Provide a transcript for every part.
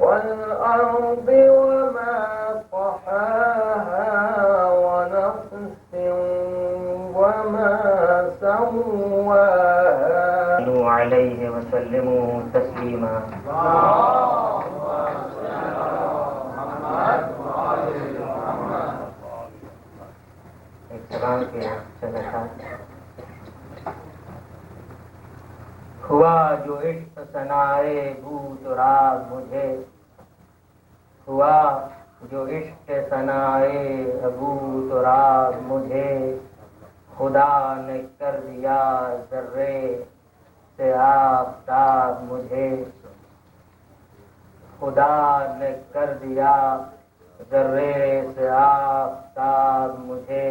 والأرض وما طحاها ونفس وما سواها عليه وسلموا تسليما. سلام کے چلتا ہوا جو عشق ثنائے بود راب مجھے، ہوا جو عشق ثنائے بود راب مجھے، خدا نے کر دیا ذرے سے آفتاب مجھے، خدا نے کر دیا ذرے سے آفتاب مجھے،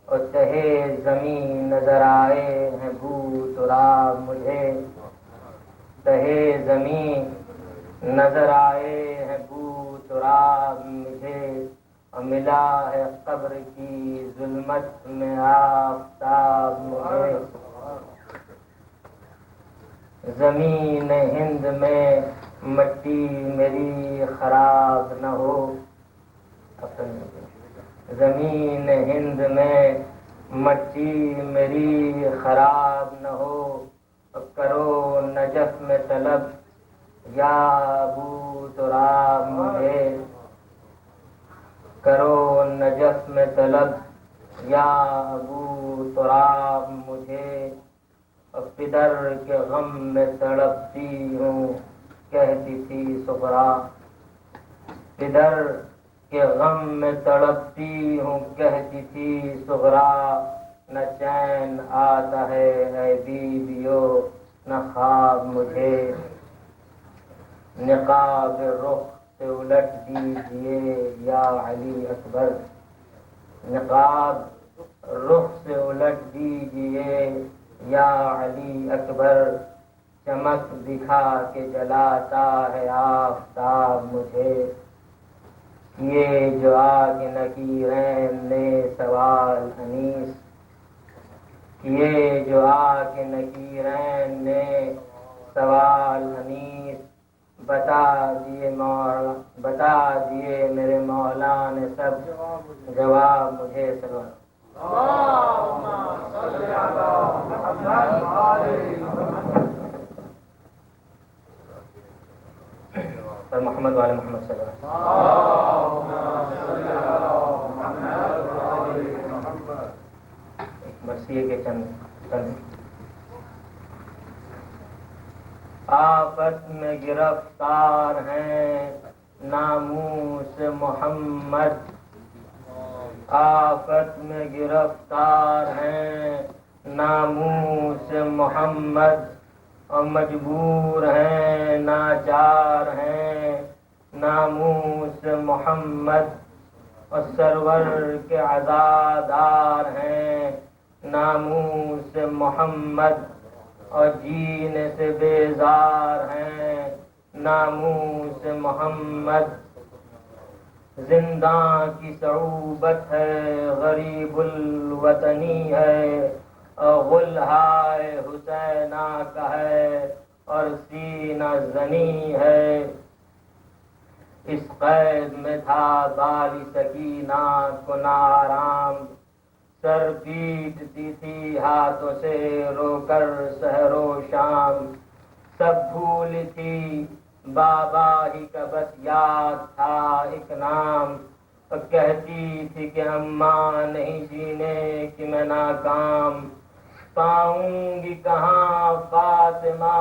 اور تہے زمین نظر آئے ہیں بو تراب مجھے، تہے زمین نظر آئے ہیں بو تراب مجھے، اور ملا ہے قبر کی ظلمت میں آفتاب مجھے، زمین ہند میں مٹی میری خراب نہ ہو، زمین ہند میں مٹی میری خراب نہ ہو، کرو نجف میں طلب یا ابو تراب مجھے، کرو نجف میں طلب یا ابو تراب مجھے، اور پدر کے غم میں تڑپتی ہوں کہتی تھی صغرا، پدر کے غم میں تڑپتی ہوں کہتی تھی صغرا، نہ چین آتا ہے اے بیویو نہ خواب مجھے، نقاب رخ سے الٹ دیجئے یا علی اکبر، نقاب رخ سے الٹ دیجئے یا علی اکبر، چمک دکھا کے جلاتا ہے آفتاب مجھے، یہ جو آگ نکیرین نے سوال انیس، یہ جو آگ نکیرین نے سوال انیس، بتا دیے میرے مولا نے سب جواب مجھے سلام. پر محمد والے محمد صلی اللہ علیہ وسلم. مرثیے کے چند آفت میں گرفتار ہیں ناموس محمد، آفت میں گرفتار ہیں ناموس محمد، اور مجبور ہیں ناچار ہیں ناموس محمد، اور سرور کے عزادار ہیں ناموس محمد، اور جینے سے بیزار ہیں ناموس محمد، زنداں کی صعوبت ہے غریب الوطنی ہے، اور غلہائے حسینہ کا ہے اور سینہ زنی ہے، اس قید میں تھا بالی سکینہ کو نارام، سر پیٹتی تھی ہاتھوں سے رو کر سحر و شام، سب بھول تھی بابا ہی کا بس یاد تھا ایک نام، اور کہتی تھی کہ اماں نہیں جینے کہ میں ناکام، پاؤں گی کہاں فاطمہ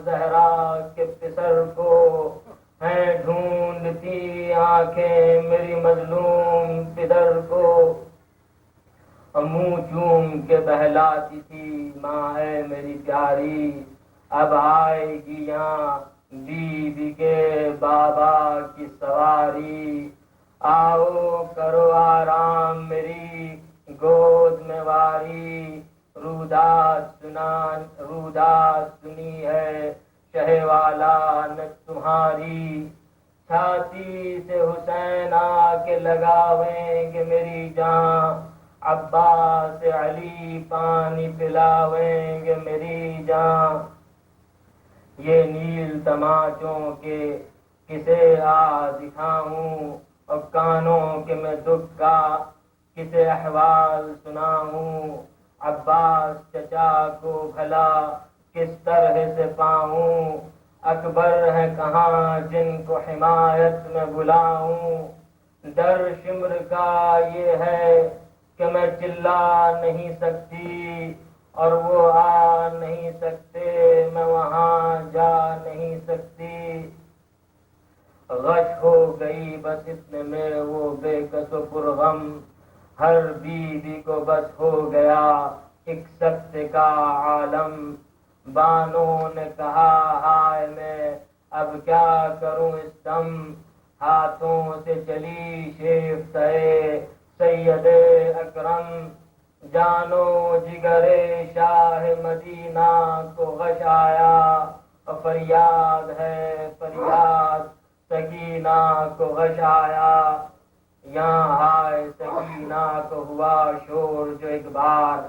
زہرا کے پسر کو، ہیں ڈھونڈتی آنکھیں میری مظلوم پدر کو، اور منہ چوم کے بہلاتی تھی ماں ہے میری پیاری، اب آئے گی یہاں بیوی کے بابا کی سواری، آؤ کرو آرام میری گود میں واری، رودات سنی ہے شہ والا نے تمہاری، چھاتی سے حسین آ کے لگاویں گے میری جان، عباس علی پانی پلاویں گے میری جان، یہ نیل تماچوں کے کسے آ دکھاؤں اور کانوں کے میں دکھ کا کسے احوال سناؤں، عباس چچا کو بھلا کس طرح سے پاؤں، اکبر ہے کہاں جن کو حمایت میں بلاؤں، ڈر شمر کا یہ ہے کہ میں چلا نہیں سکتی اور وہ آ نہیں سکتے، میں وہاں جا نہیں سکتی، غش ہو گئی بس اتنے میں وہ بے کس و پرغم، ہر بیوی کو بس ہو گیا ایک سکتے کا عالم، بانوں نے کہا ہائے میں اب کیا کروں اس دم، ہاتھوں سے چلی شیفتہ سید اکرم، جانو جگر شاہ مدینہ کو غش آیا، فریاد ہے فریاد سکینہ کو غش آیا، یہاں ہائے سکینہ کو ہوا شور جو ایک بار،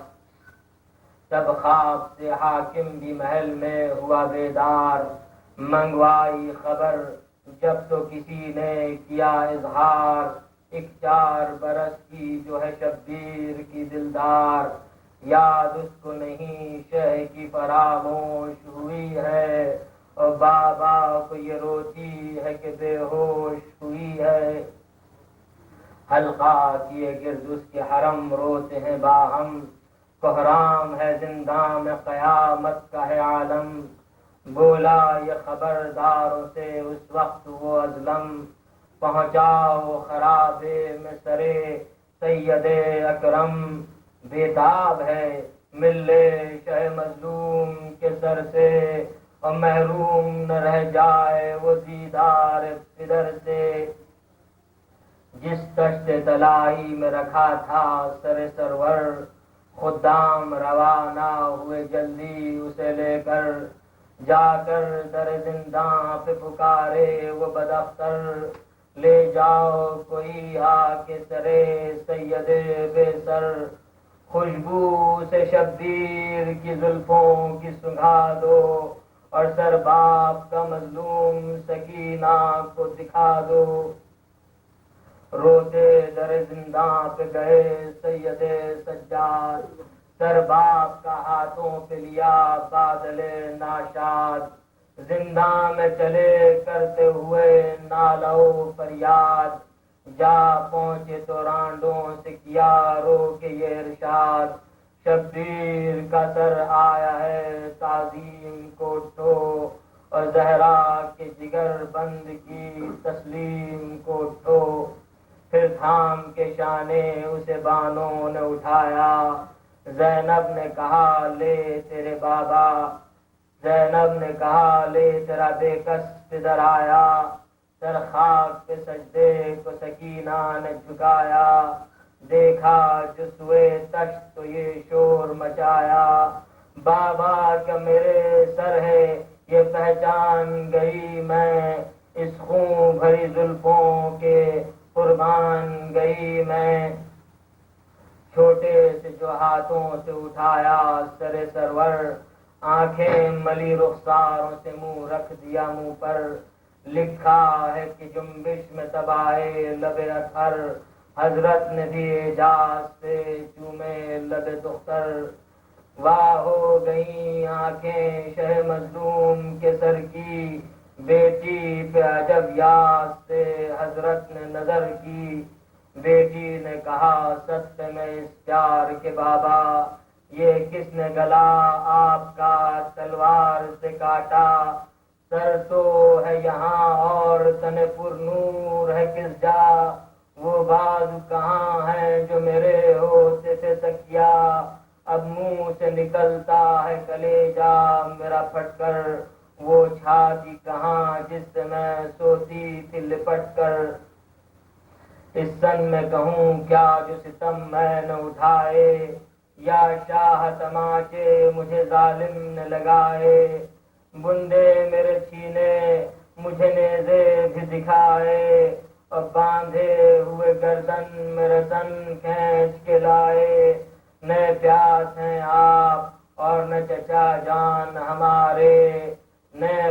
تب خواب سے حاکم بھی محل میں ہوا بیدار، منگوائی خبر جب تو کسی نے کیا اظہار، ایک 4 برس کی جو ہے شبیر کی دلدار، یاد اس کو نہیں شہ کی فراموش ہوئی ہے، اور بابا کو یہ روتی ہے کہ بے ہوش ہوئی ہے، حلقہ کیے گرد اس کے حرم روتے ہیں باہم، کوہرام ہے زنداں میں قیامت کا ہے عالم، بولا یہ خبرداروں سے اس وقت وہ ازلم، پہنچاؤ خرابے میں سرے سید اکرم، بےتاب ہے ملے شہ مظلوم کے سر سے، اور محروم نہ رہ جائے وہ دیدار پدر سے، جس تشت طلائی میں رکھا تھا سر سرور، خدام روانہ ہوئے جلدی اسے لے کر، جا کر در زنداں پہ پکارے وہ بداختر، لے جاؤ کوئی آ کے سرے سید بے سر، خوشبو سے شبیر کی زلفوں کی سنگھا دو، اور سر باپ کا مظلوم سکینہ کو دکھا دو، روتے در زنداں پہ گئے سید سجاد، سر باپ کا ہاتھوں پہ لیا بادل ناشاد، زنداں میں چلے کرتے ہوئے نالو فریاد، جا پہنچے تو رانڈوں سے کیا رو کے یہ ارشاد، شبیر کا سر آیا ہے تعظیم کو اٹھو، اور زہرا کے جگر بند کی تسلیم کو اٹھو، پھر تھام کے شانے اسے بانوں نے اٹھایا، زینب نے کہا لے تیرے بابا، زینب نے کہا لے تیرا بے کس پدر آیا، سر خاک پہ سجدے کو سکینہ نے جھکایا، دیکھا جو سوئے تشت تو یہ شور مچایا، بابا کا میرے سر ہے یہ پہچان گئی میں، اس خون بھری زلفوں کے قربان گئی میں، چھوٹے سے جو ہاتھوں سے اٹھایا سر سرور، آنکھیں ملی رخساروں سے منہ رکھ دیا منہ پر، لکھا ہے کہ جنبش میں تبائے لب اطہر، حضرت نے بھی اعجاز سے چومے لب دختر، واہ ہو گئی آنکھیں شہ مظلوم کے سر کی، بیٹی پہ عجب یاد سے حضرت نے نظر کی، بیٹی نے کہا سچ میں اس پیار کے بابا، یہ کس نے گلا آپ کا تلوار سے کاٹا، سر تو ہے یہاں اور تن پر نور ہے کس جا، وہ باز کہاں ہے جو میرے ہوتے تھے تکیا، اب منہ سے نکلتا ہے کلیجا میرا پھٹ کر، وہ چھاتی کہاں جس سے میں سوتی تھی لپٹ کر، اس سن میں کہوں کیا جو ستم میں نے اٹھائے، یا شاہ تماچے مجھے ظالم نے لگائے، بندے میرے چھینے مجھے نیزے بھی دکھائے، اور باندھے ہوئے گردن میرے تن کھینچ کے لائے، نئے پیاس ہیں آپ اور نہ چچا جان ہمارے، نئے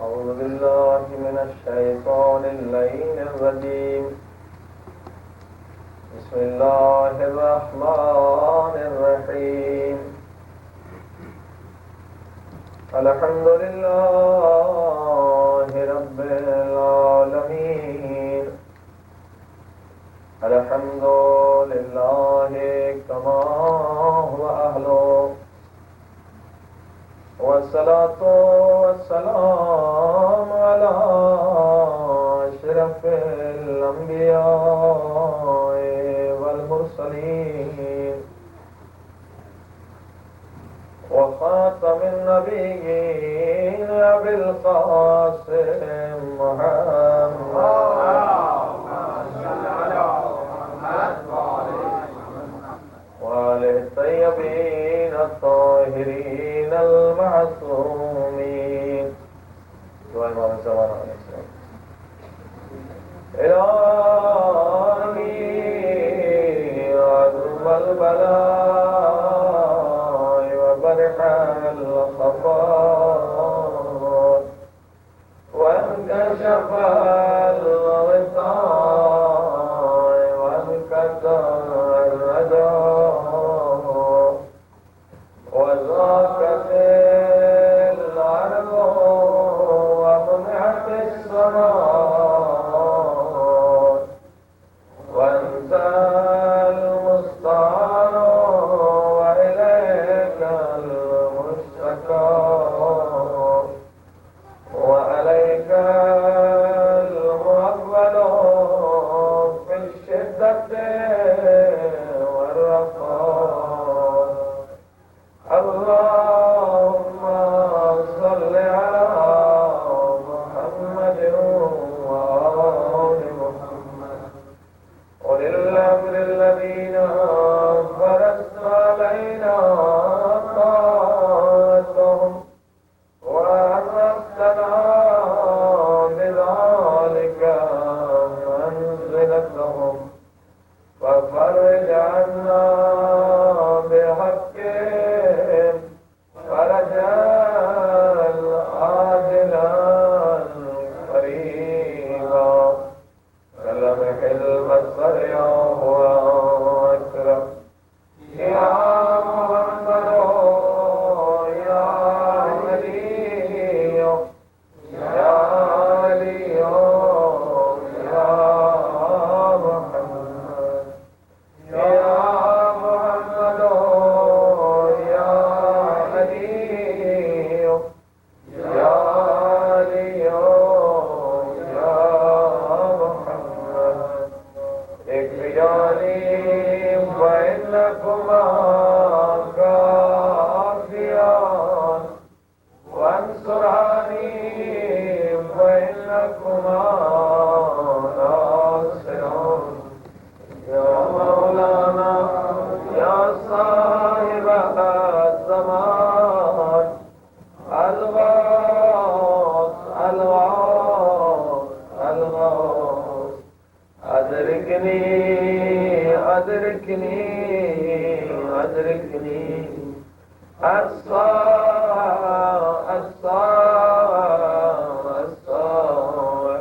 أعوذ بالله من الشيطان اللعين الرجيم. بسم الله الرحمن الرحيم. الحمد لله رب العالمين. الحمد لله كما هو أهله، والصلاة والسلام على أشرف الأنبياء والمرسلين وخاتم النبيين أبي القاسم محمد وآله الطيبين الطاهرين المعصومين. دعاء إمام الزمان عليه السلام. إلهي عظم البلاء وبرح الخفاء وانكشف الغطاء وانكسر الرداء وضاقت الأرض ومنعت السماء وأنت المستعان وإليك المشتكى وعليك المقبل في الشدة والرخاء. اللهم صل على محمد وآل محمد أولي الأمر الذين فرضت علينا طاعتهم وعرفتنا بذلك منزلتهم، ففرج عنا بحقهم فرجا عاجلا قريبا كلمح البصر هو أكرم. يا محمد يا علي يا علي يا محمد يا محمد يا علي يا علي يا محمد اكفياني فإنكما كافيان وانصراني فإنكما ناصران. يا مولانا يا صاحب الزمان الغوث الغوث الغوث أدركني أدركني أدركني الصاع الصاع الصاع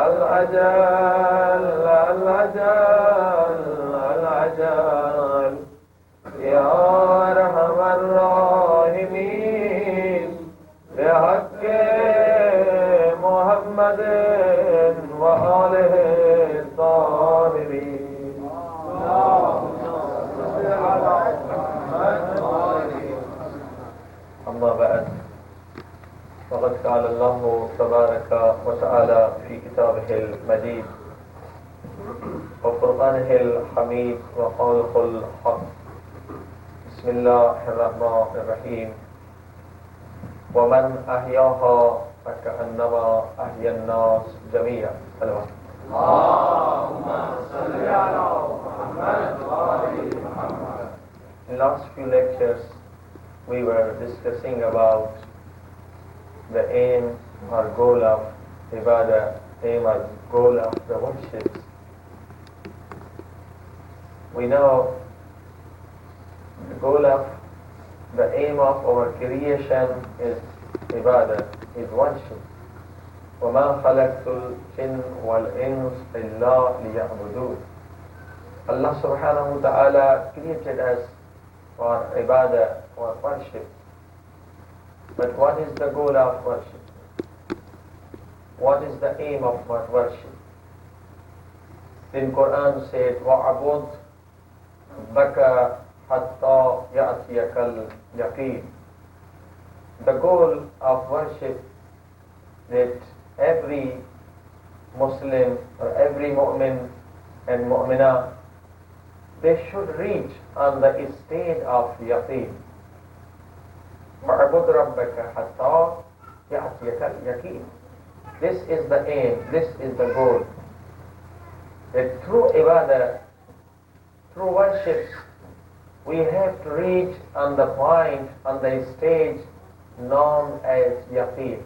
العجل العجل العجل. يا أرحم الراحمين بحق محمد وآله الطاهرين. أما بعد، فقد قال الله تبارك وتعالى في كتابه المجيد وفرقانه الحميد وقوله الحق. بسم الله الرحمن الرحيم. ومن أحياها فكأنما أحيا الناس جميعا. اللهم صل على محمد وآل محمد. In last few lectures we were discussing about the aim or goal of ibadah, aim or goal of the worships. We know the goal of the aim of our creation is ibadah, is worship. وَمَا خَلَقْتُ الْجِنَّ وَالْإِنسَ إِلَّا لِيَعْبُدُونَ. Allah subhanahu wa ta'ala created us for ibadah, for worship. But what is the goal of worship? What is the aim of worship? In Quran said, وَعَبُدْ بَكَ حَتَّى يَأْتِيَكَ الْيَقِينَ. The goal of worship that every Muslim or every mu'min and mu'minah, they should reach on the stage of yaqeen. وَعَبُدْ رَبَّكَ حَتَّى يَأْتِيَكَ الْيَقِينَ. This is the aim, this is the goal. That through ibadah, through worships, we have to reach on the point, on the stage known as yaqeen.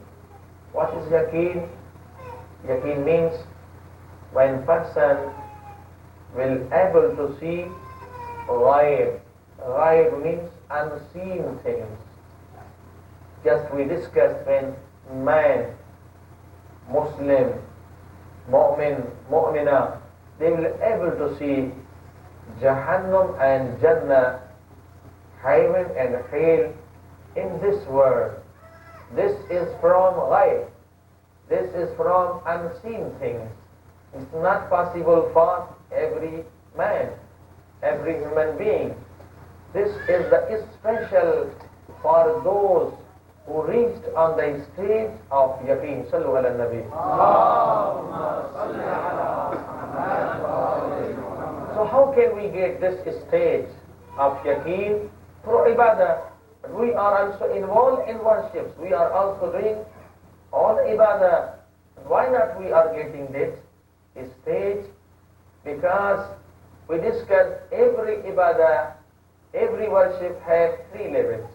What is yaqeen? Yaqeen means when person will able to see ghaib. Ghaib means unseen things. Just we discussed when man, Muslim, mu'min, mu'minah, they will able to see Jahannam and Jannah, heaven and hell in this world. This is from ghaib. This is from unseen things. It's not possible for every man, every human being. This is the special for those who reached on the stage of yaqeen. Sallu ala nabi. So how can we get this stage of yaqeen? Through ibadah. But we are also involved in worships. We are also doing all ibadah. Why not we are getting this stage? Because we discussed every ibadah, every worship has three levels.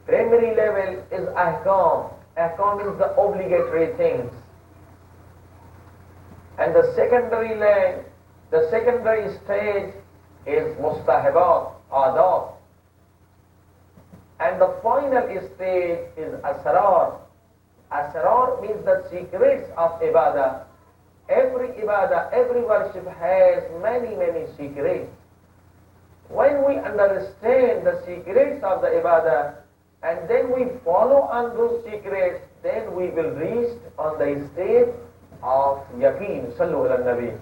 Primary level is ahkam. Ahkam is the obligatory things. And the secondary stage is mustahabat, adab. And the final stage is asrar. Asrar means the secrets of ibadah. Every worship has many, many secrets. When we understand the secrets of the ibadah, and then we follow on those secrets, then we will reach on the stage of yaqeen. Sallu ala nabi.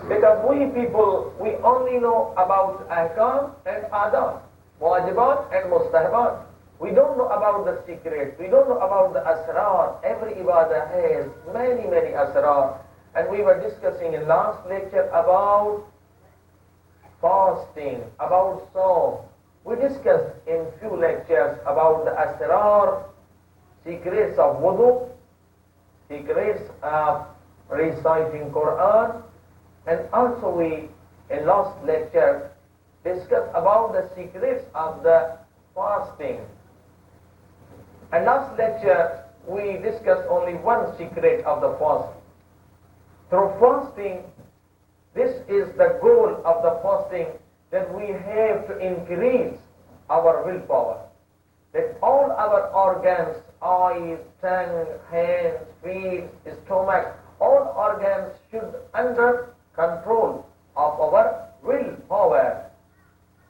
Because we people, we only know about ahkam and adab, wajibat and mustahabat. We don't know about the secrets. We don't know about the asrar. Every ibadah has many, many asrar. And we were discussing in last lecture about fasting, about sawm. We discussed in few lectures about the asrar, secrets of wudu, secrets of reciting Quran, and also we, in last lecture, discussed about the secrets of the fasting. And last lecture, we discussed only one secret of the fasting. Through fasting, this is the goal of the fasting, that we have to increase our willpower. That all our organs, eyes, tongue, hands, feet, stomach, all organs should under control of our willpower.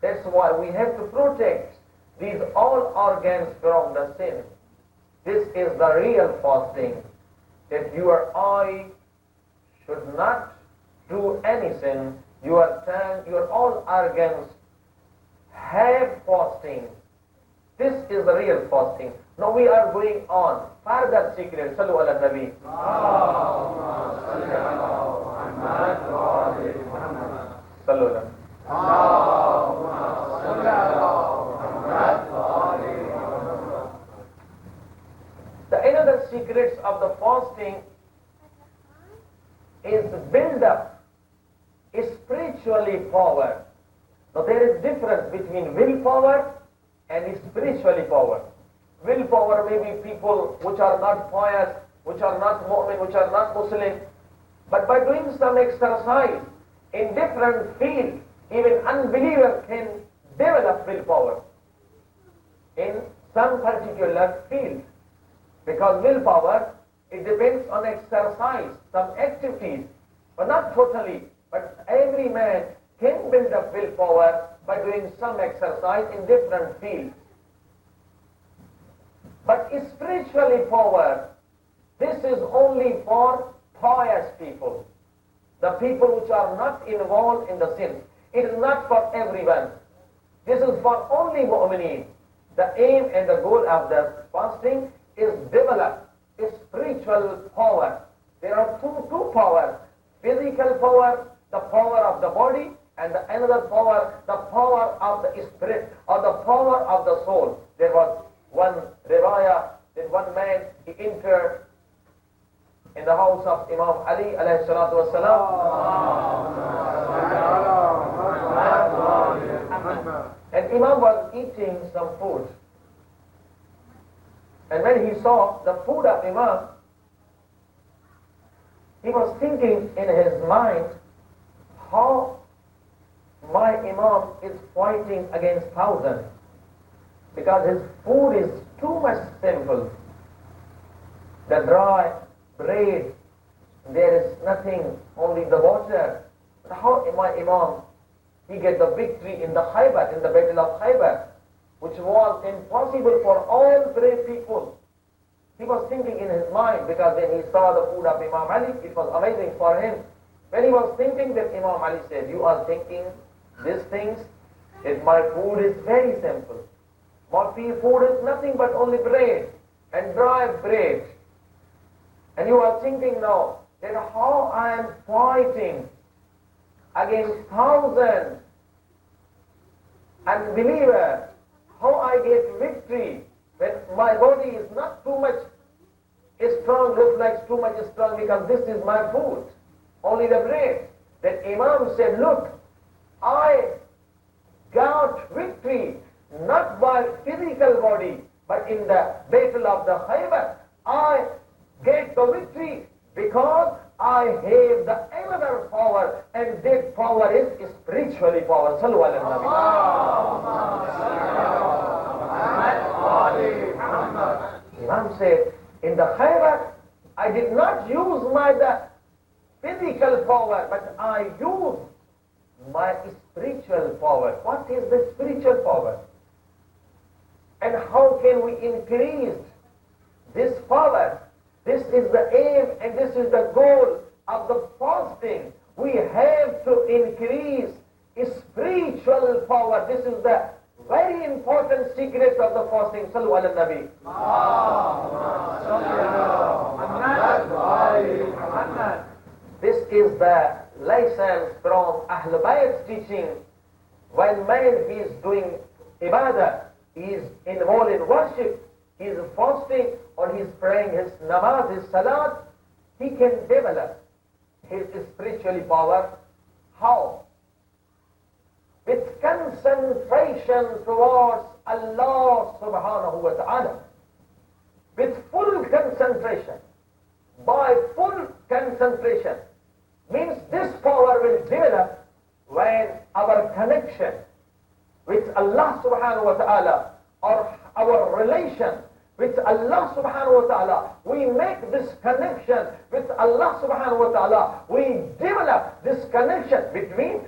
That's why we have to protect these all organs from the sin. This is the real fasting, that your eye should not do any sin, your tongue, your all organs have fasting. This is the real fasting. Now we are going on. Further secret. Sallu ala nabi. Sallu ala. The another secrets of the fasting is build up spiritually power. Now there is difference between willpower and spiritually power. Willpower may be people which are not pious, which are not mu'min, which are not Muslim, but by doing some exercise in different fields, even unbeliever can develop willpower in some particular field. Because willpower, it depends on exercise, some activities, but not totally. But every man can build up willpower by doing some exercise in different fields. But spiritually power, this is only for pious people, the people which are not involved in the sins. It is not for everyone. This is for only mu'mineen. The aim and the goal of the fasting is develop spiritual power. There are two powers: physical power, the power of the body, and another power, the power of the spirit or the power of the soul. There was one riwayah that one man, he entered in the house of Imam Ali alayhi salatu wasalam, and Imam was eating some food. And when he saw the food of Imam, he was thinking in his mind, how my Imam is fighting against thousands, because his food is too much simple. The dry bread, there is nothing, only the water. But how my Imam, he get the victory in the Khaybar, in the battle of Khaybar, which was impossible for all brave people. He was thinking in his mind, because when he saw the food of Imam Ali, it was amazing for him. When he was thinking, that Imam Ali said, you are thinking these things, that my food is very simple. My food is nothing but only bread and dry bread. And you are thinking now that how I am fighting against thousands unbelievers, how I get victory when my body is not too much strong, looks like too much strong, because this is my food, only the bread. Then Imam said, look, I got victory not by physical body, but in the battle of the Khaybar, I get the victory because I have the another power, and that power is spiritually power. Sallu ala Nabi. Imam said, in the Khaybar, I did not use the physical power, but I used my spiritual power. What is the spiritual power? And how can we increase this power? This is the aim and this is the goal of the fasting. We have to increase spiritual power. This is the very important secret of the fasting. Sallu ala Nabi. This is the lesson from Ahlul Bayt's teaching. When man is doing ibadah, he is involved in worship, he is fasting, or he is praying his namaz, his salat, he can develop his spiritual power. How? With concentration towards Allah subhanahu wa ta'ala. With full concentration. By full concentration. Means this power will develop when our connection with Allah subhanahu wa ta'ala, or our relation with Allah subhanahu wa ta'ala, we make this connection with Allah subhanahu wa ta'ala, we develop this connection between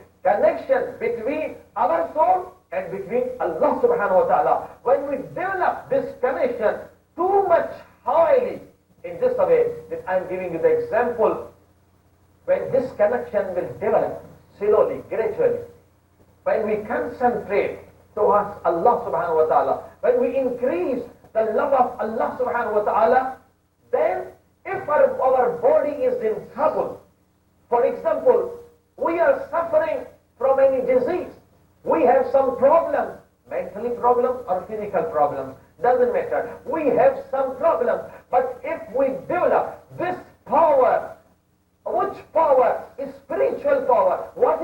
our soul and between Allah subhanahu wa ta'ala. When we develop this connection too much highly, in this way, that I am giving you the example, when this connection will develop slowly, gradually, when we concentrate towards Allah subhanahu wa ta'ala, when we increase the love of Allah subhanahu wa ta'ala, then if our body is in trouble, for example, we are suffering from any disease, we have some problems, mentally problems or physical problems, doesn't matter, we have some problems, but if we develop this power, which power is spiritual power? What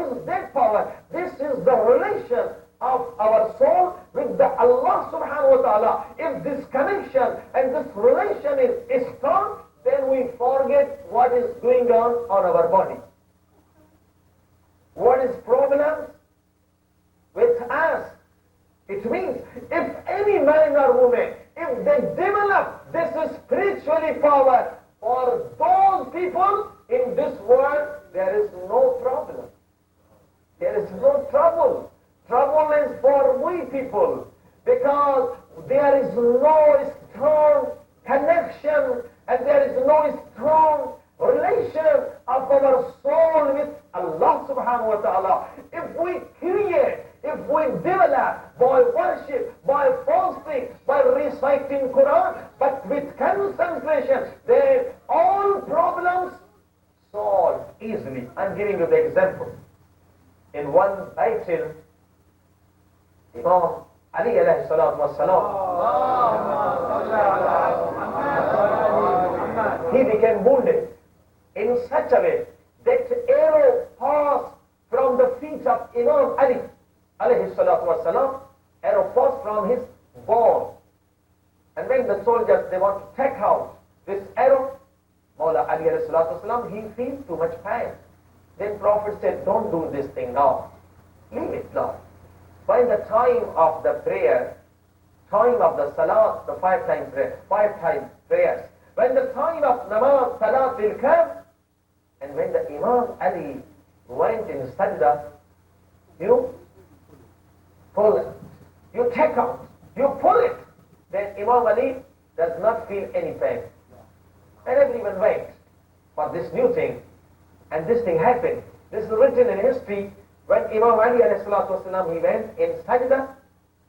what is going on our body. What is problem with us? It means if any man or woman, if they develop this spiritually power for those people in this world, there is no problem. There is no trouble. Trouble is for we people, because there is no strong connection and there is no strong relation of our soul with Allah subhanahu wa ta'ala. If we create, if we develop by worship, by fasting, by reciting Quran, but with concentration, then all problems solved easily. I'm giving you the example. In one battle, Imam Ali alayhi salatu wassalam, he became wounded in such a way that arrow passed from the feet of Imam Ali alayhi salatu wassalam, arrow passed from his bone. And when the soldiers, they want to take out this arrow, Mawla Ali alayhi salatu wassalam, he feels too much pain. Then Prophet said, don't do this thing now. Leave it now. By the time of the prayer, time of the salat, the 5 times prayers, when the time of namaz, salat will come, and when the Imam Ali went in sajda, you pull it, you take out, you pull it, then Imam Ali does not feel any pain. And everyone waits for this new thing, and this thing happened. This is written in history. When Imam Ali alayhi salatu wasalam, he went in sajda,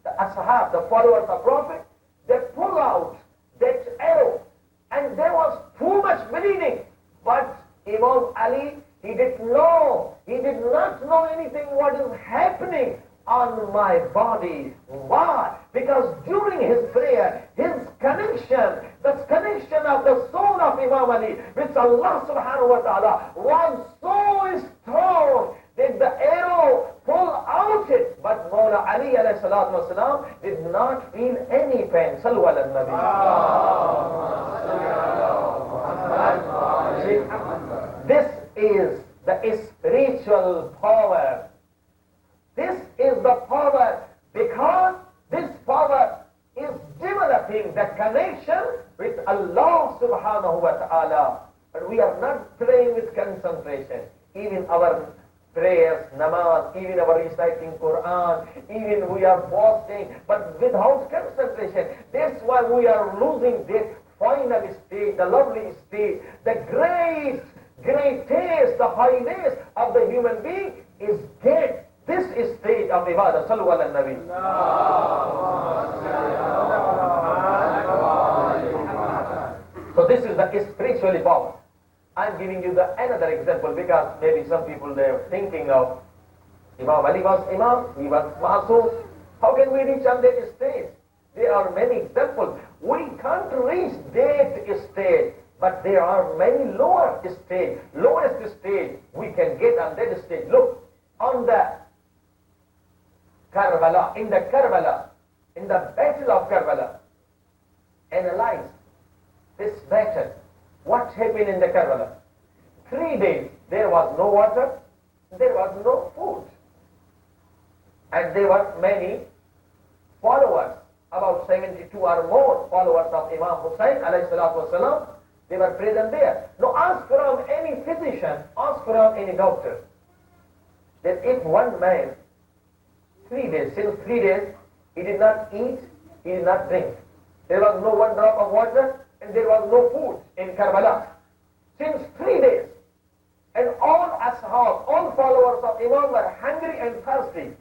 the ashab, the followers of Prophet, they pull out that arrow, and there was too much bleeding. But Imam Ali, he did not know anything what is happening on my body. Why? Because during his prayer, his connection, the connection of the soul of Imam Ali with Allah subhanahu wa ta'ala was so strong that the arrow pulled out it. But Mawla Ali alayhi salatu wasalam did not feel any pain. Sallu ala nabi. This is the spiritual power. This is the power, because this power is developing the connection with Allah subhanahu wa ta'ala. But we are not praying with concentration. Even our prayers, namaz, even our reciting Quran, even we are fasting, but without concentration. That's why we are losing that final state, the lovely state, the greatest, the highest of the human being is get this state of ibadah. Sallu ala nabi. So this is the spiritual power. I'm giving you another example, because maybe some people, they are thinking of Imam Ali was Imam, he was Masoom. How can we reach on that stage? There are many examples. We can't reach that stage, but there are many lower stage. Lowest stage we can get on that stage. Look, on the Karbala, in the battle of Karbala, analyze this battle. What happened in the Karbala? 3 days, there was no water, there was no food. And there were many followers, about 72 or more followers of Imam Hussain alayhi salatu wasalam, they were present there. Now ask from any physician, ask from any doctor, that if one man, 3 days, since 3 days, he did not eat, he did not drink, there was no one drop of water, and there was no food in Karbala. Since 3 days, and all ashab, all followers of Imam were hungry and thirsty.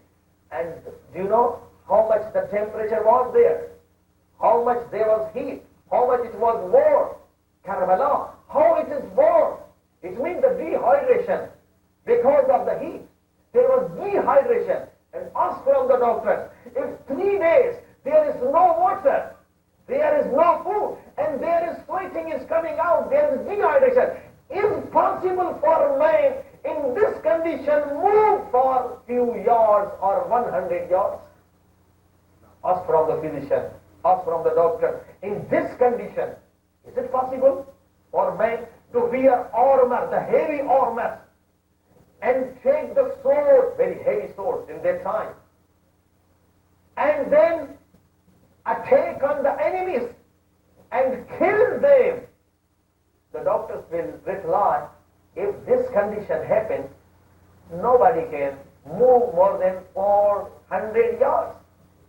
And do you know how much the temperature was there? How much there was heat? How much it was warm? Karbala, how it is warm? It means the dehydration because of the heat. There was dehydration. And ask from the doctors, if 3 days there is no water, there is no food, and there is sweating is coming out, there is dehydration, is possible for man in this condition move for few yards or 100 yards? Ask from the physician, ask from the doctor, in this condition, is it possible for man to wear armor, the heavy armor, and take the sword, very heavy swords in that time, and then attack on the enemies and kill them. The doctors will reply, if this condition happens, nobody can move more than 400 yards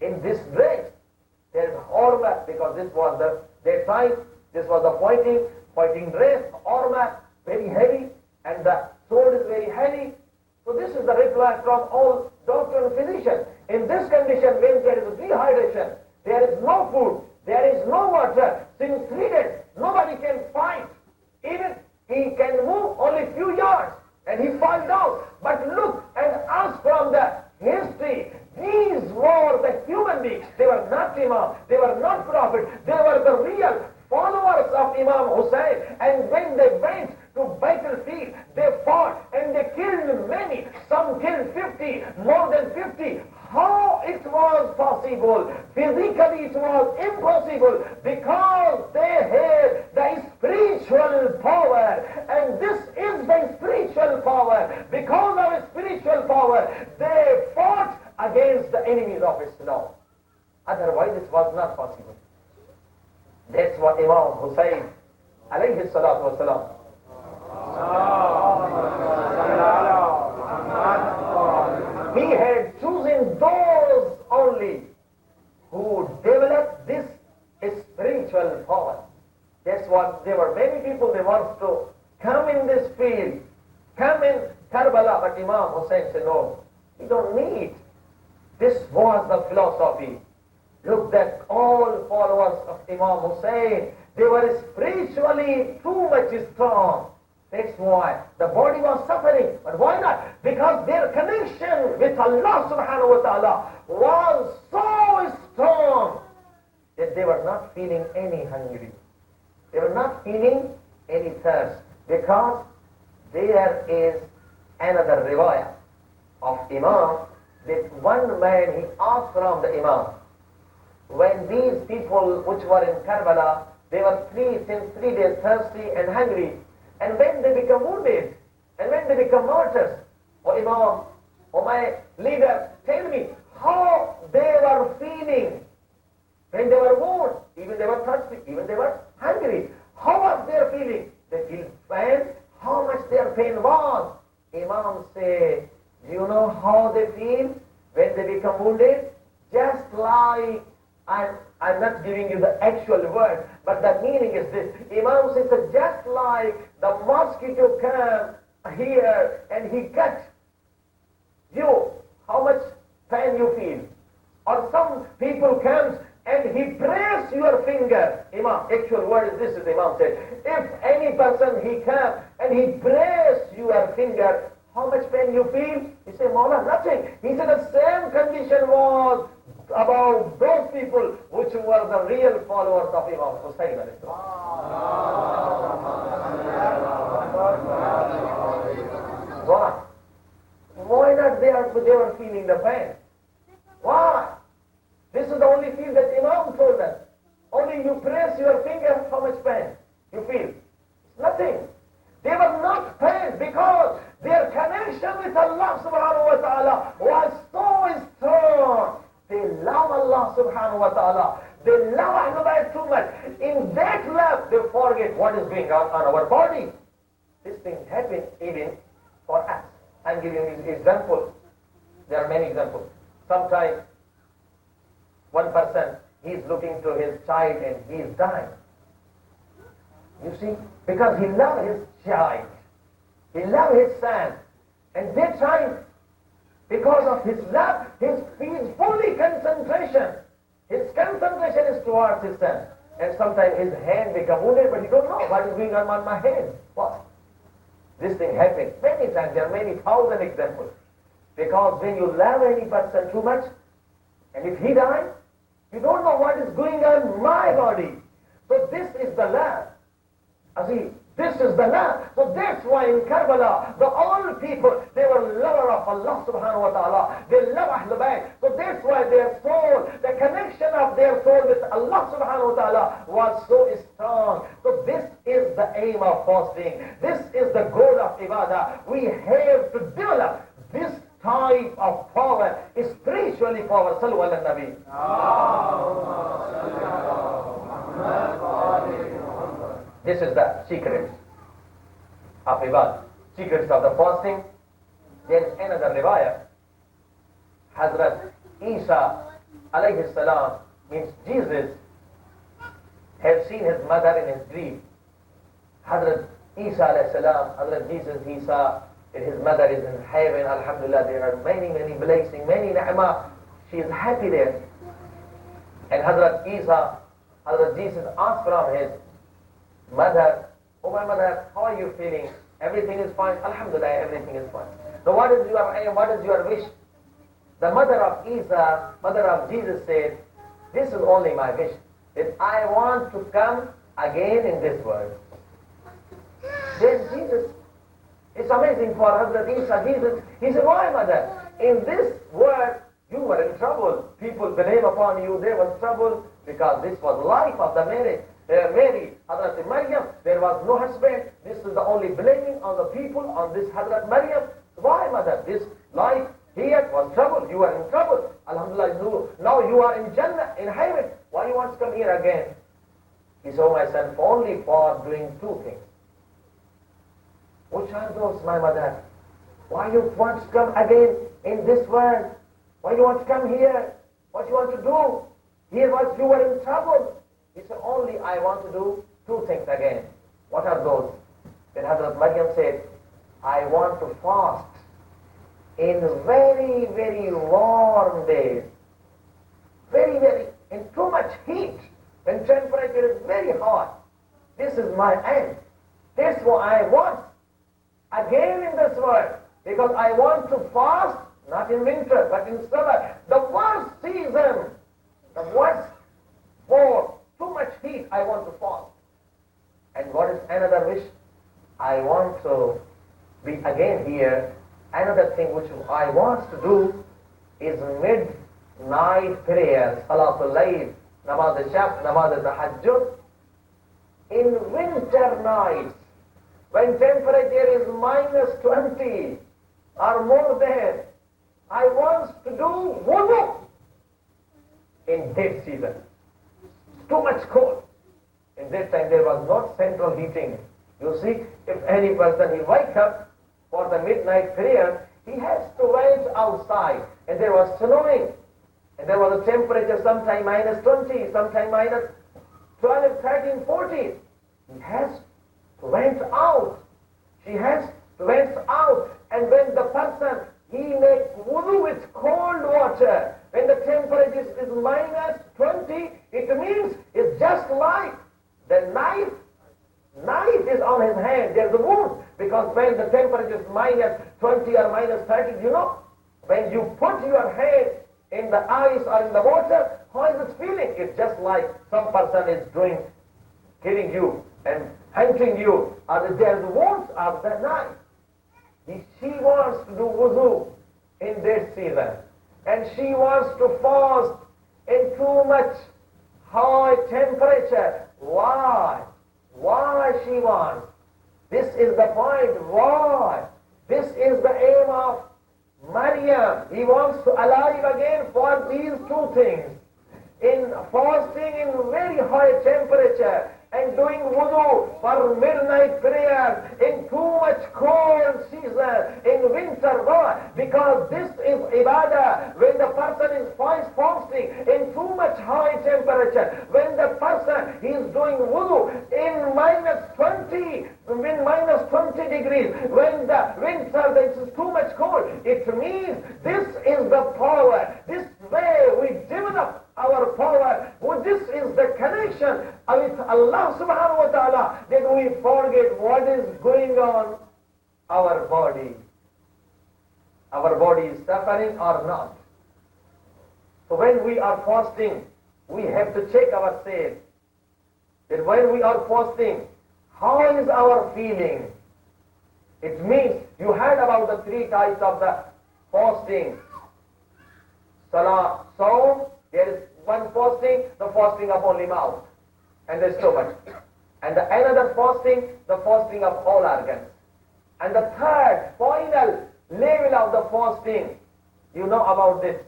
in this dress. There is armor, because this was their time, this was the fighting dress, armor, very heavy, and the sword is very heavy. So this is the reply from all doctor and physician. In this condition, when there is dehydration, there is no food, there is no water, since 3 days, nobody can fight. Even he can move only few yards, and he falls down. But look and ask from the history, these were the human beings. They were not Imam, they were not Prophet, they were the real followers of Imam Hussein. And when they went to battlefield, they fought and they killed many. Some killed 50, more than 50. How it was possible? Physically it was impossible, because they had the spiritual power, and this is the spiritual power. Because of spiritual power, they fought against the enemies of Islam. Otherwise it was not possible. That's what Imam Hussein alayhi salatu wasalam, he had chosen those only who developed this spiritual power. That's what there were many people, they want to come in this field, come in Karbala, but Imam Hussein said, no, we don't need. This was the philosophy. Look, that all followers of Imam Hussein, they were spiritually too much strong. That's why the body was suffering. But why not? Because their connection with Allah subhanahu wa ta'ala was so strong that they were not feeling any hungry. They were not feeling any thirst. Because there is another riwayah of Imam, that one man, he asked from the Imam, when these people which were in Karbala, they were since 3 days thirsty and hungry, and when they become wounded, and when they become martyrs, O Imam, O my leader, tell me how they were feeling when they were wounded, even they were thirsty, even they were hungry. How was their feeling? They feel pain. How much their pain was? Imam said, do you know how they feel when they become wounded? Just like, I'm not giving you the actual word, but the meaning is this. Imam says that just like the mosquito came here and he cut you, how much pain you feel? Or some people comes and he press your finger. Imam, actual word is this, as Imam said. If any person he comes and he press your finger, how much pain you feel? He said, Molana, nothing. He said the same condition was about those people which were the real followers of Imam Hussein. Why? Why not they were feeling the pain? Why? This is the only feel that Imam told us. Only you press your finger, how much pain you feel? It's nothing. They were not pain because their connection with Allah subhanahu wa ta'ala was so strong. They love Allah subhanahu wa ta'ala. They love Ahlul Bayt too much. In that love, they forget what is going on our body. This thing happens even for us. I'm giving you an example. There are many examples. Sometimes one person, he is looking to his child and he is dying. You see? Because he loves his child. He loves his son. And that time, because of his love, he is fully concentration. His concentration is towards his son. And sometimes his hand becomes wounded, but he don't know what is going on my hand. What? This thing happens many times. There are many thousand examples. Because when you love any person too much, and if he dies, you don't know what is going on in my body. So this is the love. See, This is the land. So that's why in Karbala, the all people, they were lover of Allah subhanahu wa ta'ala. They love Ahlul Bayt. So that's why their soul, the connection of their soul with Allah subhanahu wa ta'ala was so strong. So this is the aim of fasting. This is the goal of ibadah. We have to develop this type of power, spiritually power. Sallu ala Nabi. This is the secret of ibadah, secrets of the fasting. There is another riwayah. Hazrat Isa alayhi salam, means Jesus, has seen his mother in his dream. Hazrat Isa alayhi salam, Hazrat Jesus, he saw that his mother is in heaven. Alhamdulillah, there are many blessings, many ni'mah. She is happy there. And Hazrat Isa, Hazrat Jesus asked from his mother, "Oh my mother, how are you feeling? Everything is fine?" "Alhamdulillah, everything is fine." "So what is your aim? What is your wish?" The mother of Isa, mother of Jesus said, "This is only my wish, that I want to come again in this world." Then Jesus, it's amazing for Hazrat Isa, Jesus, he said, "Why mother? In this world you were in trouble. People blame upon you, there was trouble, because this was life of the marriage. Mary, Hazrat Maryam, there was no husband. This is the only blaming on the people, on this Hazrat Maryam. Why mother? This life here was trouble. You are in trouble. Alhamdulillah, now you are in Jannah, in heaven. Why you want to come here again?" He said, "Oh my son, only for doing two things." "Which are those, my mother? Why you want to come again in this world? Why you want to come here? What you want to do? Here was you were in trouble." He said, "Only I want to do two things again." "What are those?" Then Hazrat Maryam said, "I want to fast in very warm days. Very, in too much heat, when temperature is very hot. This is my aim. That's what I want again in this world. Because I want to fast, not in winter, but in summer. The worst season, the worst for too much heat, I want to fast." And what is another wish? "I want to be again here. Another thing which I want to do is midnight prayers, Salatul Layl, Namaz al-Shaf, Namaz al-Tahajjud. In winter nights, when temperature is -20 or more than, I want to do wudu in that season. Too much cold. In that time there was not central heating. You see, if any person he wake up for the midnight prayer, he has to wait outside, and there was snowing, and there was a temperature sometime -20, sometime -12, 13, 14. He has to went out. She has to went out, and when the person he makes wudu with cold water, when the temperature is -20, it means it's just like the knife is on his hand. There's a wound, because when the temperature is -20 or -30, you know, when you put your hand in the ice or in the water, how is it feeling? It's just like some person is killing you and hunting you, or there's wounds of the knife. She wants to do wudu in this season, and she wants to fast in too much high temperature. Why? Why she wants? This is the point. Why? This is the aim of Maryam. He wants to alive again for these two things. In fasting in very high temperature and doing wudu for midnight prayers in too much cold season, in winter. Why? Because this is ibadah. When the person is fasting in too much high temperature, when the person is doing wudu in -20, when -20 degrees, when the winter this is too much cold, it means this is the power. This way we develop our power. Well, this is the connection with Allah subhanahu wa ta'ala, that we forget what is going on our body. Our body is suffering or not. So when we are fasting, we have to check ourselves that when we are fasting, How is our feeling? It means you heard about the three types of the fasting. Salah, Saum, there is one fasting, the fasting of only mouth and the stomach. And the another fasting, the fasting of all organs. And the third, final level of the fasting, you know about this.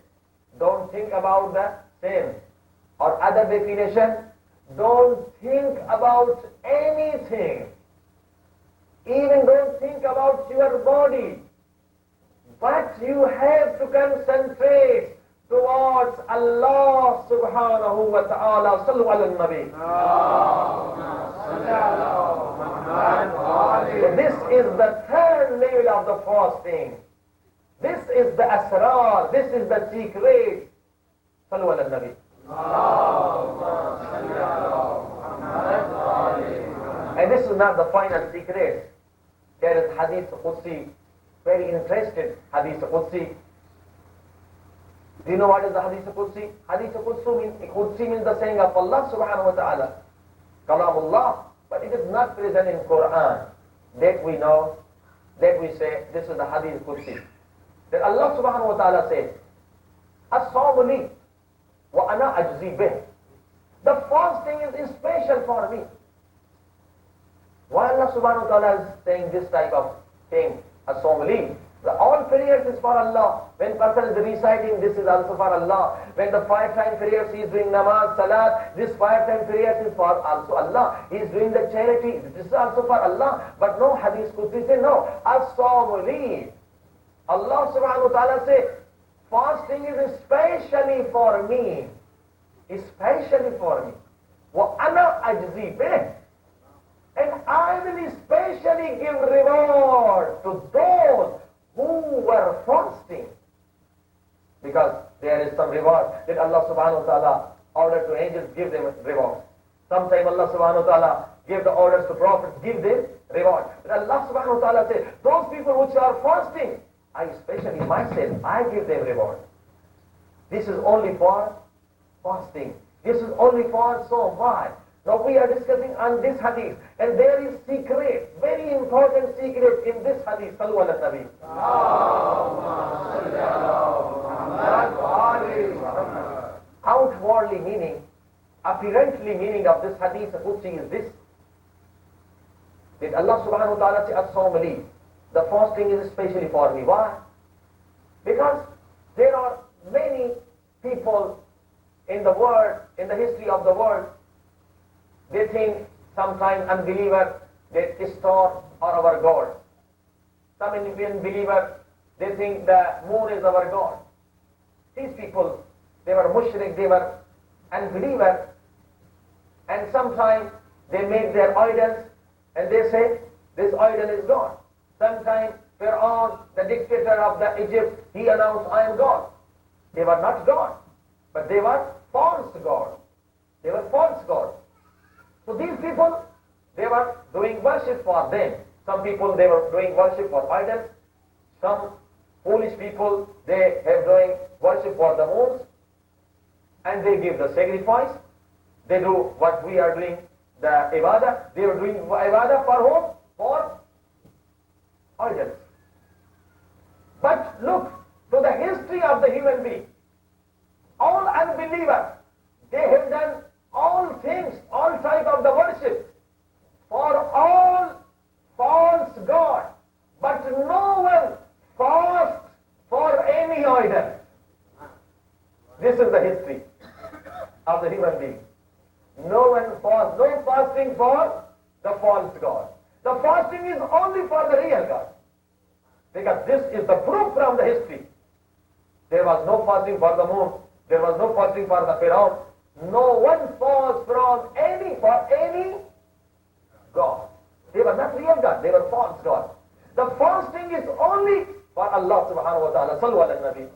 Don't think about the sin. Or other definition, don't think about anything. Even don't think about your body. But you have to concentrate towards Allah subhanahu wa ta'ala. Sallu ala nabi. So this is the third level of the fasting. This is the asrar. This is the secret. Sallu ala nabi. And this is not the final secret. There is Hadith Qudsi, very interested Hadith Qudsi. Do you know what is the Hadith Qudsi? Hadith Qudsi means the saying of Allah subhanahu wa ta'ala. Kalamullah. But it is not present in Quran. That we know, that we say, this is the Hadith Qudsi. That Allah subhanahu wa ta'ala says, As-sawmu li wa ana ajzi bih. The fasting is special for me. Why Allah subhanahu wa ta'ala is saying this type of thing, as-sawmu li? All prayers is for Allah. When person is reciting, this is also for Allah. When the 5-time prayers he is doing namaz, salat, this 5-time prayers is for also Allah. He is doing the charity, this is also for Allah. But no Hadith Qudsi say no. As-sawmu li. Allah subhanahu wa ta'ala say, fasting is especially for me. Especially for me. Wa ana ajzi bih. And I will especially give reward to those who were fasting. Because there is some reward that Allah subhanahu wa ta'ala ordered to angels, give them reward. Sometimes Allah subhanahu wa ta'ala give the orders to prophets, give them reward. But Allah subhanahu wa ta'ala says, those people which are fasting, I especially myself, I give them reward. This is only for fasting. This is only for so why? Now we are discussing on this hadith, and there is secret, very important secret in this hadith. Sallu ala nabi. Outwardly meaning, apparently meaning of this hadith Qudsi is this. That Allah subhanahu wa ta'ala says, as-sawmu li. The fasting is especially for me. Why? Because there are many people in the world, in the history of the world, they think sometimes unbelievers, that stars are our God. Some Indian believers, they think the moon is our God. These people, they were mushrik, they were unbelievers, and sometimes they make their idols and they say this idol is God. Sometimes Pharaoh, the dictator of the Egypt, he announced, I am God. They were not God, but they were false God. They were false God. So these people, they were doing worship for them. Some people, they were doing worship for idols. Some foolish people, they have doing worship for the moons. And they give the sacrifice. They do what we are doing, the ibadah. They were doing ibadah for whom? For idols. But look to the history of the human being. All unbelievers, they have done all things, all type of the worship for all false God. But no one fasts for any idol. This is the history of the human being. No one fasts, no fasting for the false God. The fasting is only for the real God. Because this is the proof from the history. There was no fasting for the moon. There was no fasting for the Pharaoh. No one falls for any God. They were not real God, they were false God. The fasting is only for Allah subhanahu wa ta'ala. Sallu ala nabi.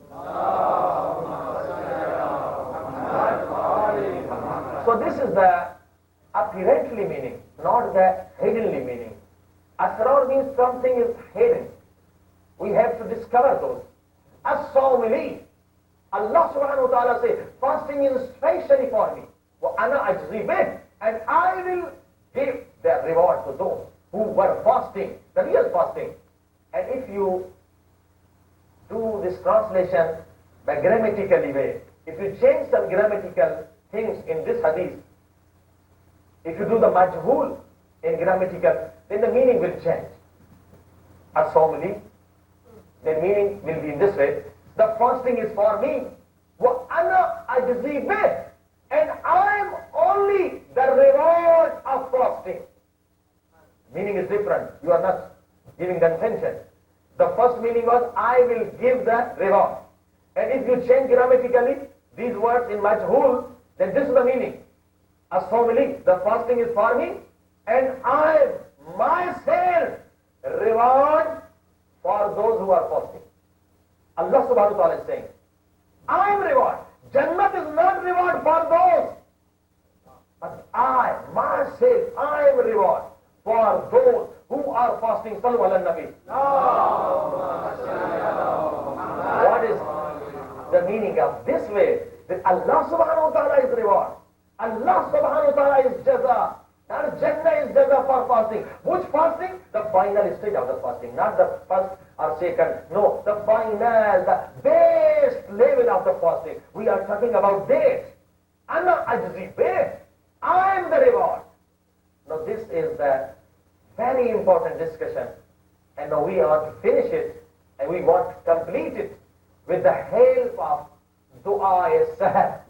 So this is the apparently meaning, not the hiddenly meaning. Asrar means something is hidden. We have to discover those. As-sawmu li. Allah subhanahu wa ta'ala says, fasting is especially for me. وَأَنَا أَجْزِي بِهِ. And I will give the reward to those who were fasting, the real fasting. And if you do this translation by grammatically way, if you change some grammatical things in this hadith, if you do the majhul in grammatical, then the meaning will change. As-sawmili, the meaning will be in this way: the fasting is for me, wa ana ajzi bih, and I am only the reward of fasting. Meaning is different. You are not giving the intention. The first meaning was, I will give the reward. And if you change grammatically these words in majhul, then this is the meaning. As-sawmili, the fasting is for me, and I myself reward for those who are fasting. Allah subhanahu wa ta'ala is saying, I am reward. Jannat is not reward for those. But I, myself, I am reward for those who are fasting. Sallu ala nabi. What is the meaning of this way? That Allah subhanahu wa ta'ala is reward. Allah subhanahu wa ta'ala is jaza. And Jannah is jaza for fasting. Which fasting? The final stage of the fasting. Not the first or second. No, the final, the best level of the fasting. We are talking about this. Ana ajzi bih. I am the reward. Now this is the very important discussion. And now we want to finish it. And we want to complete it with the help of dua-e-sahar.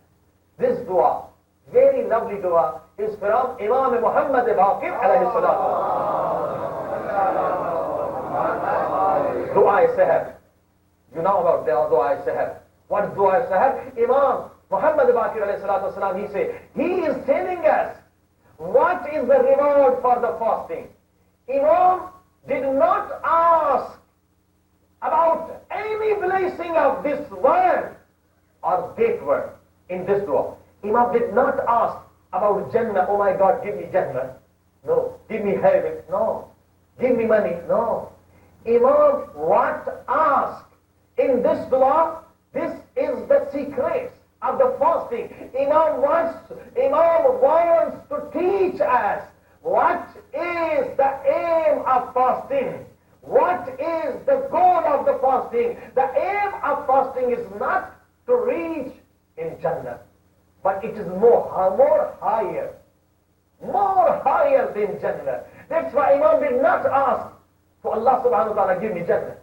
This dua, very lovely dua, is from Imam Muhammad Baqir alayhi salatu. Dua-e-sahar. You know about the dua-e-sahar. What is dua-e-sahar? Imam Muhammad Baqir alayhi salatu wasalam, he is telling us what is the reward for the fasting. Imam did not ask about any blessing of this word or that word in this dua. Imam did not ask about Jannah. Oh my God, give me Jannah. No. Give me heaven. No. Give me money. No. Imam what asked in this dua, this is the secret of the fasting. Imam wants to teach us what is the aim of fasting. What is the goal of the fasting? The aim of fasting is not to reach in Jannah, but it is more higher than Jannah. That's why Imam did not ask for Allah subhanahu wa ta'ala give me Jannah.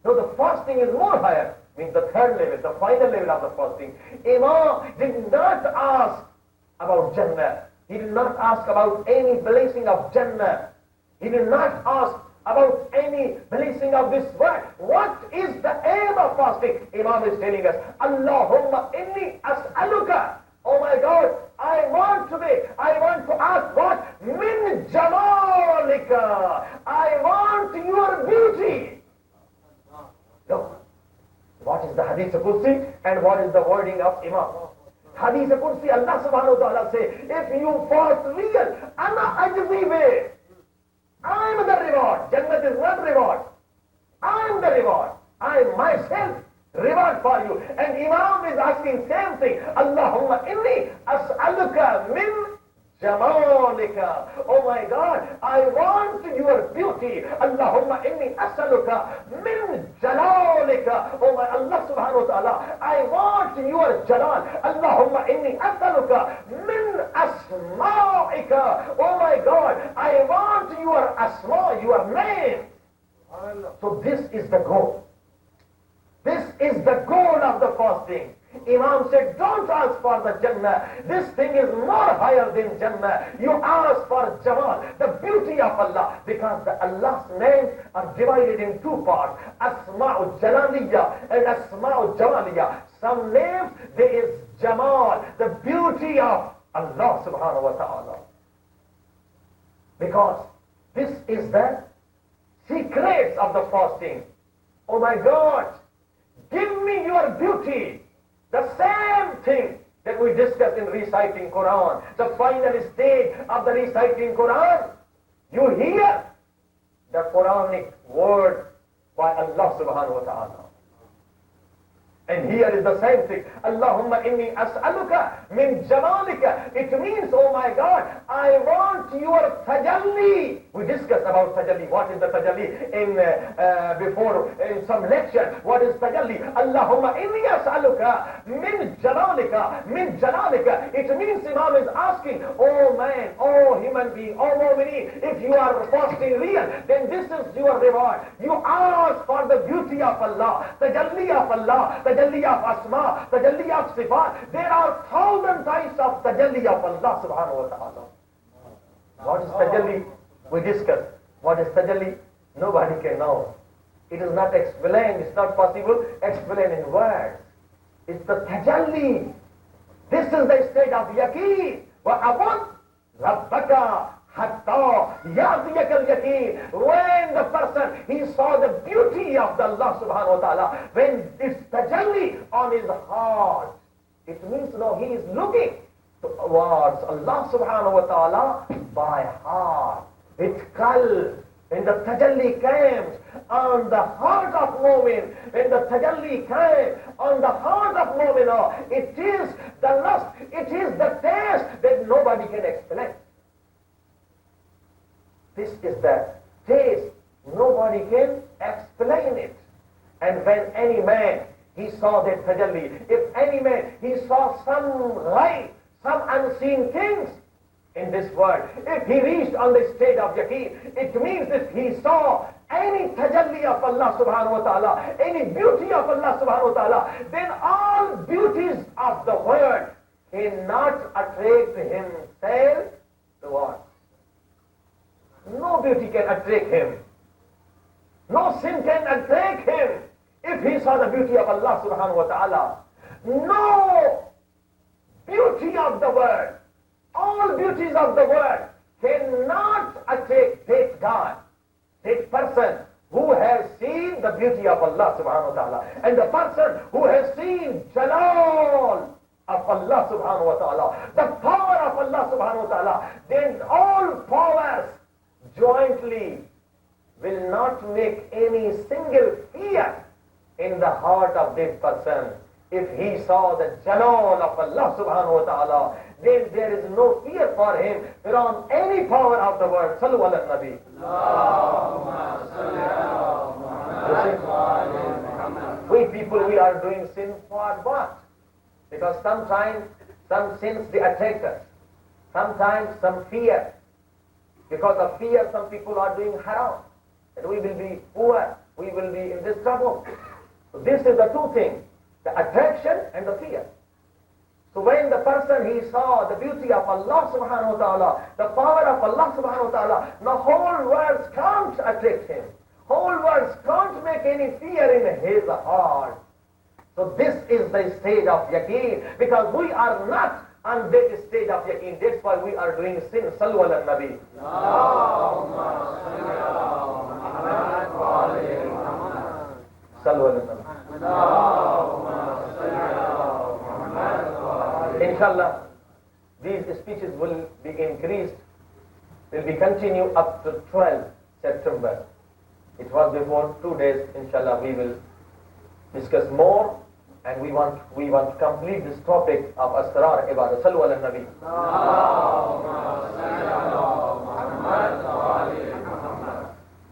No, the fasting is more higher, means the third level, the final level of the fasting. Imam did not ask about Jannah. He did not ask about any blessing of Jannah. He did not ask about any blessing of this word. What is the aim of fasting? Imam is telling us, Allahumma inni as'aluka. Oh my God, I want to ask what? Min jamalika. I want your beauty. Look, what is the Hadith Qudsi and what is the wording of Imam? Hadith Qudsi, Allah subhanahu wa ta'ala say, if you fast real, ana ajzi bih. I am the reward. Jannat is not reward. I am the reward. I myself reward for you. And Imam is asking same thing. Allahumma inni as'aluka min jamalika. Oh my God, I want your beauty. Allahumma inni as'aluka min jalalika. Oh my Allah subhanahu wa ta'ala, I want your jalal. Allahumma inni as'aluka min asma'ika. Oh my God, I want your asma, your name. So this is the goal. This is the goal of the fasting. Imam said, don't ask for the Jannah. This thing is more higher than Jannah. You ask for Jamal, the beauty of Allah, because the Allah's names are divided in two parts, Asma'u Jalaliya and Asma'u Jamaliya. Some names, there is Jamal, the beauty of Allah subhanahu wa ta'ala. Because this is the secrets of the fasting. Oh my God, give me your beauty. The same thing that we discussed in reciting Quran, the final stage of the reciting Quran. You hear the Quranic word by Allah subhanahu wa ta'ala. And here is the same thing. Allahumma inni as'aluka min jamalika. It means, oh my God, I want your tajalli. We discussed about tajalli. What is the tajalli in some lecture? What is tajalli? Allahumma inni as'aluka min jamalika. Min jalalika. It means Imam is asking, oh man, oh human being, oh mu'mini, if you are fasting real, then this is your reward. You ask for the beauty of Allah, tajalli of Allah, tajalli of Asma, tajalli of Sifat. There are 1,000 types of tajalli of Allah subhanahu wa ta'ala. What is tajalli? We discussed. What is tajalli? Nobody can know. It is not explained. It's not possible explain in words. It's the tajalli. This is the state of yaqeen. وَأَبُدْ رَبَّكَ Hatta yadiyakal yaqeen. When the person, he saw the beauty of the Allah subhanahu wa ta'ala, when it's tajalli on his heart, it means no, he is looking towards Allah subhanahu wa ta'ala by heart. It's qalb. When the tajalli came on the heart of mu'min, when the tajalli came on the heart of mu'min, it is the lust, it is the taste that nobody can explain. This is the taste. Nobody can explain it. And when any man, he saw that tajalli, if any man, he saw some light, some unseen things in this world, if he reached on the state of yaqeen, it means that he saw any tajalli of Allah subhanahu wa ta'ala, any beauty of Allah subhanahu wa ta'ala, then all beauties of the world cannot attract himself towards. No beauty can attract him. No sin can attract him if he saw the beauty of Allah subhanahu wa ta'ala. No beauty of the world, all beauties of the world cannot attract that God, that person who has seen the beauty of Allah subhanahu wa ta'ala, and the person who has seen Jalal of Allah subhanahu wa ta'ala, the power of Allah subhanahu wa ta'ala, then all powers jointly will not make any single fear in the heart of that person. If he saw the jalal of Allah subhanahu wa ta'ala, then there is no fear for him from any power of the world. Sallu ala nabi. We people, we are doing sin for what? Because sometimes some sins they attract us. Sometimes some fear. Because of fear, some people are doing haram. And we will be poor. We will be in this trouble. So this is the two things. The attraction and the fear. So when the person, he saw the beauty of Allah subhanahu wa ta'ala, the power of Allah subhanahu wa ta'ala, the whole world can't attract him. Whole world can't make any fear in his heart. So this is the stage of yaqeen. Because we are not on that stage of yaqeen. That's why we are doing sin. Sallu ala nabi. Sallu ala nabi. Inshallah, these speeches will be increased, will be continued up to 12 September. It was before 2 days. Inshallah, we will discuss more, and we want to complete this topic of Asrar Ibadah. Sallu ala Nabi.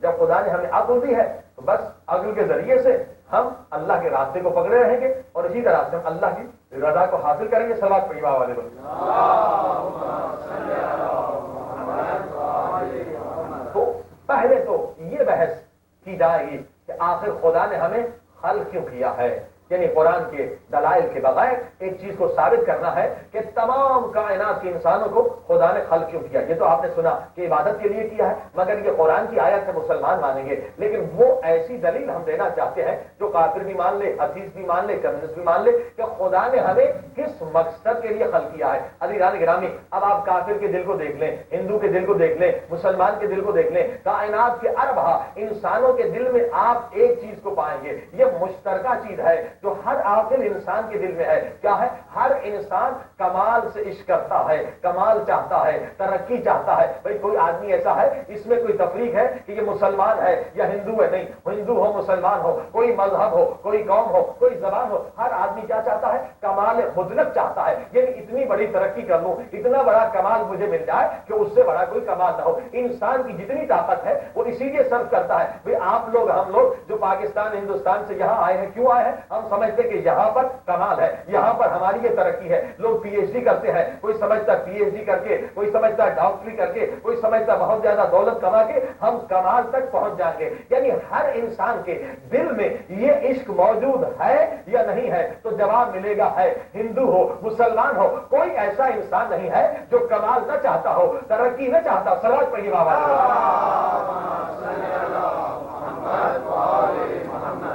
جب خدا نے ہمیں عقل دی ہے تو بس عقل کے ذریعے سے ہم اللہ کے راستے کو پکڑے رہیں گے اور اسی طرح سے ہم اللہ کی رضا کو حاصل کریں گے. صلوات پڑھیے والے کو. تو پہلے تو یہ بحث کی جائے گی کہ آخر خدا نے ہمیں خلق کیوں کیا ہے. یعنی قرآن کے دلائل کے بغیر ایک چیز کو ثابت کرنا ہے کہ تمام کائنات کے انسانوں کو خدا نے خلق کیوں کیا. یہ تو آپ نے سنا کہ عبادت کے لیے کیا ہے، مگر یہ قرآن کی آیت ہے، مسلمان مانیں گے. لیکن وہ ایسی دلیل ہم دینا چاہتے ہیں جو کافر بھی مان لے، حدیث بھی مان لے، کمیونسٹ بھی مان لے کہ خدا نے ہمیں کس مقصد کے لیے خلق کیا ہے. عزیزان گرامی، اب آپ کافر کے دل کو دیکھ لیں، ہندو کے دل کو دیکھ لیں، مسلمان کے دل کو دیکھ لیں، کائنات کے اربہ انسانوں کے دل میں آپ ایک چیز کو پائیں گے. یہ مشترکہ چیز ہے جو ہر عاقل انسان کے دل میں ہے. کیا ہے؟ ہر انسان کمال سے عشق کرتا ہے، کمال چاہتا ہے، ترقی چاہتا ہے. بھئی کوئی آدمی ایسا ہے اس میں کوئی تفریق ہے کہ یہ مسلمان ہے یا ہندو ہے؟ نہیں. ہندو ہو، مسلمان ہو، کوئی مذہب ہو، کوئی قوم ہو، کوئی زبان ہو، ہر آدمی کیا چاہتا ہے؟ کمال مطلق چاہتا ہے. یعنی اتنی بڑی ترقی کر لوں، اتنا بڑا کمال مجھے مل جائے کہ اس سے بڑا کوئی کمال نہ ہو. انسان کی جتنی طاقت ہے وہ اسی لیے صرف کرتا ہے. بھئی آپ لوگ، ہم لوگ جو پاکستان ہندوستان سے یہاں آئے ہیں، کیوں آئے ہیں؟ ہم سمجھتے کہ یہاں پر کمال ہے، یہاں پر ہماری یہ ترقی ہے. لوگ پی ایچ ڈی کرتے ہیں، کوئی سمجھتا پی ایچ ڈی کر کے، کوئی سمجھتا ڈاکٹری کر کے، کوئی سمجھتا بہت زیادہ دولت کما کے ہم کمال تک پہنچ جائیں گے. یعنی ہر انسان کے دل میں یہ عشق موجود ہے یا نہیں ہے؟ تو جواب ملے گا ہے. ہندو ہو، مسلمان ہو، کوئی ایسا انسان نہیں ہے جو کمال نہ چاہتا ہو، ترقی نہ چاہتا. صلوات پڑھیے بابا.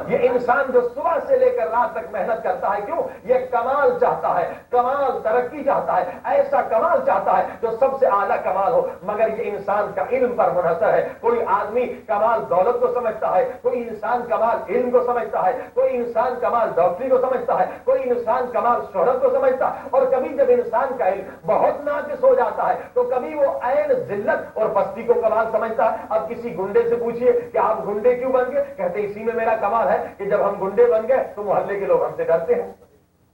یہ انسان جو صبح سے لے کر رات تک محنت کرتا ہے، کیوں؟ یہ کمال چاہتا ہے، کمال ترقی چاہتا ہے، ایسا کمال چاہتا ہے جو سب سے اعلیٰ کمال ہو. مگر یہ انسان کا علم پر منحصر ہے. کوئی آدمی کمال دولت کو سمجھتا ہے، کوئی انسان کمال علم کو سمجھتا ہے، کوئی انسان کمال ڈاکٹری کو سمجھتا ہے، کوئی انسان کمال شہرت کو سمجھتا ہے. اور کبھی جب انسان کا علم بہت ناقص ہو جاتا ہے تو کبھی وہ عین ذلت اور پستی کو کمال سمجھتا ہے. اب کسی گنڈے سے پوچھیے کہ آپ گنڈے کیوں بن گئے؟ کہتے اسی میں میرا کمال ہے کہ جب ہم گنڈے بن گئے تو محلے کے لوگ ہم سے ڈرتے ہیں.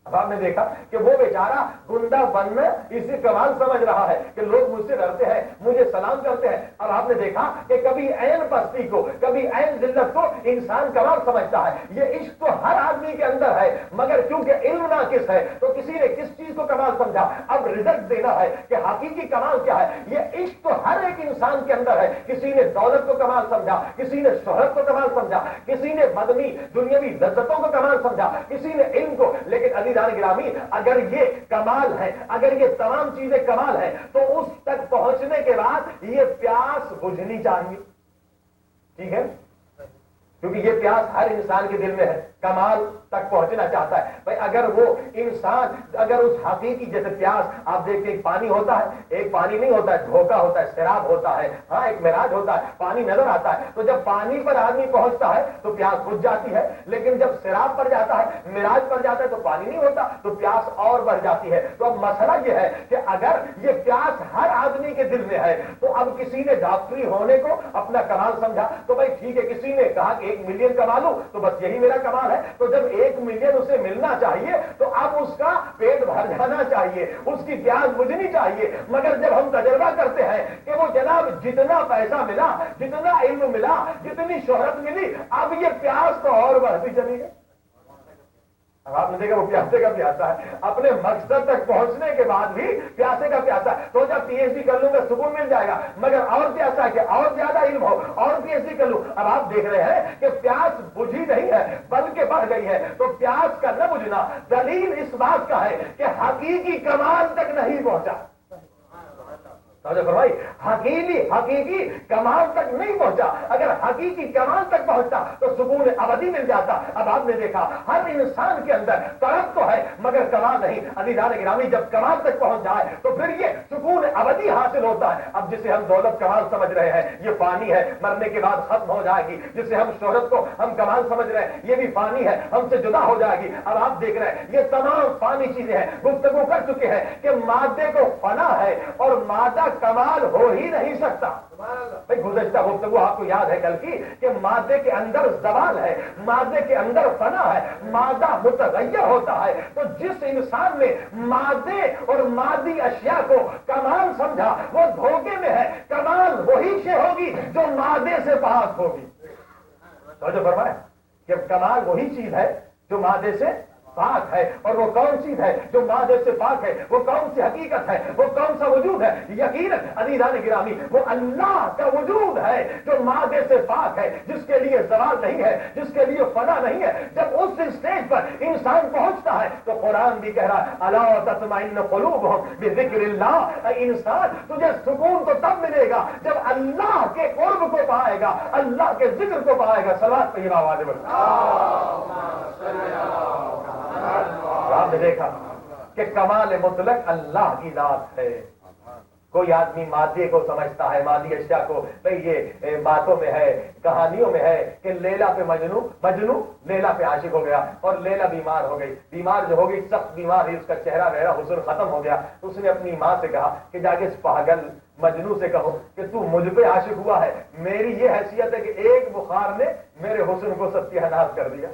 اب آپ نے دیکھا کہ وہ بیچارہ گنڈا بننا اسی کمال سمجھ رہا ہے کہ لوگ مجھ سے ڈرتے ہیں، مجھے سلام کرتے ہیں. اب آپ نے دیکھا کہ کبھی عین پستی کو، کبھی عین ذلت کو انسان کمال سمجھتا ہے. یہ عشق تو ہر آدمی کے اندر ہے، مگر کیونکہ علم ناقص ہے تو کسی نے کس چیز کو کمال سمجھا. اب رزلٹ دینا ہے کہ حقیقی کمال کیا ہے. یہ عشق تو ہر ایک انسان کے اندر ہے. کسی نے دولت کو کمال سمجھا، کسی نے شہرت کو کمال سمجھا، کسی نے مدنی دنیاوی لذتوں کو کمال سمجھا، کسی نے علم کو. لیکن گرامی، اگر یہ کمال ہے، اگر یہ تمام چیزیں کمال ہے تو اس تک پہنچنے کے بعد یہ پیاس بجھنی چاہیے. ٹھیک ہے؟ کیونکہ یہ پیاس ہر انسان کے دل میں ہے، کمال تک پہنچنا چاہتا ہے. بھائی اگر وہ انسان، اگر اس حقیقی جیسے پیاس آپ دیکھتے ایک پانی ہوتا ہے، ایک پانی نہیں ہوتا ہے، دھوکا ہوتا ہے، سیراب ہوتا ہے، ہاں ایک معراج ہوتا ہے، پانی نظر آتا ہے. تو جب پانی پر آدمی پہنچتا ہے تو پیاس بجھ جاتی ہے. لیکن جب سیراب پر جاتا ہے، معراج پر جاتا ہے تو پانی نہیں ہوتا تو پیاس اور بڑھ جاتی ہے. تو اب مسئلہ یہ ہے کہ اگر یہ پیاس ہر آدمی کے دل میں ہے تو اب کسی نے ڈاکٹری ہونے کو اپنا کمال سمجھا تو بھائی ٹھیک ہے، کسی نے کہا کہ 1 ملین کما لوں تو بس یہی میرا کمال ہے. تو جب 1 ملین اسے ملنا چاہیے تو اب اس کا پیٹ بھر جانا چاہیے، اس کی پیاس بجھنی چاہیے. مگر جب ہم تجربہ کرتے ہیں کہ وہ جناب جتنا پیسہ ملا، جتنا علم ملا، جتنی شہرت ملی، اب یہ پیاس تو اور بڑھتی چلی گئی. اب آپ نے دیکھا وہ پیاسے کا پیاسا ہے، اپنے مقصد تک پہنچنے کے بعد بھی پیاسے کا پیاسا ہے. تو جب پی ایچ ڈی کر لوں گا سکون مل جائے گا، مگر اور پیاسا ہے کہ اور زیادہ علم ہو، اور پی ایچ ڈی کر لوں. اب آپ دیکھ رہے ہیں کہ پیاس بجھی نہیں ہے بلکہ بڑھ گئی ہے. تو پیاس کا نہ بجھنا دلیل اس بات کا ہے کہ حقیقی کمال تک نہیں پہنچا. فرمائی حقیقی کمال تک نہیں پہنچا. اگر حقیقی کمال تک پہنچتا تو سکون ابدی مل جاتا. اب آپ نے دیکھا ہر انسان کے اندر طلب تو ہے مگر کمال نہیں. عزیزان گرامی، جب کمال تک پہنچ جائے تو پھر یہ سکون ابدی حاصل ہوتا ہے. اب جسے ہم دولت کمال سمجھ رہے ہیں یہ فانی ہے، مرنے کے بعد ختم ہو جائے گی. جسے ہم شہرت کو ہم کمال سمجھ رہے ہیں یہ بھی فانی ہے، ہم سے جدا ہو جائے گی. اب آپ دیکھ رہے ہیں یہ تمام فانی چیزیں ہیں. گفتگو کر چکے ہیں کہ مادے کو فنا ہے اور مادہ کمال ہو ہی نہیں سکتا. بھائی گزشتہ گفتگو آپ کو یاد ہے کل کی کہ مادے کے اندر زوال ہے، مادے کے اندر فنا ہے، مادہ متغیر ہوتا ہے. تو جس انسان نے مادے اور مادی اشیاء کو کمال سمجھا وہ دھوکے میں ہے. کمال وہی شے ہوگا ہوگی جو مادے سے پاک ہوگی. توجہ فرمائے کہ کمال وہی چیز ہے جو مادے سے پاک ہے. اور وہ کون چیز ہے جو مادے سے پاک ہے؟ وہ کون سی حقیقت ہے؟ وہ کون سا وجود ہے؟ یقیناً عزیزان گرامی وہ اللہ کا وجود ہے جو مادے سے پاک ہے، جس کے لیے زوال نہیں ہے، جس کے لیے فنا نہیں ہے. جب اس اسٹیج پر انسان پہنچتا ہے تو قرآن بھی کہہ رہا ہے الا تطمئن قلوبہم بذکر اللہ. انسان تجھے سکون تو تب ملے گا جب اللہ کے قرب کو پائے گا، اللہ کے ذکر کو پائے گا. صلوات پہ آواز آپ نے دیکھا کہ کمال مطلق اللہ کی ذات ہے. کوئی آدمی مادے کو سمجھتا ہے، مادی اشیاء کو، بھئی یہ باتوں میں ہے، کہانیوں میں ہے کہ لیلا پہ مجنو لیلا پہ عاشق ہو گیا اور لیلا بیمار ہو گئی. بیمار جو ہو گئی، سخت بیمار ہے، اس کا چہرہ وغیرہ حسن ختم ہو گیا. تو اس نے اپنی ماں سے کہا کہ جا کے اس پاگل مجنو سے کہو کہ تو مجھ پہ عاشق ہوا ہے. میری یہ حیثیت ہے کہ ایک بخار نے میرے حسن کو ستیہ کر دیا،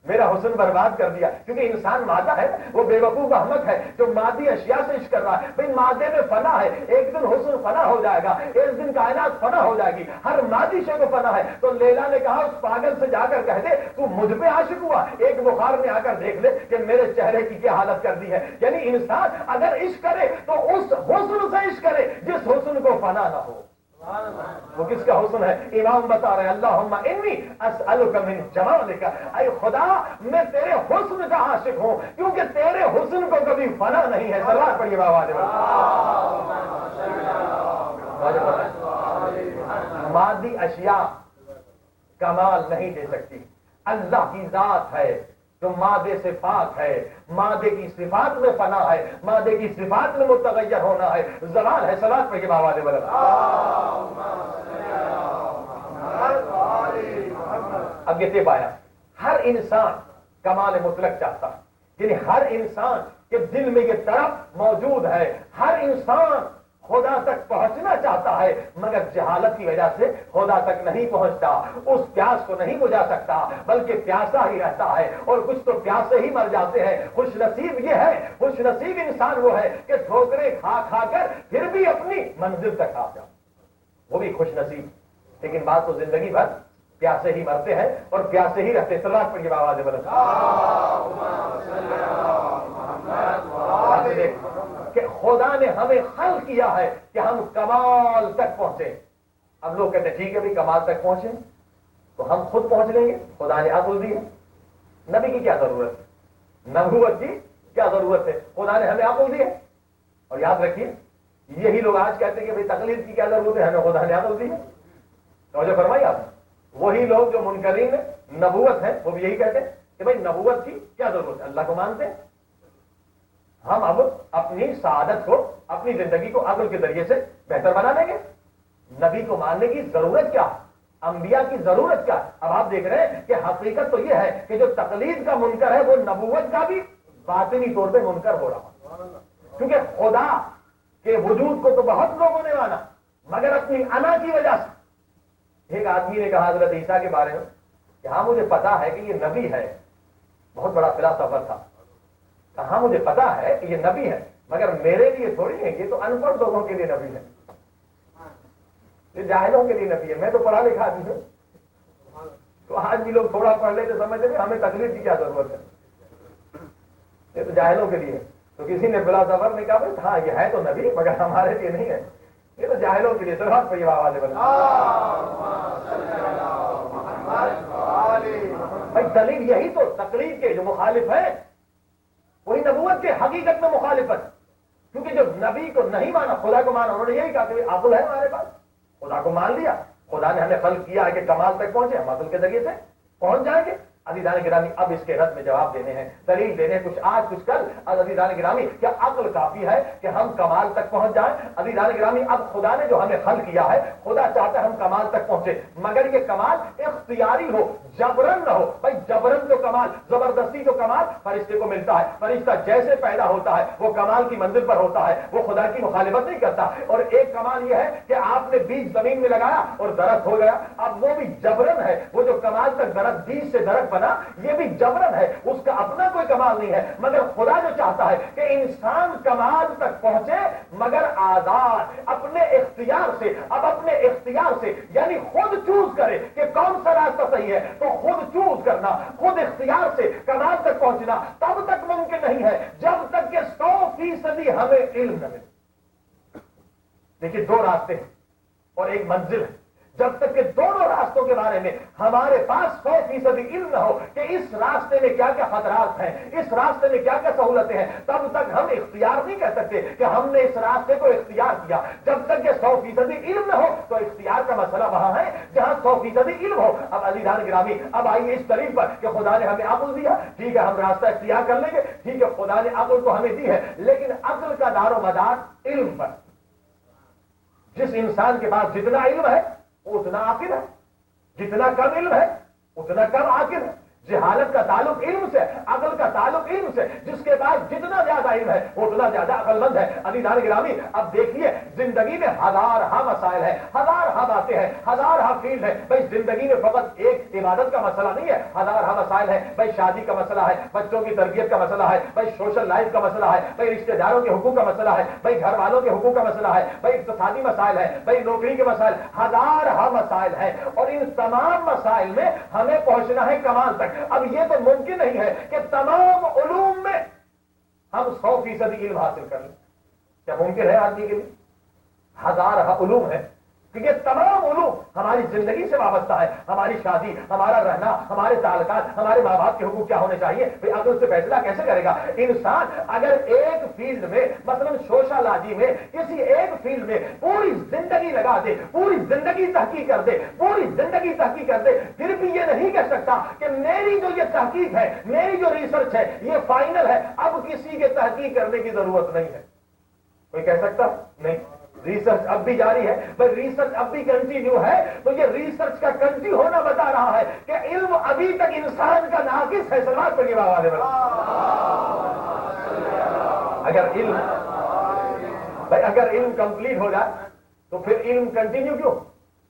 میرا حسن برباد کر دیا. کیونکہ انسان مادہ ہے، وہ بے وقوف احمق ہے جو مادی اشیاء سے عشق کر رہا ہے. بھئی مادے میں فنا ہے، ایک دن حسن فنا ہو جائے گا، ایک دن کائنات فنا ہو جائے گی، ہر مادی شے کو فنا ہے. تو لیلا نے کہا اس پاگل سے جا کر کہہ دے تو مجھ پہ عاشق ہوا، ایک بخار میں آ کر دیکھ لے کہ میرے چہرے کی کیا حالت کر دی ہے. یعنی انسان اگر عشق کرے تو اس حسن سے عشق کرے جس حسن کو فنا نہ ہو. وہ کس کا حسن ہے؟ امام بتا رہے ہیں اللہم انی اسألک من جمالک، اے خدا میں تیرے حسن کا عاشق ہوں کیونکہ تیرے حسن کو کبھی فنا نہیں ہے. صلوات پڑھیے آواز. مادی اشیاء کمال نہیں دے سکتی. اللہ کی ذات ہے جو مادے سے پاک ہے، مادے کی صفات میں فنا ہے، مادے کی صفات میں متغیر ہونا ہے، زوال ہے. صلوات پڑھ کے آواز بلند. اب یہ پایا ہر انسان کمال مطلق چاہتا ہے. یعنی ہر انسان کے دل میں یہ طرف موجود ہے. ہر انسان خدا تک پہنچنا چاہتا ہے مگر جہالت کی وجہ سے خدا تک نہیں پہنچتا. اس پیاس کو نہیں بجھا سکتا بلکہ پیاسا ہی رہتا ہے اور کچھ تو پیاس سے ہی مر جاتے ہیں. خوش نصیب یہ ہے، خوش نصیب انسان وہ ہے کہ ٹھوکریں کھا کھا کر پھر بھی اپنی منزل تک آ جائے، وہ بھی خوش نصیب. لیکن بات تو زندگی بھر پیاسے ہی مرتے ہیں اور پیاسے ہی رہتے. صلوات پڑھ کے آواز بلند. کہ خدا نے ہمیں خلق کیا ہے کہ ہم کمال تک پہنچے. اب لوگ کہتے ہیں ٹھیک ہے بھی کمال تک پہنچے تو ہم خود پہنچ لیں گے. خدا نے عقل دی ہے. نبی کی کیا ضرورت ہے؟ نبوت کی کیا ضرورت ہے؟ خدا نے ہمیں عقل دی ہے. اور یاد رکھیے یہی لوگ آج کہتے ہیں کہ بھائی تقلید کی کیا ضرورت ہے، ہمیں خدا نے عقل دی ہے. توجہ فرمائی آپ. وہی لوگ جو منکرین نبوت ہیں وہ بھی یہی کہتے ہیں کہ بھائی نبوت کی کیا ضرورت ہے، اللہ کو مانتے ہیں. ہم اب اپنی سعادت کو، اپنی زندگی کو عقل کے ذریعے سے بہتر بنا لیں گے. نبی کو ماننے کی ضرورت کیا؟ انبیاء کی ضرورت کیا؟ اب آپ دیکھ رہے ہیں کہ حقیقت تو یہ ہے کہ جو تقلید کا منکر ہے وہ نبوت کا بھی باطنی طور پہ منکر ہو رہا. کیونکہ خدا کے وجود کو تو بہت لوگوں نے مانا مگر اپنی انا کی وجہ سے. ایک آدمی نے کہا حضرت عیسیٰ کے بارے میں کہ ہاں مجھے پتا ہے کہ یہ نبی ہے. بہت بڑا فلاسفر تھا. ہاں مجھے پتا ہے کہ یہ نبی ہے مگر میرے لیے تھوڑی ہے، یہ تو ان پڑھ لوگوں کے لیے نبی ہے، یہ جاہلوں کے لیے نبی ہے. میں تو پڑھا لکھا آدمی ہوں. تو آج بھی لوگ تھوڑا پڑھ لیتے سمجھتے ہیں ہمیں تکلیف کی کیا ضرورت ہے، یہ تو جاہلوں کے لیے. تو کسی نے فلاسفر نے کہا ہاں یہ ہے تو نبی مگر ہمارے لیے نہیں ہے، یہ تو جاہلوں کے لیے. صرف پہ یہ آواز بنا بھائی. دلیل یہی تو تقلید کے جو مخالف ہیں وہی نبوت کے حقیقت میں مخالفت. کیونکہ جو نبی کو نہیں مانا خدا کو مانا، انہوں نے یہی کہا کہ عقل ہے ہمارے پاس، خدا کو مان لیا. خدا نے ہمیں خلق کیا ہے کہ کمال تک پہنچے، ہم عقل کے ذریعے سے پہنچ جائیں گے. عزیزان گرامی اب اس کے رد میں جواب دینے ہیں، دلیل دینے، کچھ آج کچھ کل. عزیزان گرامی کیا عقل کافی ہے کہ ہم کمال تک پہنچ جائیں؟ عزیزان گرامی اب خدا نے جو ہمیں خلق کیا ہے، خدا چاہتا ہے ہم کمال تک پہنچے مگر یہ کمال اختیاری ہو، جبرن نہ ہو. بھائی جبرن تو کمال، زبردستی تو کمال فرشتے کو ملتا ہے. فرشتہ جیسے پیدا ہوتا ہے وہ کمال کی منزل پر ہوتا ہے، وہ خدا کی مخالفت نہیں کرتا. اور ایک کمال یہ ہے کہ آپ نے بیج زمین میں لگایا اور درخت ہو گیا. اب وہ بھی جبرن ہے. وہ جو کمال تک درخت بیج سے درخت بنا یہ بھی جبرن ہے، اس کا اپنا کوئی کمال نہیں ہے، مگر خدا جو چاہتا ہے کہ انسان کمال تک پہنچے مگر آزاد اپنے اختیار سے، اب اپنے اختیار سے یعنی خود چوز کرے کہ کون سا راستہ صحیح ہے، تو خود چوز کرنا، خود اختیار سے کمال تک پہنچنا تب تک ممکن نہیں ہے جب تک کہ 100% ہمیں علم نہ ملے۔ دیکھیے دو راستے ہیں اور ایک منزل ہے، جب تک کہ دونوں راستوں کے بارے میں ہمارے پاس 100% علم نہ ہو کہ اس راستے میں کیا کیا خطرات ہیں، اس راستے میں کیا کیا سہولتیں ہیں، تب تک ہم اختیار نہیں کہہ سکتے کہ ہم نے اس راستے کو اختیار کیا۔ جب تک کہ 100% علم نہ ہو تو اختیار کا مسئلہ وہاں ہے جہاں 100% علم ہو۔ اب عزیزان گرامی، اب آئیے اس دلیل پر کہ خدا نے ہمیں عقل دیا، ٹھیک ہے ہم راستہ اختیار کر لیں گے، ٹھیک ہے خدا نے عقل تو ہمیں دی ہے، لیکن عقل کا دار و مدار علم پر۔ جس انسان کے پاس جتنا علم ہے اتنا عاقل ہے، جتنا کم علم ہے اتنا کم عاقل ہے۔ جہالت کا تعلق علم سے، عقل کا تعلق علم سے، جس کے پاس جتنا زیادہ علم ہے اتنا زیادہ عقل مند ہے۔ عزیزان گرامی، اب دیکھیے زندگی میں ہزارہ مسائل ہیں، ہزارہ باتیں ہیں، ہزارہ فیلڈ ہے۔ بھائی زندگی میں فقط ایک عبادت کا مسئلہ نہیں ہے، ہزارہ مسائل ہیں۔ بھائی شادی کا مسئلہ ہے، بچوں کی تربیت کا مسئلہ ہے، بھائی سوشل لائف کا مسئلہ ہے، بھائی رشتہ داروں کے حقوق کا مسئلہ ہے، بھائی گھر والوں کے حقوق کا مسئلہ ہے، بھائی اقتصادی مسائل ہے، بھائی نوکری کے مسائل، ہزارہ مسائل ہیں، اور ان تمام مسائل میں ہمیں پہنچنا ہے کمال تک۔ اب یہ تو ممکن نہیں ہے کہ تمام علوم میں ہم 100% علم حاصل کر لیں۔ کیا ممکن ہے آدمی کے لیے؟ ہزارہ علوم ہے کہ یہ تمام علوم ہماری زندگی سے وابستہ ہے، ہماری شادی، ہمارا رہنا، ہمارے تعلقات، ہمارے ماں باپ کے حقوق کیا ہونے چاہیے، بھائی عقل سے فیصلہ کیسے کرے گا انسان؟ اگر ایک فیلڈ میں مثلا سوشالوجی میں کسی ایک فیلڈ میں پوری زندگی لگا دے، پوری زندگی تحقیق کر دے، پوری زندگی تحقیق کر دے، پھر بھی یہ نہیں کہہ سکتا کہ میری جو یہ تحقیق ہے، میری جو ریسرچ ہے یہ فائنل ہے، اب کسی کے تحقیق کرنے کی ضرورت نہیں ہے۔ کوئی کہہ سکتا نہیں؟ ریسرچ اب بھی جاری ہے، بھائی ریسرچ اب بھی کنٹینیو ہے، تو یہ ریسرچ کا کنٹینیو ہونا بتا رہا ہے کہ علم ابھی تک انسان کا ناقص ہے۔ سلوات پڑھیے بابا نے اگر علم کمپلیٹ ہو جائے تو پھر علم کنٹینیو کیوں،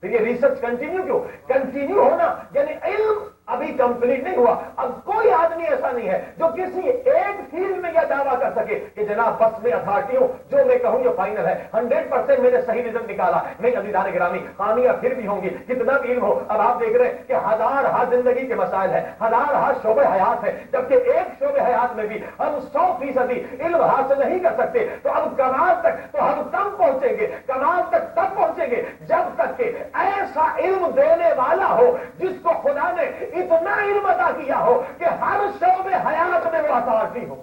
پھر یہ ریسرچ کنٹینیو کیوں؟ کنٹینیو ہونا یعنی علم ابھی کمپلیٹ نہیں ہوا۔ اب کوئی آدمی ایسا نہیں ہے جو کسی ایک فیلڈ میں یہ دعویٰ کر سکے کہ جناب بس میں اتھارٹی ہوں، جو میں کہوں یہ فائنل ہے، 100% میں نے صحیح رزلٹ نکالا۔ نہیں عزیزان گرامی، خامیاں پھر بھی ہوں گی کتنا بھی علم ہو۔ اب آپ دیکھ رہے ہیں کہ ہزارہ زندگی کے مسائل ہیں، ہزارہ شعبے حیات ہیں، جبکہ ایک شعبے حیات میں بھی ہم 100% علم حاصل نہیں کر سکتے، تو اب کمال تک تو ہم تب پہنچیں گے، کمال تک تب پہنچیں گے جب تک کہ ایسا علم دینے والا ہو جس کو خدا نے اتنا علم عطا کیا ہو کہ ہر شعبے حیات میں وہ اتھارٹی ہو۔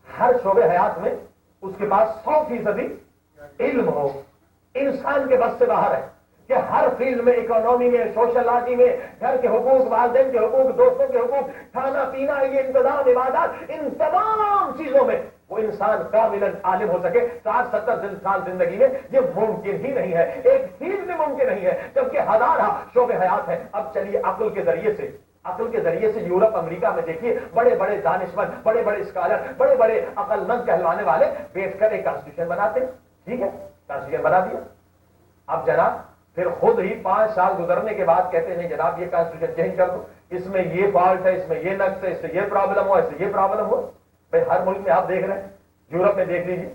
ہر شعبے حیات میں اس کے پاس 100% علم ہو۔ انسان کے بس سے باہر ہے کہ ہر فیلڈ میں، اکانومی میں، سوشلوجی میں، گھر کے حقوق، والدین کے حقوق، دوستوں کے حقوق، کھانا پینا، یہ انتظام، عبادات، ان تمام چیزوں میں وہ انسان کاملاً عالم ہو سکے۔ 60-70 سال زندگی میں یہ ممکن ہی نہیں ہے، ایک فیلڈ میں ممکن نہیں ہے، جبکہ ہزارہ شعبے حیات ہیں۔ اب چلیے عقل کے ذریعے سے یورپ امریکہ میں دیکھیے بڑے بڑے دانشمند، بڑے بڑے اسکالر، بڑے بڑے عقل مند کہلوانے والے بیٹھ کر ایک کانسٹیٹیوشن بناتے ہیں، ٹھیک ہے کانسٹیٹیوشن بنا دیا۔ اب جناب پھر خود ہی 5 سال گزرنے کے بعد کہتے ہیں نہیں جناب یہ کانسٹیٹیوشن چینج کر دو، اس میں یہ فالٹ ہے، اس میں یہ نقص ہے، اس سے یہ پرابلم ہو، اس سے یہ پرابلم ہو۔ بھائی ہر ملک میں آپ دیکھ رہے ہیں، یورپ میں دیکھ لیجیے،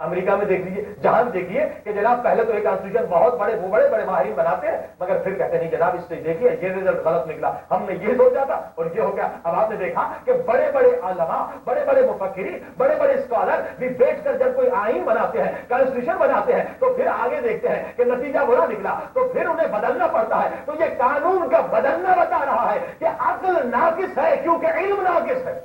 امریکہ میں دیکھ لیجیے، جہاں دیکھیے کہ جناب پہلے تو ایک کانسٹیٹیوشن بہت بڑے ماہرین بناتے ہیں، مگر پھر کہتے ہیں نہیں جناب اس سے دیکھیے یہ رزلٹ غلط نکلا، ہم نے یہ سوچا تھا اور یہ ہو گیا۔ اب آپ نے دیکھا کہ بڑے بڑے علماء، بڑے بڑے مفکرین، بڑے بڑے اسکالر بھی بیٹھ کر جب کوئی آئین بناتے ہیں، کانسٹیٹیوشن بناتے ہیں، تو پھر آگے دیکھتے ہیں کہ نتیجہ برا نکلا تو پھر انہیں بدلنا پڑتا ہے۔ تو یہ قانون کا بدلنا بتا رہا ہے کہ عقل ناقص ہے کیونکہ علم ناقص ہے۔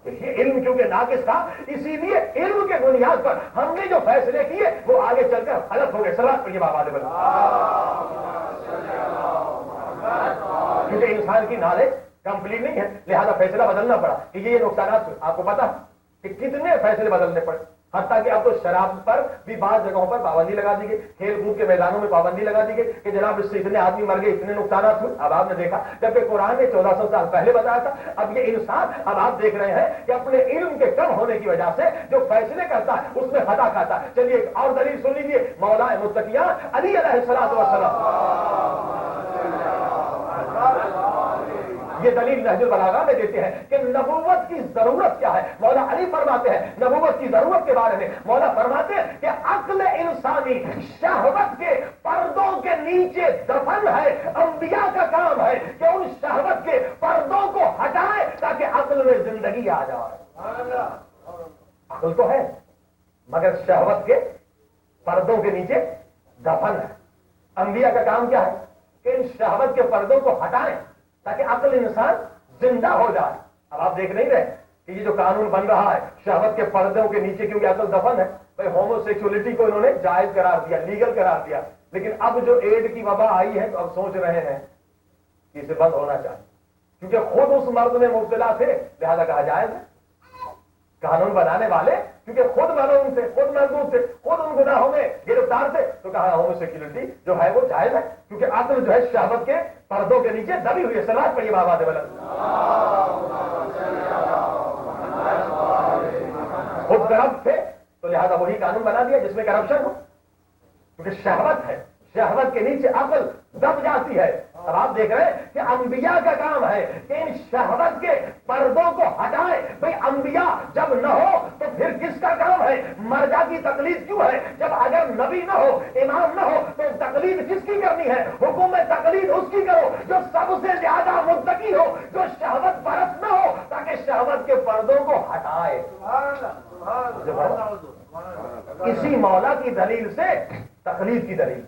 یہ علم کیونکہ ناقص تھا، اسی لیے علم کے بنیاد پر ہم نے جو فیصلے کیے وہ آگے چل کر غلط ہو گئے۔ سلام پڑھیے بابا نے بولا، کیونکہ انسان کی نالج کمپلیٹ نہیں ہے، لہذا فیصلہ بدلنا پڑا کہ یہ نقصانات ہوئے۔ آپ کو پتا کہ کتنے فیصلے بدلنے پڑے، حتیٰ کہ اب تو شراب پر بھی بعض جگہوں پر پابندی لگا دی گئی، کھیل کود کے میدانوں میں پابندی لگا دی گئی کہ جناب اس سے اتنے آدمی مر گئے، اتنے نقصانات ہوئے۔ اب آپ نے دیکھا جبکہ قرآن نے 1400 سال پہلے بتایا تھا، اب یہ انسان اب آپ دیکھ رہے ہیں کہ اپنے علم کے کم ہونے کی وجہ سے جو فیصلے کرتا ہے اس میں خطا کھاتا ہے۔ چلیے ایک اور دلیل سن لیجیے، مولا متقیان علی علیہ الصلوۃ والسلام، یہ دلیل نہج البلاغہ میں دیتے ہیں کہ نبوت کی ضرورت کیا ہے. مولا علی فرماتے ہیں نبوت کی ضرورت کے بارے میں. مولا فرماتے ہیں کہ عقل انسانی شہوت کے پردوں کے نیچے دفن ہے. انبیاء کا کام ہے کہ ان شہوت کے پردوں کو ہٹائے تاکہ عقل میں زندگی آ جائے. عقل تو ہے مگر شہوت کے پردوں کے نیچے دفن ہے. انبیاء کا کام کیا ہے کہ ان شہوت کے پردوں کو ہٹائیں تاکہ عقل انسان زندہ ہو جائے. اب آپ دیکھ نہیں رہے کہ یہ جو قانون بن رہا ہے شہوت کے پردوں کے نیچے کیونکہ عقل دفن ہے. بھائی ہومو سیکسولیٹی کو انہوں نے جائز قرار دیا, لیگل قرار دیا, لیکن اب جو ایڈ کی وبا آئی ہے تو اب سوچ رہے ہیں کہ اسے بند ہونا چاہیے کیونکہ خود اس مرد میں مبتلا تھے لہذا کہا جائز ہے. قانون بنانے والے کیونکہ خود معلوم تھے, خود محدود تھے, خود ان گناہوں میں گرفتار تھے تو کہا ہومو سیکسولیٹی جو ہے وہ جائز ہے کیونکہ عقل جو ہے شہوت کے پردوں کے نیچے دبی ہوئی ہے. صلوات پڑھیے بابا بلند. خود کرپٹ تھے تو لہذا وہی قانون بنا دیا جس میں کرپشن ہو کیونکہ شہوت ہے, شہوت کے نیچے عقل دب جاتی ہے. اب آپ دیکھ رہے ہیں کہ انبیاء کا کام ہے کہ ان شہوت کے پردوں کو ہٹائے. بھئی انبیاء جب نہ ہو تو پھر کس کا کام ہے؟ مرجع کی تقلید کیوں ہے جب اگر نبی نہ ہو, امام نہ ہو تو تقلید کس کی کرنی ہے؟ حکم تقلید اس کی کرو جو سب سے زیادہ متقی ہو, جو شہوت پرست نہ ہو تاکہ شہوت کے پردوں کو ہٹائے. اسی مولا کی دلیل سے تقلید کی دلیل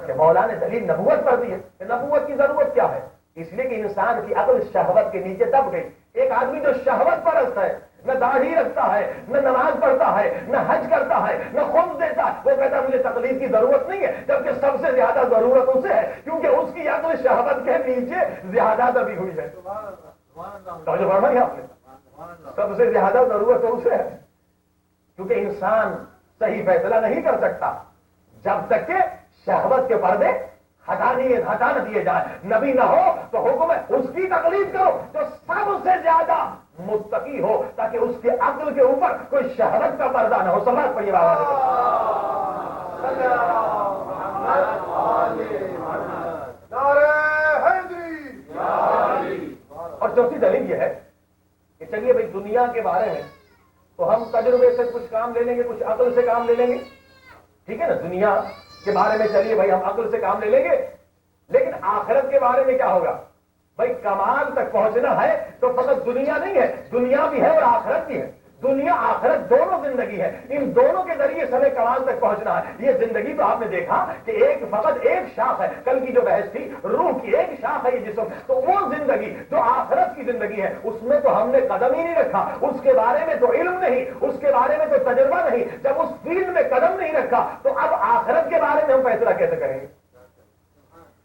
کہ مولا نے دلیل نبوت پر دی ہے کہ نبوت کی ضرورت کیا ہے. اس لیے کہ انسان کی عقل شہوت کے نیچے دب گئی. ایک آدمی جو شہوت پرست ہے, نہ داڑھی رکھتا ہے, نہ نماز پڑھتا ہے, نہ حج کرتا ہے, نہ خمس دیتا ہے, وہ کہتا ہے مجھے تقلید کی ضرورت نہیں ہے, جبکہ سب سے زیادہ ضرورت اسے ہے کیونکہ اس کی عقل شہوت کے نیچے زیادہ دبی ہوئی ہے. توجہ فرمائی آپ نے, سب سے زیادہ ضرورت اسے ہے کیونکہ انسان صحیح فیصلہ نہیں کر سکتا جب تک کہ شہوت کے پردے ہٹا نہ دیے جائیں. نبی نہ ہو تو حکم ہے اس کی تقلید کرو جو سب سے زیادہ متقی ہو تاکہ اس کے عقل کے اوپر کوئی شہوت کا پردہ نہ ہو. سمجھ پڑیے اور چوتھی دلیل یہ ہے کہ چلیے بھائی دنیا کے بارے میں تو ہم تجربے سے کچھ کام لے لیں گے, کچھ عقل سے کام لے لیں گے, ٹھیک ہے نا. دنیا کے بارے میں چلیے بھائی ہم عقل سے کام لے لیں گے, لیکن آخرت کے بارے میں کیا ہوگا؟ بھائی کمال تک پہنچنا ہے تو فقط دنیا نہیں ہے, دنیا بھی ہے اور آخرت بھی ہے. دنیا آخرت دونوں زندگی ہے, ان دونوں کے ذریعے سے ہمیں کمال تک پہنچنا ہے. یہ زندگی تو آپ نے دیکھا کہ فقط ایک شاخ ہے. کل کی جو بحث تھی روح کی ایک شاخ ہے یہ جسم, تو وہ زندگی جو آخرت کی زندگی ہے اس میں تو ہم نے قدم ہی نہیں رکھا, اس کے بارے میں تو علم نہیں, اس کے بارے میں تو تجربہ نہیں. جب اس فیلڈ میں قدم نہیں رکھا تو اب آخرت کے بارے میں ہم فیصلہ کیسے کریں گے؟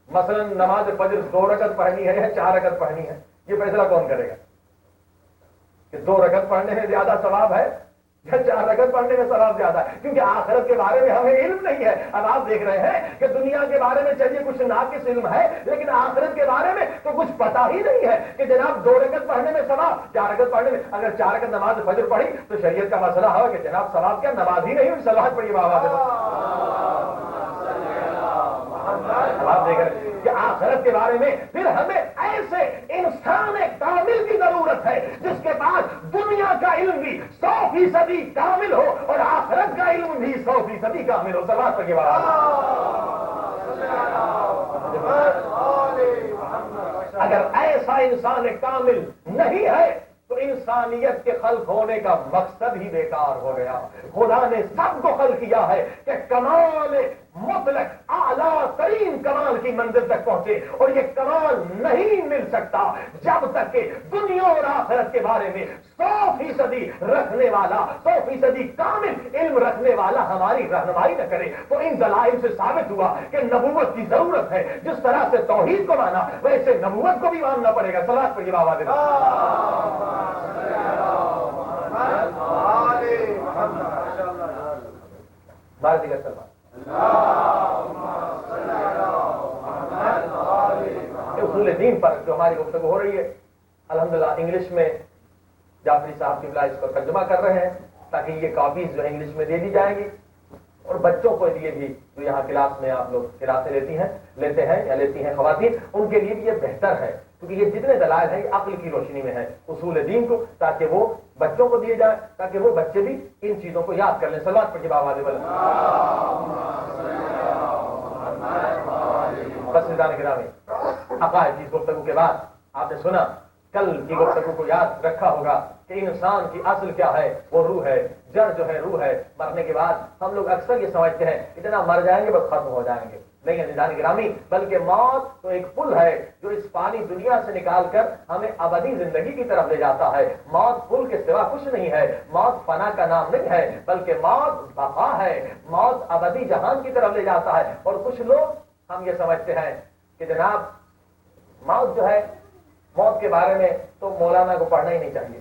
مثلا نماز فجر 2 رکعت پڑھنی ہے یا 4 رکعت پڑھنی ہے, یہ فیصلہ کون کرے گا کہ 2 رکعت پڑھنے میں زیادہ ثواب ہے یا 4 رکعت پڑھنے میں ثواب زیادہ ہے؟ کیونکہ آخرت کے بارے میں ہمیں علم نہیں ہے. اب آپ دیکھ رہے ہیں کہ دنیا کے بارے میں چلیے کچھ ناقص علم ہے, لیکن آخرت کے بارے میں تو کچھ پتا ہی نہیں ہے کہ جناب 2 رکعت پڑھنے میں ثواب, 4 رکعت پڑھنے میں. اگر 4 رکعت نماز فجر پڑھی تو شریعت کا مسئلہ ہو کہ جناب ثواب کیا, نماز ہی نہیں ہوئی. صلوات پڑھیے بابا. آپ دیکھ رہے ہیں کہ آخرت کے بارے میں پھر ہمیں ایسے انسان کامل کی ضرورت ہے جس کے پاس دنیا کا علم بھی 100% کامل ہو اور آخرت کا علم بھی 100% کامل ہو. صلوات پڑھیے بابا. اگر ایسا انسان کامل نہیں ہے تو انسانیت کے خلق ہونے کا مقصد ہی بیکار ہو گیا. خدا نے سب کو خلق کیا ہے کہ کمال مطلق اعلیٰ ترین کمال کی منزل تک پہنچے, اور یہ کمال نہیں مل سکتا جب تک کہ دنیا اور آخرت کے بارے میں 100% رکھنے والا, 100% کامل علم رکھنے والا ہماری رہنمائی نہ کرے. تو ان دلائل سے ثابت ہوا کہ نبوت کی ضرورت ہے. جس طرح سے توحید کو مانا ویسے نبوت کو بھی ماننا پڑے گا. صلوات پڑھیے بابا. بھارتی کا سلمان اصول دین پر جو ہماری گفتگو ہو رہی ہے الحمدللہ انگلش میں جعفری صاحب کی اس کو ترجمہ کر رہے ہیں تاکہ یہ کاپیز جو انگلش میں دے دی جائیں گی, اور بچوں کو لیے بھی جو یہاں کلاس میں آپ لوگ کلاسیں لیتے ہیں یا لیتی ہیں خواتین, ان کے لیے بھی یہ بہتر ہے کیونکہ یہ جتنے دلائل ہیں یہ عقل کی روشنی میں ہے اصول دین کو، تاکہ وہ بچوں کو دیے جائیں، تاکہ وہ بچے بھی ان چیزوں کو یاد کر لیں. صلوات پڑھیے بابا دے بس گرامی، عقائد کی گفتگو کے بعد آپ نے سنا کل کی گفتگو کو یاد رکھا ہوگا کہ انسان کی اصل کیا ہے، وہ روح ہے، جڑ جو ہے روح ہے. مرنے کے بعد ہم لوگ اکثر یہ سمجھتے ہیں اتنا مر جائیں گے بس ختم ہو جائیں گے. نہیں عزیزان گرامی، بلکہ موت تو ایک پل ہے جو اس فانی دنیا سے نکال کر ہمیں ابدی زندگی کی طرف لے جاتا ہے. موت پل کے سوا کچھ نہیں ہے. موت فنا کا نام نہیں ہے، بلکہ موت بقا ہے. موت ابدی جہان کی طرف لے جاتا ہے. اور کچھ لوگ ہم یہ سمجھتے ہیں کہ جناب موت جو ہے، موت کے بارے میں تو مولانا کو پڑھنا ہی نہیں چاہیے.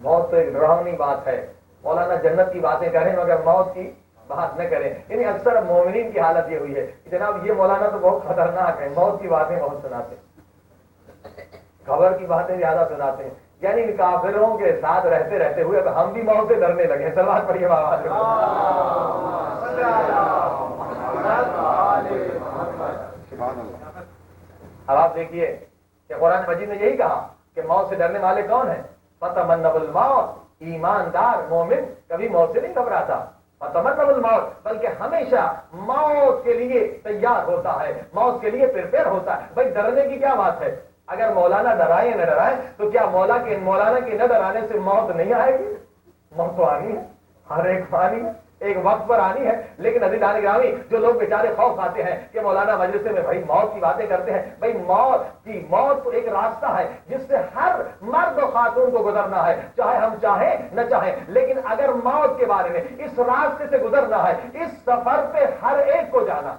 موت تو ایک ڈراؤنی بات ہے. مولانا جنت کی باتیں کریں مگر موت کی بات نہ کریں. یعنی اکثر مومنین کی حالت یہ ہوئی ہے کہ جناب یہ مولانا تو بہت خطرناک ہے، موت کی باتیں بہت سناتے ہیں، خبر کی باتیں زیادہ سناتے ہیں. یعنی کافروں کے ساتھ رہتے رہتے ہوئے تو ہم بھی موت سے ڈرنے لگے. صلوات پڑھیے بابا. اب آپ دیکھیے کہ قرآن مجید نے یہی کہا کہ موت سے ڈرنے والے کون ہیں؟ فتمنوا الموت. ایماندار مومن کبھی موت سے نہیں گھبراتا. فتمنوا الموت، بلکہ ہمیشہ موت کے لیے تیار ہوتا ہے، موت کے لیے پریپیئر ہوتا ہے. بھائی ڈرنے کی کیا بات ہے؟ اگر مولانا ڈرائے یا نہ ڈرائے تو کیا مولانا کے نہ ڈرانے سے موت نہیں آئے گی؟ موت تو آنی ہے، ہر ایک کو آنی ہے، ایک وقت پر آنی ہے. لیکن عزیزان گرامی، جو لوگ بیچارے خوف کھاتے ہیں کہ مولانا مجلس میں بھائی موت کی باتیں کرتے ہیں، بھائی موت تو ایک راستہ ہے جس سے ہر مرد و خاتون کو گزرنا ہے، چاہے ہم چاہیں نہ چاہیں. لیکن اگر موت کے بارے میں اس راستے سے گزرنا ہے، اس سفر پہ ہر ایک کو جانا.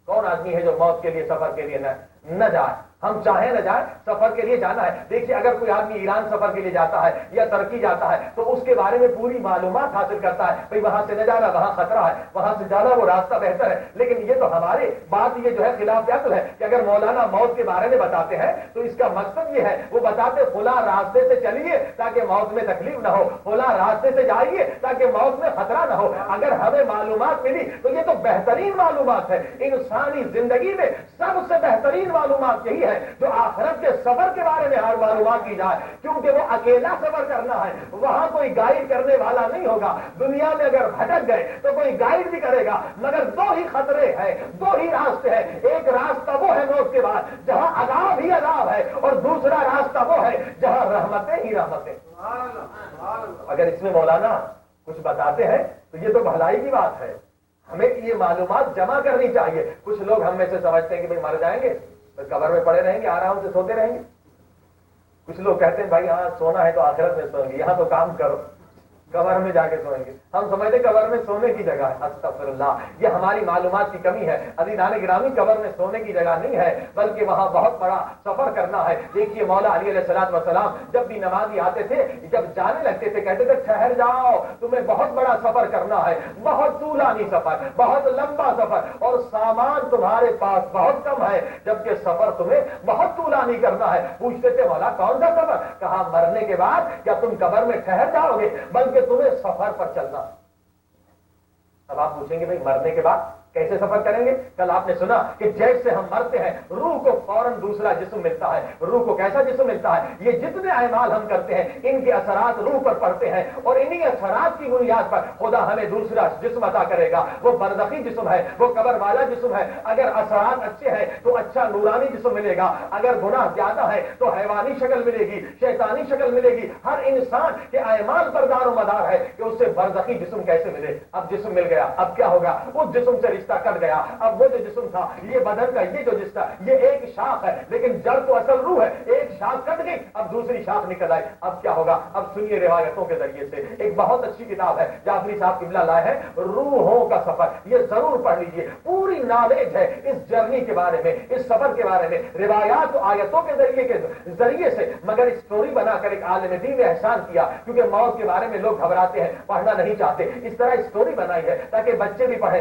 کون آدمی ہے جو موت کے لیے سفر کے لیے نہ جائے؟ ہم چاہیں نہ جائیں، سفر کے لیے جانا ہے. دیکھیے اگر کوئی آدمی ایران سفر کے لیے جاتا ہے یا ترکی جاتا ہے تو اس کے بارے میں پوری معلومات حاصل کرتا ہے. بھئی وہاں سے نہ جانا، وہاں خطرہ ہے، وہاں سے جانا وہ راستہ بہتر ہے. لیکن یہ تو ہمارے بات یہ جو ہے خلاف عقل ہے کہ اگر مولانا موت کے بارے میں بتاتے ہیں تو اس کا مقصد یہ ہے، وہ بتاتے فلاں راستے سے چلیے تاکہ موت میں تکلیف نہ ہو، فلاں راستے سے جائیے تاکہ موت میں خطرہ نہ ہو. اگر ہمیں معلومات ملی تو یہ تو بہترین معلومات ہے. انسانی زندگی میں سب سے بہترین معلومات یہی ہے جو آخرت کے سفر کے بارے میں ہر معلومات کی جائے، کیونکہ وہ اکیلا سفر کرنا ہے. وہاں کوئی گائیڈ کرنے والا نہیں ہوگا. دنیا میں اگر بھٹک گئے تو کوئی گائیڈ بھی کرے گا، مگر دو ہی خطرے ہیں، دو ہی راستے ہیں. ایک راستہ وہ ہے موت کے بعد جہاں عذاب ہی عذاب ہے، اور دوسرا راستہ وہ ہے جہاں رحمتیں ہی رحمتیں. اگر اس میں مولانا کچھ بتاتے ہیں تو یہ تو بھلائی کی بات ہے. ہمیں یہ معلومات جمع کرنی چاہیے. کچھ لوگ ہم میں سے سمجھتے ہیں کہ بھائی مر جائیں گے قبر میں پڑے رہیں گے، آرام سے سوتے رہیں گے. کچھ لوگ کہتے ہیں بھائی ہاں سونا ہے تو آخرت میں سوئیں گے، یہاں تو کام کرو، قبر میں جا کے سوئیں گے. ہم سمجھتے قبر میں سونے کی جگہ ہے. استغفر اللہ، یہ ہماری معلومات کی کمی ہے. عزیزان گرامی، قبر میں سونے کی جگہ نہیں ہے، بلکہ وہاں بہت بڑا سفر کرنا ہے. دیکھیے مولا علی علیہ الصلوۃ والسلام جب بھی نمازی آتے تھے، جب جانے لگتے تھے کہتے تھے ٹھہر جاؤ، تمہیں بہت بڑا سفر کرنا ہے، بہت طولانی سفر، بہت لمبا سفر، اور سامان تمہارے پاس بہت کم ہے، جبکہ سفر تمہیں بہت طولانی کرنا ہے. پوچھتے تھے مولا کون سا سفر؟ کہا مرنے کے بعد کیا تم قبر میں ٹھہر جاؤ گے، بلکہ تمہیں سفر پر چلنا. اب آپ پوچھیں گے بھائی مرنے کے بعد کیسے سفر کریں گے؟ کل آپ نے سنا کہ جیسے ہم مرتے ہیں روح کو فوراً دوسرا جسم ملتا ہے. روح کو کیسا جسم ملتا ہے؟ یہ جتنے اعمال ہم کرتے ہیں ان کے اثرات روح پر پڑتے ہیں، اور انہی اثرات کی بنیاد پر خدا ہمیں دوسرا جسم عطا کرے گا. وہ برزخی جسم ہے، وہ قبر والا جسم ہے. اگر اثرات اچھے ہیں تو اچھا نورانی جسم ملے گا، اگر گناہ زیادہ ہے تو حیوانی شکل ملے گی، شیطانی شکل ملے گی. ہر انسان کے اعمال پر دار و مدار ہے کہ اسے برزخی جسم کیسے ملے. اب جسم مل گیا، اب کیا ہوگا؟ اس جسم سے رشتہ کٹ گیا. اب وہ جو جسم تھا، یہ بدن کا یہ جو جسم تھا، یہ ایک شاخ ہے لیکن جڑ تو اصل روح ہے. ایک شاخ کٹ گئی، اب دوسری شاخ نکل آئی. اب کیا ہوگا؟ اب سنیے روایتوں کے ذریعے سے. ایک بہت اچھی کتاب ہے جعفری صاحب قبلہ لائے ہیں، روحوں کا سفر. یہ ضرور پڑھ لیجیے، پوری نالج ہے اس جرنی کے بارے میں، اس سفر کے بارے میں، روایات و آیتوں کے ذریعے سے. مگر اسٹوری بنا کر ایک عالم دین نے احسان کیا، کیونکہ موت کے بارے میں لوگ گھبراتے ہیں، پڑھنا نہیں چاہتے. اس طرح اسٹوری بنائی ہے تاکہ بچے بھی پڑھیں،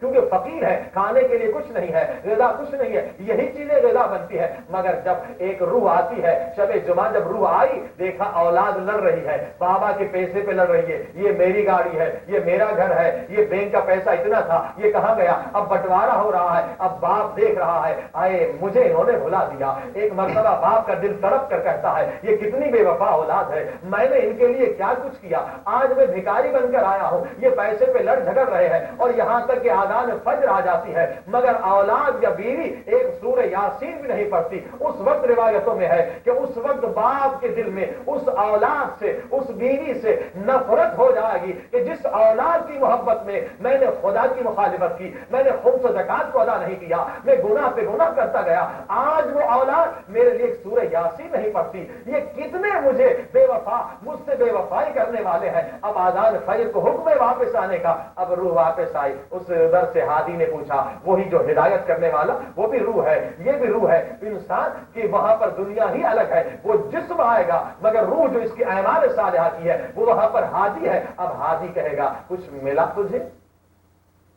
کیونکہ فقیر ہے, کھانے کے لیے کچھ نہیں ہے, غذا کچھ نہیں ہے, یہی چیزیں غذا بنتی ہے. مگر جب ایک روح آتی ہے, شب جمعہ جب روح آئی, دیکھا اولاد لڑ رہی ہے, بابا کے پیسے پہ لڑ رہی ہے, یہ میری گاڑی ہے, یہ میرا گھر ہے, یہ بینک کا پیسہ اتنا تھا, یہ کہاں گیا, اب بٹوارا ہو رہا ہے. اب باپ دیکھ رہا ہے, آئے مجھے انہوں نے بھلا دیا. ایک مرتبہ باپ کا دل تڑپ کر کہتا ہے یہ کتنی بے وفا اولاد ہے, میں نے ان کے لیے کیا کچھ کیا, آج میں بھکاری بن کر آیا ہوں, یہ پیسے پہ لڑ جھگڑ رہے ہیں اور یہاں تک کہ آذان فجر آ جاتی ہے مگر اولاد یا بیوی ایک سورہ یاسین بھی نہیں پڑھتی. اس وقت روایتوں میں ہے کہ اس وقت باپ کے دل میں اس اولاد سے, اس بیوی سے نفرت ہو جائے گی کہ جس اولاد کی محبت میں نے خدا کی مخالفت کی, میں نے خمس و زکات کو ادا نہیں کیا, میں گناہ پہ گناہ کرتا گیا, آج وہ اولاد میرے لیے ایک سورہ یاسین نہیں پڑھتی. یہ کتنے مجھے بے وفا, مجھ سے بے وفائی کرنے والے ہیں. اب آذان فجر کو حکم ہے واپس آنے کا. اب روح واپس آئی. اس در سے ہادی نے پوچھا, وہی جو ہدایت کرنے والا وہ بھی روح ہے, یہ بھی روح ہے. انسان کی وہاں پر دنیا ہی الگ ہے, وہ جسم آئے گا مگر روح جو اس کی اعمال صالحہ کی ہے وہ وہاں پر ہادی ہے. اب ہادی کہے گا کچھ ملا تجھے,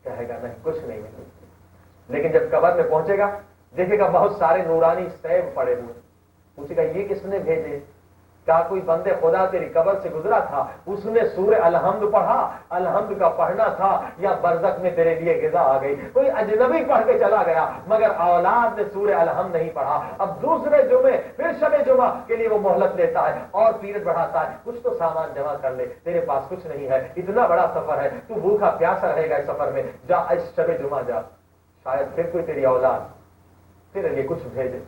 کہے گا نہیں کچھ نہیں ملا. لیکن جب قبر میں پہنچے گا دیکھے گا بہت سارے نورانی سیب پڑے ہوئے. پوچھے گا یہ کس نے بھیجے, کیا کوئی بندے خدا تیری قبر سے گزرا تھا, اس نے سورہ الحمد پڑھا, الحمد کا پڑھنا تھا, یا برزخ میں تیرے لیے غذا آ گئی, کوئی اجنبی پڑھ کے چلا گیا مگر اولاد نے سورہ الحمد نہیں پڑھا. اب دوسرے جمعے پھر شب جمعہ کے لیے وہ مہلت لیتا ہے اور پیریڈ بڑھاتا ہے, کچھ تو سامان جمع کر لے, تیرے پاس کچھ نہیں ہے, اتنا بڑا سفر ہے, تو بھوکا پیاسا رہے گا اس سفر میں, جا اس شب جمعہ جا, شاید پھر کوئی تیری اولاد تیرے لیے کچھ بھیجے.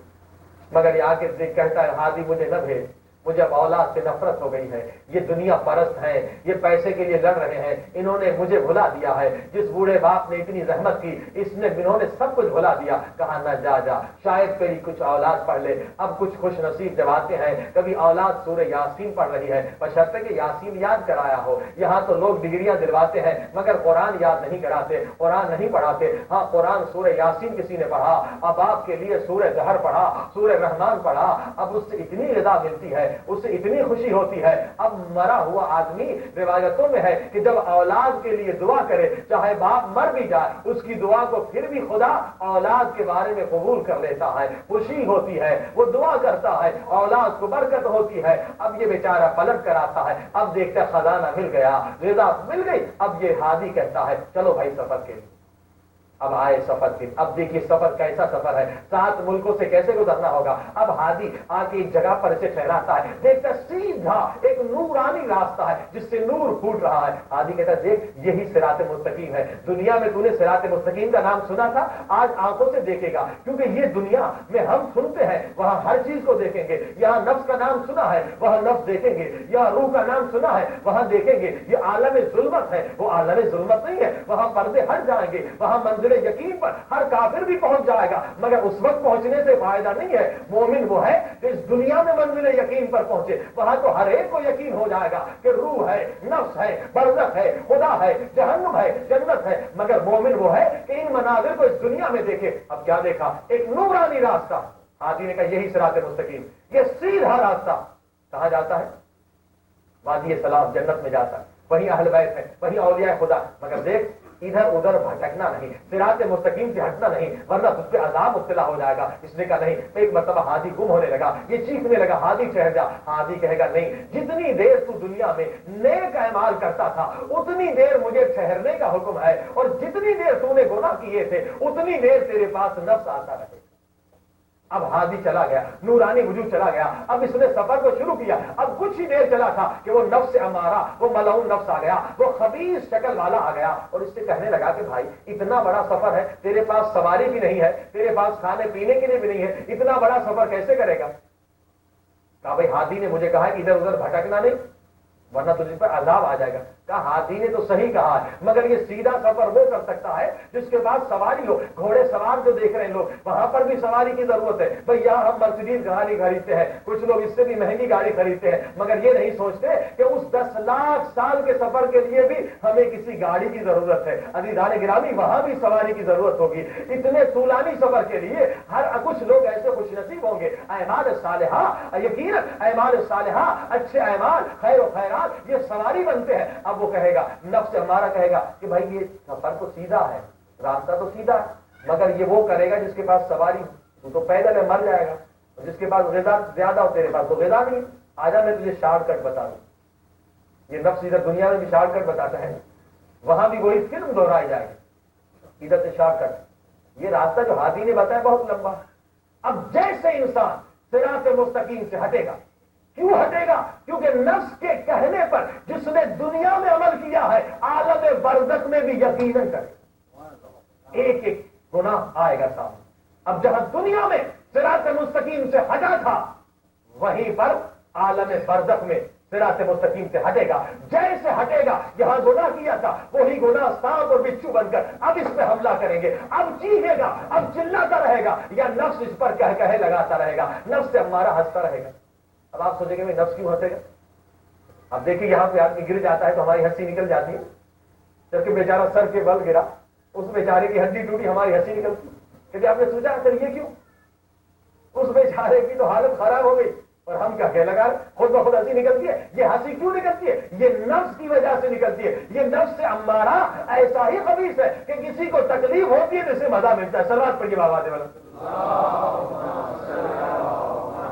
مگر یہ آ کے کہتا ہے ہادی مجھے نہ بھیج, مجھے اب اولاد سے نفرت ہو گئی ہے, یہ دنیا پرست ہیں, یہ پیسے کے لیے لڑ رہے ہیں, انہوں نے مجھے بھلا دیا ہے. جس بوڑھے باپ نے اتنی زحمت کی انہوں نے سب کچھ بھلا دیا. کہا نہ جا جا, شاید تیری کچھ اولاد پڑھ لے. اب کچھ خوش نصیب جب آتے ہیں کبھی اولاد سورہ یاسین پڑھ رہی ہے, بشرطے کہ یاسین یاد کرایا ہو. یہاں تو لوگ ڈگریاں دلواتے ہیں مگر قرآن یاد نہیں کراتے, قرآن نہیں پڑھاتے. ہاں قرآن سورہ یاسین کسی نے پڑھا, اب آپ کے لیے سورہ زہر پڑھا, سورہ رحمان پڑھا, اب اس سے اتنی رضا ملتی ہے, اس سے اتنی خوشی ہوتی ہے. اب مرا ہوا آدمی روایتوں میں ہے کہ جب اولاد کے لیے دعا کرے, چاہے باپ مر بھی جائے, اس کی دعا کو پھر بھی خدا اولاد کے بارے میں قبول کر لیتا ہے. خوشی ہوتی ہے, وہ دعا کرتا ہے, اولاد کو برکت ہوتی ہے. اب یہ بیچارہ پلٹ کر آتا ہے, اب دیکھتا خزانہ مل گیا, رضا مل گئی. اب یہ ہادی کہتا ہے چلو بھائی سفر کے لیے. اب آئے سفر کے, اب دیکھیے سفر کیسا سفر ہے, 7 ملکوں سے کیسے گزرنا ہوگا. اب ہادی آ کے ایک جگہ پر اسے ٹھہراتا ہے, دیکھتا سیدھا ایک نورانی راستہ ہے جس سے نور پھوٹ رہا ہے. ہادی کہتا ہے دیکھ یہی صراط مستقیم ہے. دنیا میں تو نے صراط مستقیم کا نام سنا تھا, آج آنکھوں سے دیکھے گا, کیونکہ یہ دنیا میں ہم سنتے ہیں, وہاں ہر چیز کو دیکھیں گے. یہاں نفس کا نام سنا ہے, وہاں نفس دیکھیں گے. یہاں روح کا نام سنا ہے, وہاں دیکھیں گے. یہ عالم ظلمت ہے, وہ عالم ظلمت نہیں ہے, وہاں پردے ہٹ جائیں گے. وہاں منزل یقین پر ہر کافر بھی پہنچ جائے گا مگر اس وقت پہنچنے سے فائدہ نہیں ہے. مومن وہ ہے کہ اس دنیا میں منزل یقین پر پہنچے, وہاں تو ہر ایک کو یقین ہو جائے گا کہ روح ہے, نفس ہے, برزخ ہے, خدا ہے, جہنم ہے, جنت ہے. مگر مومن وہ ہے کہ ان مناظر کو اس دنیا میں دیکھے. اب کیا دیکھا, ایک نورانی راستہ. ہادی نے کہا یہی صراط مستقیم, یہ سیدھا راستہ کہاں جاتا ہے, وادی سلام, جنت میں جاتا ہے. وہی اہل بیت ہے, وہی اولیاء خدا. مگر دیکھ ادھر ادھر بھٹکنا نہیں, صراط مستقیم سے ہٹنا نہیں, ورنہ اس پہ عذاب مبتلا ہو جائے گا. اس نے کہا نہیں. ایک مرتبہ ہادی گم ہونے لگا, یہ چیخنے لگا ہادی ٹھہر جا. ہادی کہے گا نہیں, جتنی دیر تو دنیا میں نیک اعمال کرتا تھا اتنی دیر مجھے ٹھہرنے کا حکم ہے, اور جتنی دیر تو نے گناہ کیے تھے اتنی دیر تیرے پاس نفس آتا رہے. اب ہادی چلا گیا, نورانی وجود چلا گیا. اب اس نے سفر کو شروع کیا. اب کچھ ہی دیر چلا تھا کہ وہ نفس امارہ, وہ ملعون نفس آ گیا, وہ خبیث شکل والا آ گیا, اور اس سے کہنے لگا کہ بھائی اتنا بڑا سفر ہے, تیرے پاس سواری بھی نہیں ہے, تیرے پاس کھانے پینے کے لیے بھی نہیں ہے, اتنا بڑا سفر کیسے کرے گا. کہا بھائی ہادی نے مجھے کہا کہ ادھر ادھر بھٹکنا نہیں ورنہ تجھ پر عذاب آ جائے گا. کہا ہادی نے تو صحیح کہا ہے, مگر یہ سیدھا سفر وہ کر سکتا ہے جس کے بعد سواری ہو. گھوڑے سوار جو دیکھ رہے ہیں لوگ, وہاں پر بھی سواری کی ضرورت ہے. بھائی یہاں ہم مرسیڈیز گاڑی خریدتے ہیں, کچھ لوگ اس سے بھی مہنگی گاڑی خریدتے ہیں, مگر یہ نہیں سوچتے کہ اس 10 لاکھ سال کے سفر کے لیے بھی ہمیں کسی گاڑی کی ضرورت ہے. عزیزان گرامی, وہاں بھی سواری کی ضرورت ہوگی. اتنے طولانی سفر کے لیے کچھ لوگ ایسے خوش نصیب ہوں گے. اعمال صالحہ, یقیناً اعمال صالحہ, اچھے اعمال, خیر و خیرات بعد یہ سواری بنتے ہیں. اب وہ کہے گا, نفس ہمارا کہے گا کہ بھائی یہ سفر تو سیدھا ہے, راستہ تو سیدھا ہے, مگر یہ وہ کرے گا جس کے پاس سواری, تو پیدل ہے مر جائے گا, اور جس کے پاس غذا زیادہ ہو, تیرے پاس تو غذا نہیں, آجا میں تجھے شارٹ کٹ بتا دوں. یہ نفس ادھر دنیا میں بھی شارٹ کٹ بتاتا ہے, وہاں بھی وہی فلم دہرائی جائے گی, ادھر سے شارٹ کٹ. یہ راستہ جو ہادی نے بتایا بہت لمبا. اب جیسے انسان صراط مستقیم سے ہٹے گا, کیوں ہٹے گا؟ کیونکہ نفس کے کہنے پر جس نے دنیا میں عمل کیا ہے عالم برزخ میں بھی یقیناً کرے, ایک ایک گناہ آئے گا سامنے. اب جہاں دنیا میں صراط مستقیم سے ہٹا تھا, وہیں پر عالم برزخ میں صراط مستقیم سے ہٹے گا. جیسے ہٹے گا, یہاں گناہ کیا تھا وہی گناہ سانپ اور بچھو بن کر اب اس پہ حملہ کریں گے, اب چیخے گا, اب چلاتا رہے گا, یا نفس اس پر کہے لگاتا رہے گا, نفس سے ہمارا ہنستا رہے گا. اب آپ سوچیں گے نفس کیوں ہنسے گا؟ اب دیکھیے یہاں پہ آدمی گر جاتا ہے تو ہماری ہنسی نکل جاتی ہے, جبکہ بیچارہ سر کے بل گرا, اس بیچارے کی ہڈی ٹوٹی, ہماری ہنسی نکلتی. کیونکہ آپ نے سوچا سر یہ کیوں؟ اس بیچارے کی تو حالت خراب ہو گئی اور ہم کیا کہہ لگا, خود بخود ہنسی نکلتی ہے. یہ ہنسی کیوں نکلتی ہے؟ یہ نفس کی وجہ سے نکلتی ہے. یہ نفس سے ہمارا ایسا ہی خبیث ہے کہ کسی کو تکلیف ہوتی ہے جس سے مزہ ملتا ہے. سلوات پڑھیے آواز والا.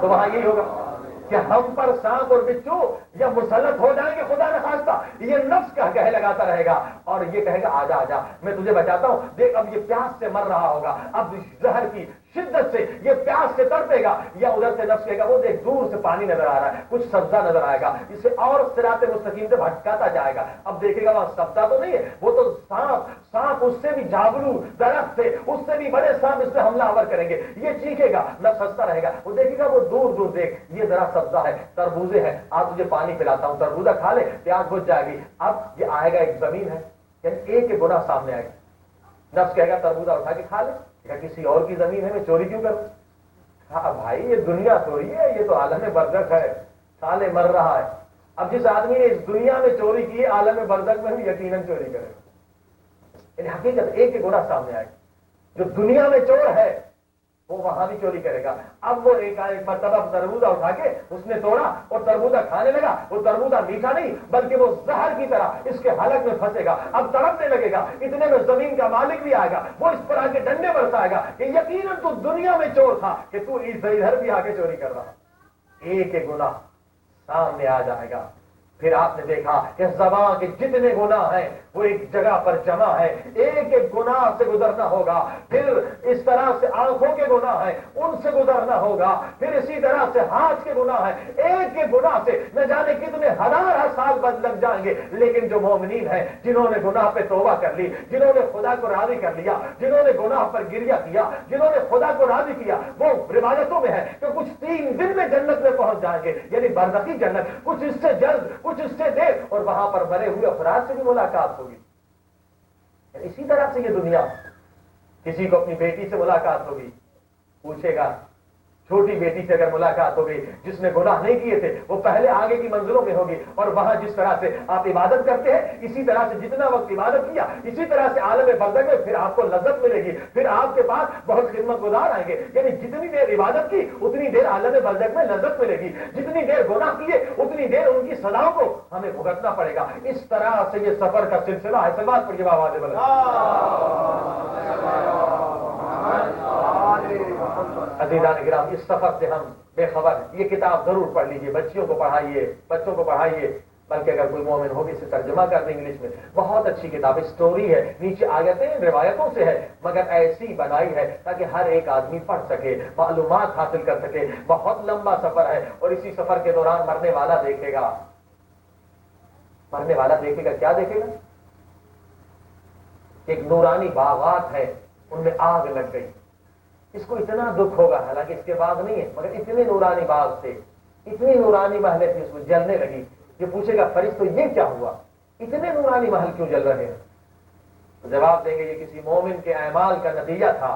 تو وہاں یہی ہوگا کہ ہم پر سانپ اور بچھو یا مسلط ہو جائیں گے خدا نخواستہ. یہ نفس کا کہے لگاتا رہے گا اور یہ کہے گا آجا آجا میں تجھے بچاتا ہوں. دیکھ اب یہ پیاس سے مر رہا ہوگا, اب زہر کی شدت سے یہ پیاس سے تڑپے گا, یا ادھر سے نفس کہے گا وہ دیکھ دور سے پانی نظر آ رہا ہے, کچھ سبزہ نظر آئے گا, اسے اور صراط مستقیم سے بھٹکاتا جائے گا. اب دیکھے گا وہاں سبزہ تو نہیں ہے, وہ تو سانپ اس سے بھی جھاگلو درخت سے, اس سے بھی بڑے سانپ اس پہ حملہ آور کریں گے. یہ چیخے گا, نفس ہنستا رہے گا. وہ دیکھے گا وہ دور دور دیکھ یہ ذرا سبزہ ہے, تربوزے ہیں, آپ تجھے پانی پلاتا ہوں, تربوزہ کھا لے, پیاس بجھ جائے گی. اب یہ آئے گا ایک زمین ہے, یعنی ایک گناہ سامنے آئے گا. نفس کہے گا تربوزہ اٹھا کے کھا لے, یا کسی اور کی زمین ہے میں چوری کیوں کروں؟ ہاں بھائی یہ دنیا تھوڑی ہے, یہ تو عالم برزخ ہے, سالے مر رہا ہے. اب جس آدمی نے اس دنیا میں چوری کی ہے عالم برزخ میں بھی یقیناً چوری کرے. یعنی حقیقت ایک گناہ سامنے آئے گا. جو دنیا میں چور ہے وہ وہاں بھی چوری کرے گا. اب وہ ایک مرتبہ تربوزہ اٹھا کے اس نے توڑا اور تربوزہ کھانے لگا. وہ تربوزہ میٹھا نہیں بلکہ وہ زہر کی طرح اس کے حلق میں پھنسے گا. اب تڑپنے لگے گا. اتنے میں زمین کا مالک بھی آئے گا, وہ اس پر آ کے ڈنڈے برسائے گا کہ یقیناً تو دنیا میں چور تھا کہ تو ادھر بھی آ کے چوری کر رہا. ایک ایک گناہ سامنے آ جائے گا. پھر آپ نے دیکھا کہ زبان کے جتنے گناہ ہیں وہ ایک جگہ پر جمع ہے, ایک ایک گناہ سے گزرنا ہوگا. پھر اس طرح سے آنکھوں کے گناہ ہیں, ان سے گزرنا ہوگا. پھر اسی طرح سے ہاتھ کے گناہ ہیں, ایک ایک گناہ سے نہ جانے کتنے ہزار سال بعد لگ جائیں گے. لیکن جو مومنین ہیں جنہوں نے گناہ پہ توبہ کر لی, جنہوں نے خدا کو راضی کر لیا, جنہوں نے گناہ پر گریہ کیا, جنہوں نے خدا کو راضی کیا, وہ روایتوں میں ہے کہ کچھ 3 دن میں جنت میں پہنچ جائیں گے, یعنی برزخی جنت, کچھ اس سے جلد کچھ اس سے دیر, اور وہاں پر مرے ہوئے افراد سے بھی ملاقات ہوگی. اسی طرح سے یہ دنیا, کسی کو اپنی بیٹی سے ملاقات ہوگی, پوچھے گا چھوٹی بیٹی سے اگر ملاقات ہوگی جس نے گناہ نہیں کیے تھے, وہ پہلے آگے کی منزلوں میں ہوگی. اور وہاں جس طرح سے آپ عبادت کرتے ہیں اسی طرح سے جتنا وقت عبادت کیا اسی طرح سے عالم برزخ میں پھر آپ کو لذت ملے گی. پھر آپ کے پاس بہت خدمت گزار آئیں گے, یعنی جتنی دیر عبادت کی اتنی دیر عالم برزخ میں لذت ملے گی, جتنی دیر گناہ کیے اتنی دیر ان کی سزاؤں کو ہمیں بھگتنا پڑے گا. اس طرح سے یہ سفر کا سلسلہ ہے. سلوات پڑھیے آواز بلند. عزیزان کرام, اس سفر سے ہم بے خبر. یہ کتاب ضرور پڑھ لیجیے, بچیوں کو پڑھائیے, بچوں کو پڑھائیے, بلکہ اگر کوئی مومن ہوگی اسے ترجمہ کر دیں انگلش میں. بہت اچھی کتاب, اسٹوری ہے, نیچے آیتیں روایتوں سے ہے مگر ایسی بنائی ہے تاکہ ہر ایک آدمی پڑھ سکے, معلومات حاصل کر سکے. بہت لمبا سفر ہے اور اسی سفر کے دوران مرنے والا دیکھے گا, مرنے والا دیکھے گا, کیا دیکھے گا؟ ایک نورانی باغات ہے, ان میں آگ لگ گئی. اس کو اتنا دکھ ہوگا, حالانکہ اس کے باغ نہیں ہے مگر اتنے نورانی باغ تھے, اتنی نورانی محلیں تھی, اس کو جلنے لگی. یہ پوچھے گا فرشتوں یہ کیا ہوا, اتنے نورانی محل کیوں جل رہے ہیں؟ تو جواب دیں گے یہ کسی مومن کے اعمال کا نتیجہ تھا.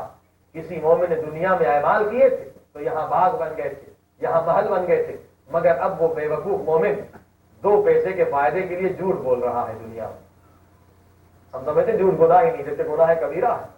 کسی مومن نے دنیا میں اعمال کیے تھے تو یہاں باغ بن گئے تھے, یہاں محل بن گئے تھے. مگر اب وہ بے وقوف مومن 2 پیسے کے فائدے کے لیے جھوٹ بول رہا ہے دنیا میں. ہم سمجھتے جھوٹ گناہ ہی نہیں, جیسے گناہ ہے کبیرہ ہے.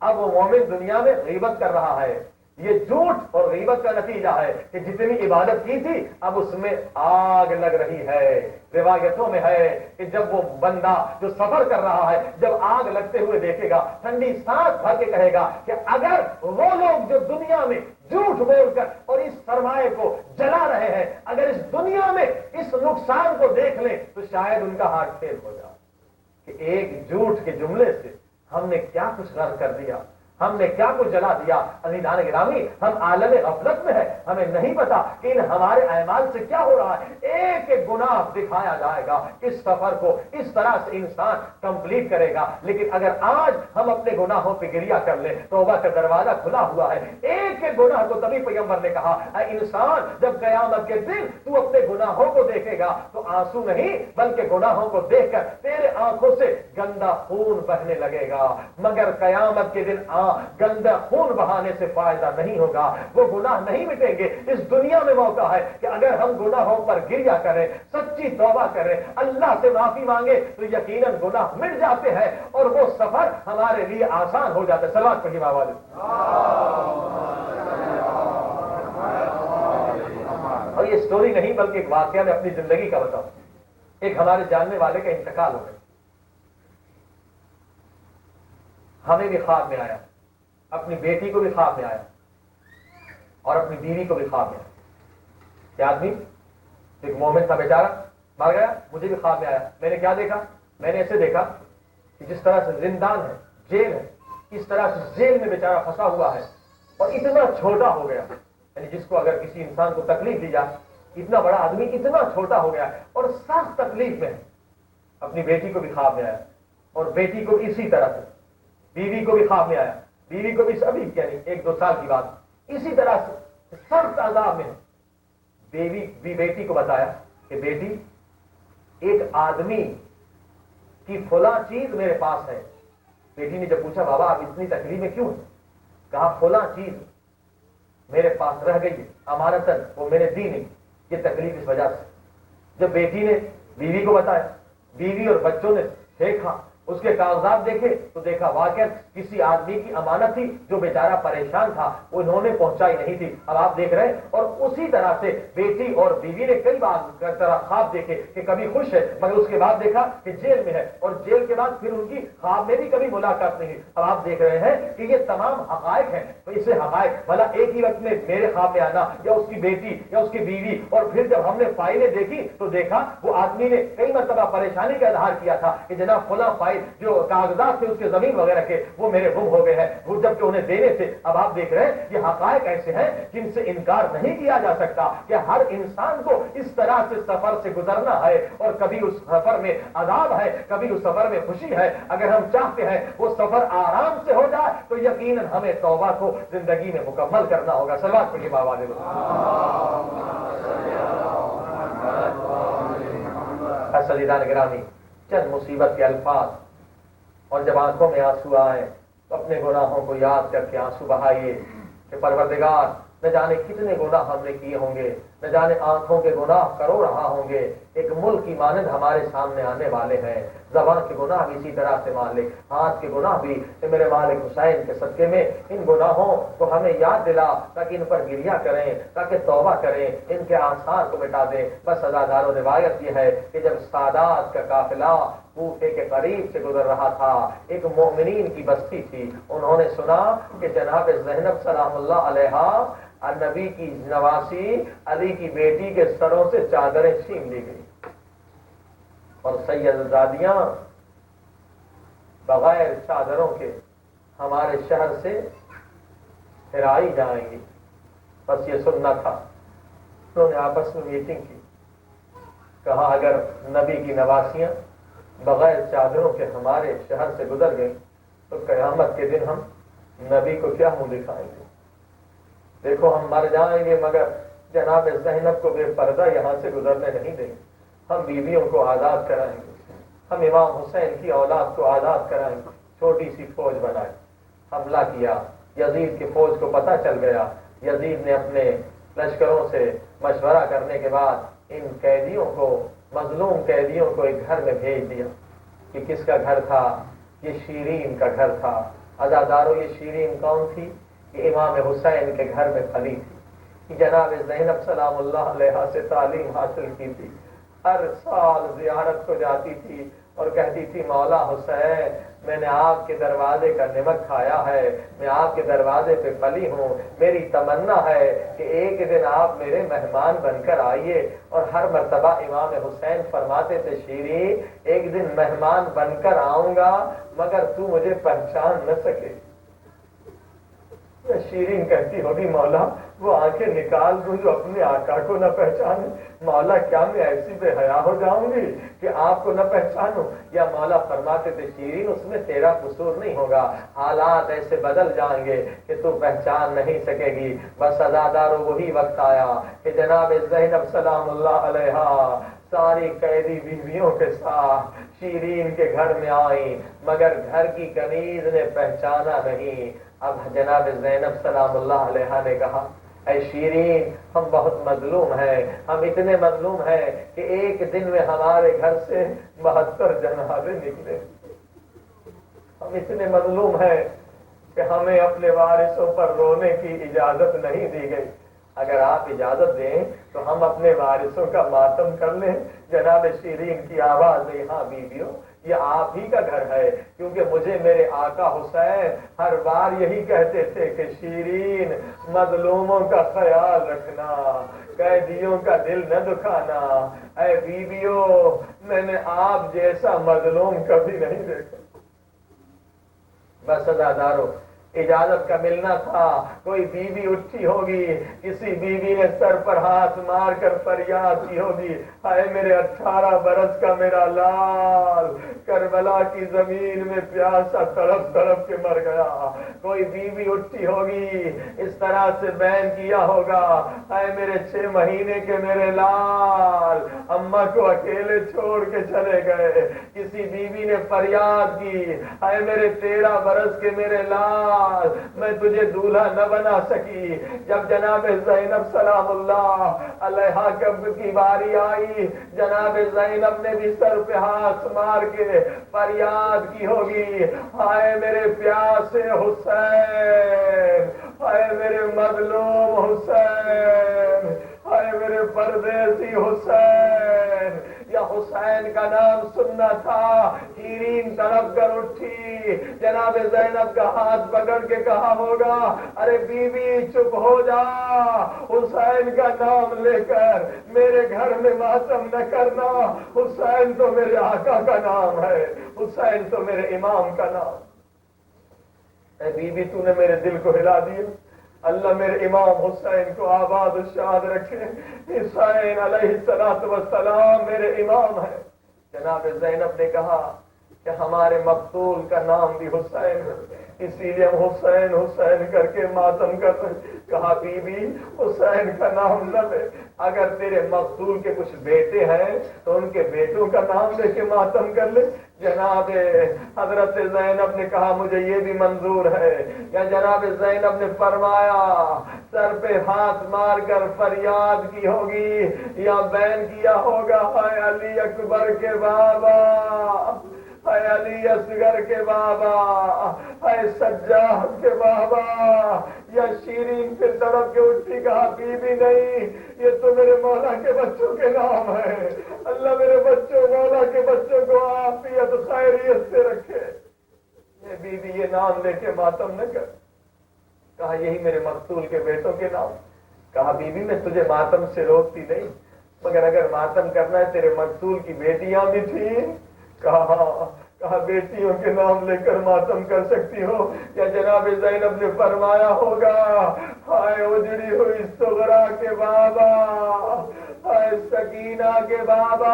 اب وہ مومن دنیا میں غیبت کر رہا ہے, یہ جھوٹ اور غیبت کا نتیجہ ہے کہ جتنی عبادت کی تھی اب اس میں آگ لگ رہی ہے. روایتوں میں ہے کہ جب وہ بندہ جو سفر کر رہا ہے جب آگ لگتے ہوئے دیکھے گا ٹھنڈی سانس بھر کے کہے گا کہ اگر وہ لوگ جو دنیا میں جھوٹ بول کر اور اس سرمایے کو جلا رہے ہیں اگر اس دنیا میں اس نقصان کو دیکھ لیں تو شاید ان کا ہارٹ فیل ہو جائے کہ ایک جھوٹ کے جملے سے ہم نے کیا کچھ غرق کر دیا, ہم نے کیا کچھ جلا دیا. عزیزان گرامی, ہم عالم غفلت میں ہیں, ہمیں نہیں پتا کہ ان ہمارے اعمال سے کیا ہو رہا ہے. ایک ایک گناہ دکھایا جائے گا. اس سفر کو اس طرح سے انسان کمپلیٹ کرے گا. لیکن اگر آج ہم اپنے گناہوں پہ گریہ کر لیں, توبہ کا دروازہ کھلا ہوا ہے. ایک ایک گناہ کو تبھی پیغمبر نے کہا, اے انسان جب قیامت کے دن تو اپنے گناہوں کو دیکھے گا تو آنسو نہیں بلکہ گناہوں کو دیکھ کر تیرے آنکھوں سے گندا خون بہنے لگے گا. مگر قیامت کے دن گندا خون بہانے سے فائدہ نہیں ہوگا, وہ گناہ نہیں مٹیں گے. اس دنیا میں موقع ہے کہ اگر ہم گناہوں پر گریہ کریں, سچی توبہ کریں, اللہ سے معافی مانگے تو یقیناً گناہ مٹ جاتے ہیں اور وہ سفر ہمارے لیے آسان ہو جاتا ہے. صلوات پڑھیے آواز. اور یہ سٹوری نہیں بلکہ ایک واقعہ میں اپنی زندگی کا بتاؤں. ایک ہمارے جاننے والے کا انتقال ہو گیا. ہمیں بھی خواب میں آیا, اپنی بیٹی کو بھی خواب میں آیا اور اپنی بیوی کو بھی خواب میں آیا. یہ آدمی ایک مومن تھا, بیچارہ مر گیا. مجھے بھی خواب میں آیا. میں نے کیا دیکھا؟ میں نے ایسے دیکھا کہ جس طرح سے زندان ہے, جیل ہے, اس طرح سے جیل میں بیچارہ پھنسا ہوا ہے اور اتنا چھوٹا ہو گیا. یعنی جس کو اگر کسی انسان کو تکلیف دی جائے, اتنا بڑا آدمی اتنا چھوٹا ہو گیا اور سخت تکلیف میں ہے. اپنی بیٹی کو بھی خواب میں آیا اور بیٹی کو اسی طرح سے, بیوی کو بھی خواب میں آیا, بیوی کو بھی ابھی یعنی 1-2 سال کی بات, اسی طرح سے سخت عذاب میں. بیٹی کو بتایا کہ بیٹی ایک آدمی کی فلاں چیز میرے پاس ہے. بیٹی نے جب پوچھا بابا آپ اتنی تکلیف میں کیوں ہیں؟ کہا فلاں چیز میرے پاس رہ گئی ہے امانتاً, وہ میں نے دی نہیں, یہ تکلیف اس وجہ سے. جب بیٹی نے بیوی کو بتایا, بیوی اور بچوں نے دیکھا, اس کے کاغذات دیکھے تو دیکھا واقعہ کسی آدمی کی امانت تھی جو بیچارہ پریشان تھا, وہ انہوں نے پہنچائی نہیں تھی. اب آپ دیکھ رہے ہیں. اور اسی طرح سے بیٹی اور بیوی نے کئی بار طرح خواب دیکھے کہ کبھی خوش ہے مگر اس کے بعد دیکھا کہ جیل میں ہے, اور جیل کے بعد پھر ان کی خواب میں بھی کبھی ملاقات نہیں. اب آپ دیکھ رہے ہیں کہ یہ تمام حقائق ہیں. تو اسے حقائق بھلا ایک ہی وقت میں میرے خواب میں آنا یا اس کی بیٹی یا اس کی بیوی, اور پھر جب ہم نے فائلیں دیکھی تو دیکھا وہ آدمی نے کئی مرتبہ پریشانی کا اظہار کیا تھا کہ جناب فلاں فائل جو کاغذات تھے اس کے زمین وغیرہ کے وہ میرے گم ہو گئے ہیں, وہ جب کہ انہیں دینے تھے. اب آپ دیکھ رہے ہیں یہ حقائق ایسے ہیں جن سے انکار نہیں کیا جا سکتا کہ ہر انسان کو اس طرح سے سفر سے گزرنا ہے, اور کبھی اس سفر میں عذاب ہے, کبھی اس سفر میں خوشی ہے. اگر ہم چاہتے ہیں وہ سفر آرام سے ہو جائے تو یقیناً ہمیں توبہ کو زندگی میں مکمل کرنا ہوگا. صلوات پڑھیے بابا دے. عزیزان گرامی, چند مصیبت کے الفاظ, اور جب آنکھوں میں آنسو آئے تو اپنے گناہوں کو یاد کر کے آنسو بہائیے کہ پروردگار نہ جانے کتنے گناہ ہم نے کیے ہوں گے, نہ جانے آنکھوں کے گناہ کرو رہا ہوں گے. ایک ملک کی مانند ہمارے سامنے آنے والے ہیں. زبان کے گناہ بھی اسی طرح سے مالک, ہاتھ کے گناہ بھی میرے مالک حسین کے صدقے میں ان گناہوں کو ہمیں یاد دلا تاکہ ان پر گریہ کریں, تاکہ توبہ کریں, ان کے آثار کو مٹا دیں. بس ازادار و روایت یہ ہے کہ جب سادات کا قافلہ کوفے کے قریب سے گزر رہا تھا, ایک مومنین کی بستی تھی, انہوں نے سنا کہ جناب زینب سلام اللہ علیہا نبی کی نواسی علی کی بیٹی کے سروں سے چادریں چھین لی گئی اور سیدزادیاں بغیر چادروں کے ہمارے شہر سے ہرائی جائیں گی. بس یہ سننا تھا. انہوں نے آپس میں میٹنگ کی, کہا اگر نبی کی نواسیاں بغیر چادروں کے ہمارے شہر سے گزر گئی تو قیامت کے دن ہم نبی کو کیا منہ دکھائیں گے. دیکھو ہم مر جائیں گے مگر جناب زینب کو بے پردہ یہاں سے گزرنے نہیں دیں گے. ہم بیویوں کو آزاد کرائیں گے, ہم امام حسین کی اولاد کو آزاد کرائیں گے. چھوٹی سی فوج بنائی, حملہ کیا. یزید کی فوج کو پتہ چل گیا. یزید نے اپنے لشکروں سے مشورہ کرنے کے بعد ان قیدیوں کو, مظلوم قیدیوں کو ایک گھر میں بھیج دیا. کہ کس کا گھر تھا؟ یہ شیرین کا گھر تھا. عزادارو یہ شیرین کون تھی؟ کہ امام حسین کے گھر میں پلی تھی، جناب زینب سلام اللہ علیہ سے تعلیم حاصل کی تھی، ہر سال زیارت کو جاتی تھی اور کہتی تھی مولا حسین میں نے آپ کے دروازے کا نمک کھایا ہے، میں آپ کے دروازے پہ پلی ہوں، میری تمنا ہے کہ ایک دن آپ میرے مہمان بن کر آئیے۔ اور ہر مرتبہ امام حسین فرماتے تھے شیرین ایک دن مہمان بن کر آؤں گا مگر تو مجھے پہچان نہ سکے۔ شیرین کہتی ہوگی مولا وہ آنکھیں نکال دوں جو اپنے آقا کو نہ پہچانے، مولا کیا میں ایسی بے حیا ہو جاؤں گی کہ آپ کو نہ پہچانوں؟ یا مولا فرماتے تھے شیرین اس میں تیرا قصور نہیں ہوگا، حالات ایسے بدل جائیں گے کہ تو پہچان نہیں سکے گی۔ بس عزادارو وہی وقت آیا کہ جناب زینب سلام اللہ علیہ ساری قیدی بیویوں کے ساتھ شیرین کے گھر میں آئیں مگر گھر کی کنیز نے پہچانا نہیں۔ اب جناب زینب سلام اللہ علیہ نے کہا اے شیرین ہم بہت مظلوم ہیں، ہم اتنے مظلوم ہیں کہ ایک دن میں ہمارے گھر سے 72 جنازے نکلے، ہم اتنے مظلوم ہیں کہ ہمیں اپنے وارثوں پر رونے کی اجازت نہیں دی گئی، اگر آپ اجازت دیں تو ہم اپنے وارثوں کا ماتم کر لیں۔ جناب شیرین کی آواز میں ہاں بیویوں یہ آپ ہی کا گھر ہے، کیونکہ مجھے میرے آقا حسین ہر بار یہی کہتے تھے کہ شیرین مظلوموں کا خیال رکھنا، قیدیوں کا دل نہ دکھانا۔ اے بیویوں میں نے آپ جیسا مظلوم کبھی نہیں دیکھا۔ بس عزادارو اجازت کا ملنا تھا، کوئی بیوی اٹھی ہوگی، کسی بیوی نے سر پر ہاتھ مار کر فریاد کی ہوگی ہائے میرے 18 برس کا میرا لال کربلا کی زمین میں پیاسا تڑپ تڑپ کے مر گیا۔ کوئی بیوی اٹھی ہوگی اس طرح سے بیان کیا ہوگا ہائے میرے 6 مہینے کے میرے لال اماں کو اکیلے چھوڑ کے چلے گئے۔ کسی بیوی نے فریاد کی ہائے میرے 13 برس کے میرے لال میں تجھے دولہا نہ بنا سکی۔ جب جناب زینب سلام اللہ علیہ کب کی باری آئی جناب زینب نے بھی سر پہ ہاتھ مار کے فریاد کی ہوگی ہائے میرے پیاسے حسین، ہائے میرے مظلوم حسین، ہائے میرے پردیسی حسین۔ یا حسین کا نام سننا تھا، شیرین تڑپ کر اٹھی، جناب زینب کا ہاتھ پکڑ کے کہا ہوگا ارے بیوی چپ ہو جا، حسین کا نام لے کر میرے گھر میں ماتم نہ کرنا، حسین تو میرے آقا کا نام ہے، حسین تو میرے امام کا نام۔ اے بیوی تو نے میرے دل کو ہلا دیا، اللہ میرے امام حسین کو آباد و شاد رکھے، حسین علیہ السلام میرے امام ہے۔ جناب زینب نے کہا کہ ہمارے مقتول کا نام بھی حسین ہے، اسی لیے ہم حسین حسین کر کے ماتم کرتے ہیں۔ کہا بی بی حسین کا نام نہ لے، اگر تیرے مقتول کے کچھ بیٹے ہیں تو ان کے بیٹوں کا نام لے کے ماتم کر لے۔ جناب حضرت زینب نے کہا مجھے یہ بھی منظور ہے۔ یا جناب زینب نے فرمایا سر پہ ہاتھ مار کر فریاد کی ہوگی یا بیان کیا ہوگا ہائے علی اکبر کے بابا، اے علی اصغر کے بابا، اے سجاد کے بابا۔ یا شیرین پھر تڑپ کے اٹھی کہا بی بی نہیں یہ تو میرے مولا کے بچوں کے نام ہے، اللہ میرے بچوں مولا کے بچوں کو عافیت خیریت سے رکھے۔ یہ بی بی یہ نام لے کے ماتم نہ کر۔ کہا یہی میرے مقتول کے بیٹوں کے نام۔ کہا بی بی میں تجھے ماتم سے روکتی نہیں، مگر اگر ماتم کرنا ہے تیرے مقتول کی بیٹیاں بھی تھیں۔ کہا بیٹیوں کے نام لے کر ماتم کر سکتی ہو۔ یا جناب زینب نے فرمایا ہوگا ہائے اجڑی ہوئی سغرا کے بابا، ہائے سکینہ کے بابا۔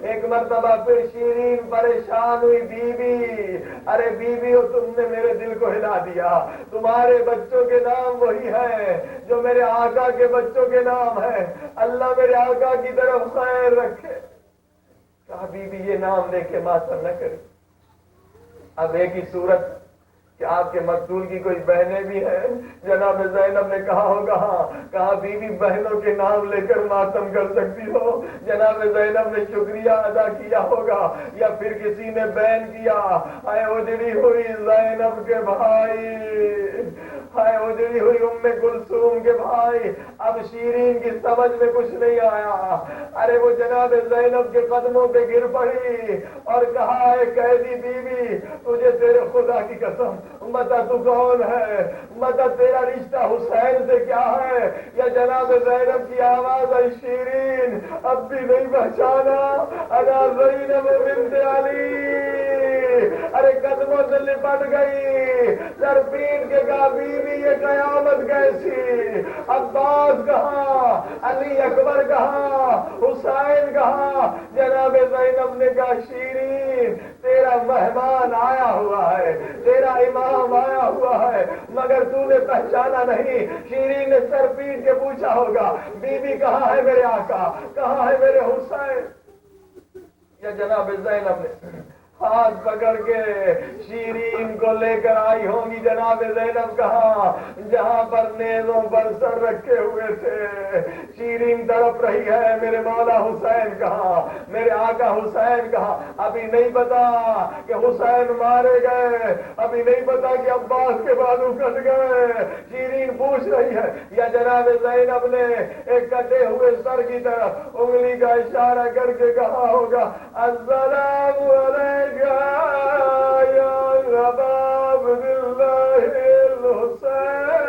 ایک مرتبہ پھر شیرین پریشان ہوئی بی بی، ارے بیوی ہو تم نے میرے دل کو ہلا دیا، تمہارے بچوں کے نام وہی ہیں جو میرے آقا کے بچوں کے نام ہیں، اللہ میرے آقا کی طرف خیر رکھے۔ کہا بی بی یہ نام لے کے ماتم نہ کرے۔ اب ایک ہی صورت کہ آپ کے مقتول کی کوئی بہنیں بھی ہیں؟ جناب زینب نے کہا ہوگا ہاں. کہا بیوی بہنوں کے نام لے کر ماتم کر سکتی ہو؟ جناب زینب نے شکریہ ادا کیا ہوگا. یا پھر کسی نے بین کیا، اے اجڑی ہوئی زینب کے بھائی، اے اجڑی ہوئی ام کلثوم کے بھائی. اب شیرین کی سمجھ میں کچھ نہیں آیا. ارے وہ جناب زینب کے قدموں پہ گر پڑی اور کہا اے قیدی بیوی، تجھے تیرے خدا کی قسم بتا تو کون ہے؟ بتا تیرا رشتہ حسین سے کیا ہے؟ یا جناب زینب کی آواز ہے شیرین، اب بھی نہیں پہچانا؟ انا زینب بنت علی. ارے قدموں سے لپٹ گئی، سر پیٹ کے کہا بیوی یہ قیامت کیسی؟ عباس کہاں، علی اکبر کہاں، حسین کہاں؟ جناب زینب نے کہا شیرین تیرا مہمان آیا ہوا ہے، تیرا امام آیا ہوا ہے، مگر تو نے پہچانا نہیں. شیرین نے سر پیٹ کے پوچھا ہوگا بی بی کہاں ہے میرے آقا، کہاں ہے میرے حسین؟ یا جناب زینب نے ہاتھ پکڑ کے شیرین کو لے کر آئی ہوں گی. جناب زینب کہاں؟ جہاں پر نیزوں پر سر رکھے ہوئے تھے. شیرین تڑپ رہی ہے میرے مولا حسین کہاں، میرے آقا حسین کہاں؟ ابھی نہیں پتا کہ حسین مارے گئے، ابھی نہیں پتا کہ عباس کے بازو کٹ گئے. شیرین پوچھ رہی ہے. یا جناب زینب نے ایک کٹے ہوئے سر کی طرف انگلی کا اشارہ کر کے کہا ہوگا السلام علیکم یا ابا عبد اللہ الحسین،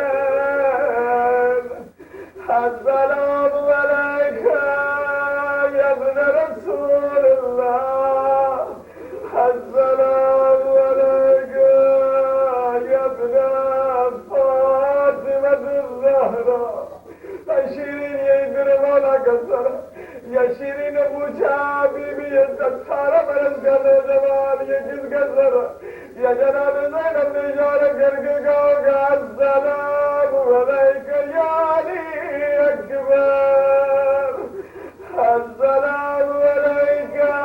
السلام علیکم یا ابن رسول اللہ، السلام علیکم یا ابن فاطمہ الزہرا. شیرین یہی میرے مولا کا سر. یا شیرین نے پوچھا بی بی یہ 18 برس کا نوجوان یہ کس کا سر؟ یا جناب زینب نے اشارہ کر کے کہا گا السلام علیکم یا علی اکبر، السلام علیکم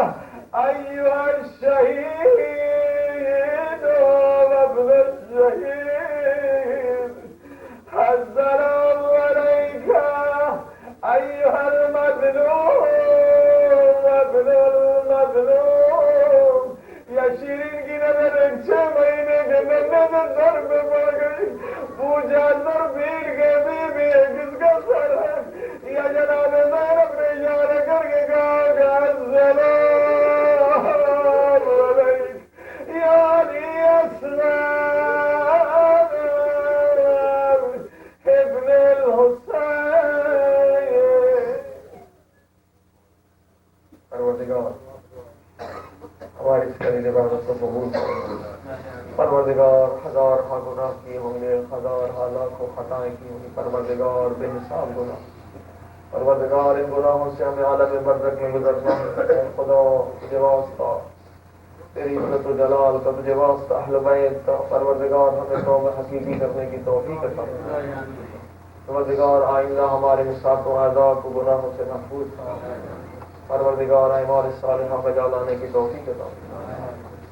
ایھا الشہید وابن الشہید، السلام علیکم ایھا المظلوم وابن المظلوم. یا شیرین کی نظر 6 مہینے کے ننے سے سر پہ پڑ گئی. پوچھا سر پیٹ کے بی بی کس کا سر ہے؟ یا جناب زینب نے اشارہ کر کے کہا کہ السلام علیکم یا علی اصغر ابن الحسین. پروردگار ہماری اس قریب عبادت کو قبول کرو. پروردگار ہزار گناہ کیے ہوں گے، ہزار لاکھوں خطائیں کی ہوں گی. پروردگار بے حساب گناہ. پروردگار ان گناہوں سے ہمیں عالم برزخ میں گزرنا ہے. خدا تجھے واسطہ، تیری عزت و جلال کا تجھے واسطہ، اہل بیت کا. پروردگار ہمیں توبہ حقیقی کرنے کی توفیق عطا فرما. پروردگار آئندہ ہمارے مساق و اعضاء کو گناہوں سے محفوظ فرما. پروردگار اعمال صالحہ بجا لانے کی توفیق عطا فرما.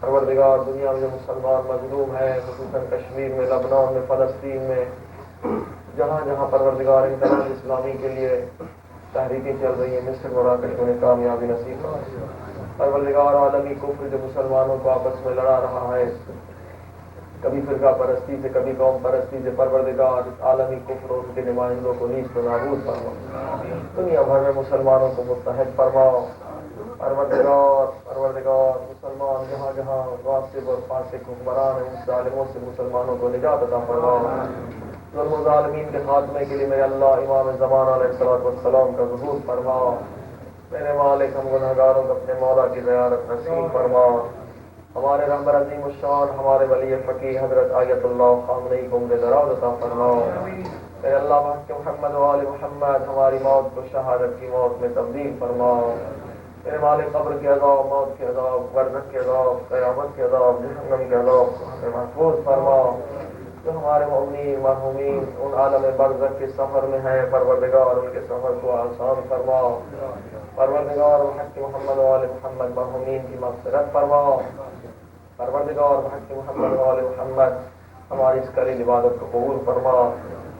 پروردگار دنیا میں جو مسلمان مظلوم ہے، خصوصاً کشمیر میں، لبنان میں، فلسطین میں، جہاں جہاں پروردگار انقلاب اسلامی کے لیے تحریکیں چل رہی ہیں، مصر مراکش میں کامیابی نصیب فرما. پروردگار عالمی کفر جو مسلمانوں کو آپس میں لڑا رہا ہے، کبھی فرقہ پرستی سے، کبھی قوم پرستی سے، پروردگار عالمی کفر اور اس کے نمائندوں کو نیز و نابود فرما. دنیا بھر میں مسلمانوں کو متحد فرماؤ. پروردگار مسلمان جہاں جہاں غاصب اور فاسق حکمران ہیں، ان ظالموں سے مسلمانوں کو نجات عطا فرماؤ. ظلم و ظالمین کے خاتمے کے لیے میرے اللہ امام زمان علیہ السلام کا ظہور فرماؤ. میرے مالک ہم گنہگاروں کو اپنے مولا کی زیارت نصیب فرماؤ. ہمارے رہبر عظیم الشان ہمارے ولی فقیہ حضرت آیت اللہ خامنئی کو عمر دراز عطا فرماؤ. اے اللہ بحق محمد و آل محمد ہماری موت کو شہادت کی موت میں تبدیل فرماؤ. میرے مالک قبر کے عذاب، موت کے عذاب، برزخ کے عذاب، قیامت کے عذاب، جہنم کے عذاب کو ہمیں محفوظ فرماؤ. جو ہمارے مومنین مرحومین ان عالم برزخ کے سفر میں ہیں، پروردگار ان کے سفر کو آسان فرماؤ. پروردگار بحق محمد و آل محمد مرحومین کی مغفرت فرماؤ. پروردگار بحق محمد و آل محمد ہماری اس قلیل عبادت کو قبول فرما.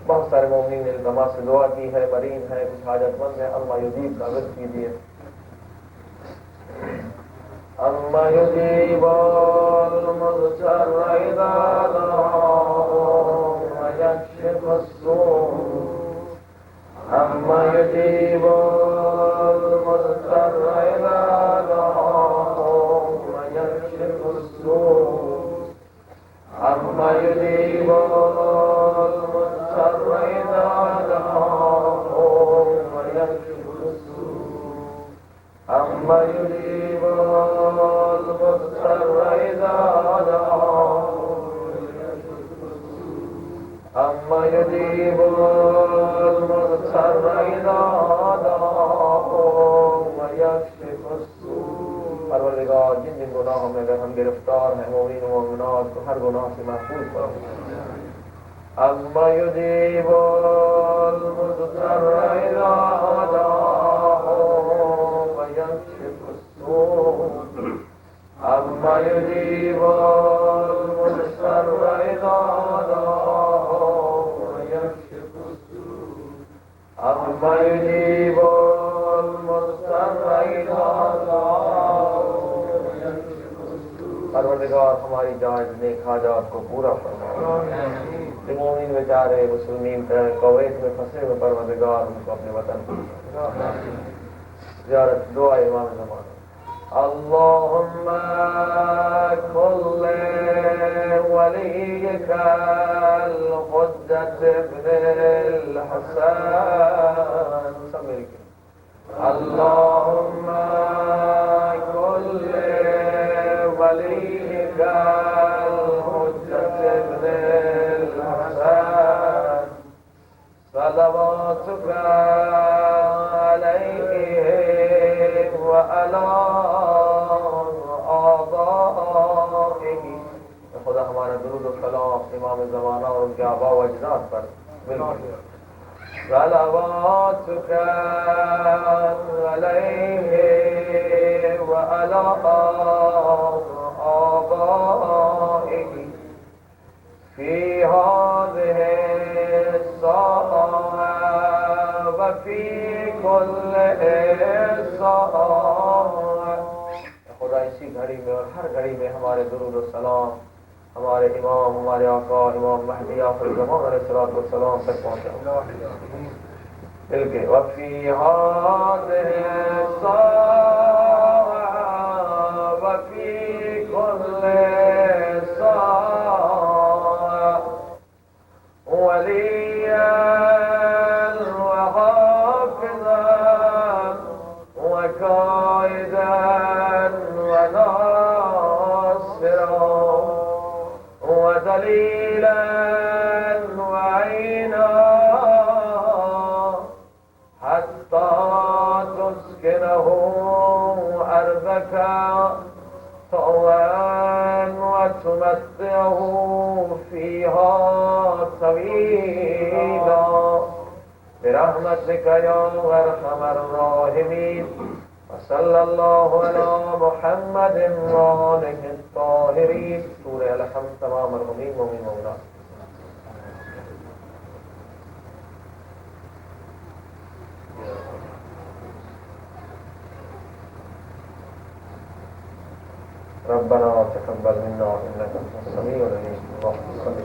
بہت سارے مومنین نے التماس سے دعا کی ہے, مریض ہے, کچھ حاجت مند ہے, اللہ یجیب دعوت کیجیے. اما یجیب المضطر اذا دعاه ویکشف السوء. اما یجیب المضطر اذا دعاه ویکشف السوء. اما یجیب المضطر اذا دعاه ویکشف السوء. اما یجیب المضطر اذا دعاه. اما یجیب المضطر اذا دعاه ویکشف السوء. پروردگار جن جن گناہوں میں اگر ہم گرفتار ہیں مومنین و مومنات کو ہر گناہ سے محفوظ فرما. اما یجیب المضطر اذا دعاه ویکشف السوء. اما یجیب المضطر اذا دعاه ویکشف السوء. اما یجیب المضطر اذا دعاه ویکشف السوء. پروردگار ہماری جائز نیک حاجات کو پورا فرما. مومن بیچارے مسلمین کویت میں پھنسے ہوئے پروردگار ان کو اپنے وطن زیارت دعا امام زمانہ. اللهم كل وليك الحجة ابن الحسن. اللهم كل وليك الحجة ابن الحسن صلواتك عليه وعلى آبائه. خدا ہمارا درود و سلام امام زمانہ اور ان کے آباء و اجداد پر ملے. صلواتك عليه وعلى آبائه في هذه الساعة وفي كل ساعة. خدا اسی گھڑی میں اور ہر گھڑی میں ہمارے درود و سلام ہمارے امام ہمارے آقا امام مہدی آخر زمان علیہ الصلوۃ والسلام تک پہنچا. دل کے وفی هذه الساعة وفي كل ساعة وليا وحافظا وقائدا وناصرا ودليلا وعينا حتى تسكنه أرضك طوعا وتمتعه فيها طويلا برحمتك يا أرحم الراحمين. وصلى الله على محمد وآله الطاهرين. سورة الحمد. تمام مرحومین مومن مومنات. ربنا تقبل منا انك انت السميع العليم. اللهم صل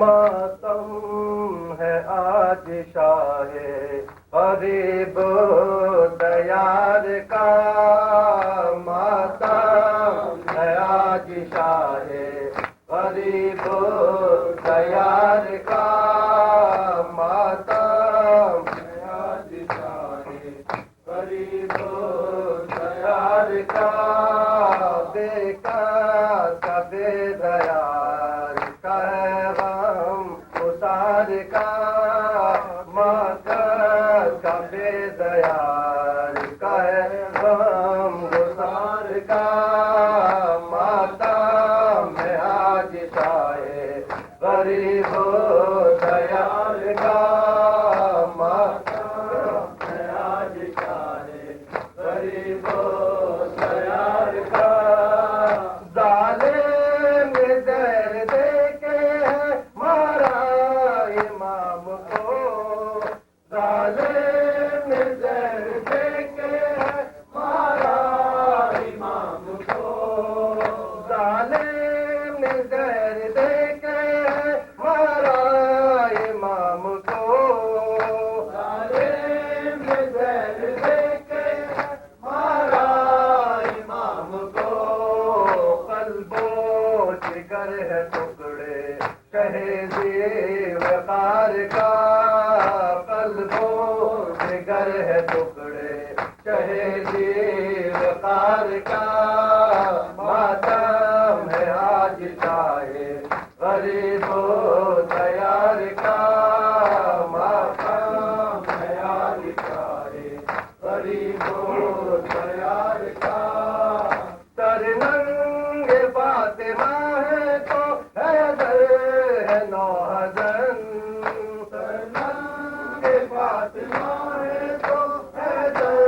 ماتم ہے آج شاہ غریب دیار کا. ماتم ہے آج شاہ غریب دیار کا. ماتم ہے آج شاہ غریب دیار کا. دیکھا سب دیار کا ہے غم اتار کا. ماں کا بے دیار کا ہے غم کو ظالم نے زہر دے کے مارا امام کو ظالم نے زہر دے کے مارا امام کو قلبوں جگر ہے ٹکڑے شہیدی وقار کا قلبوں جگر ہے ٹکڑے شہیدی وقار کا ماتم ہے آج چاہے غریب و تیار کا ماتم ہے آج چاہے غریب و تیار کا ترنگ فاطمہ ہے تو حیدر ہے نوحزن ترنگ فاطمہ ہے تو حیدر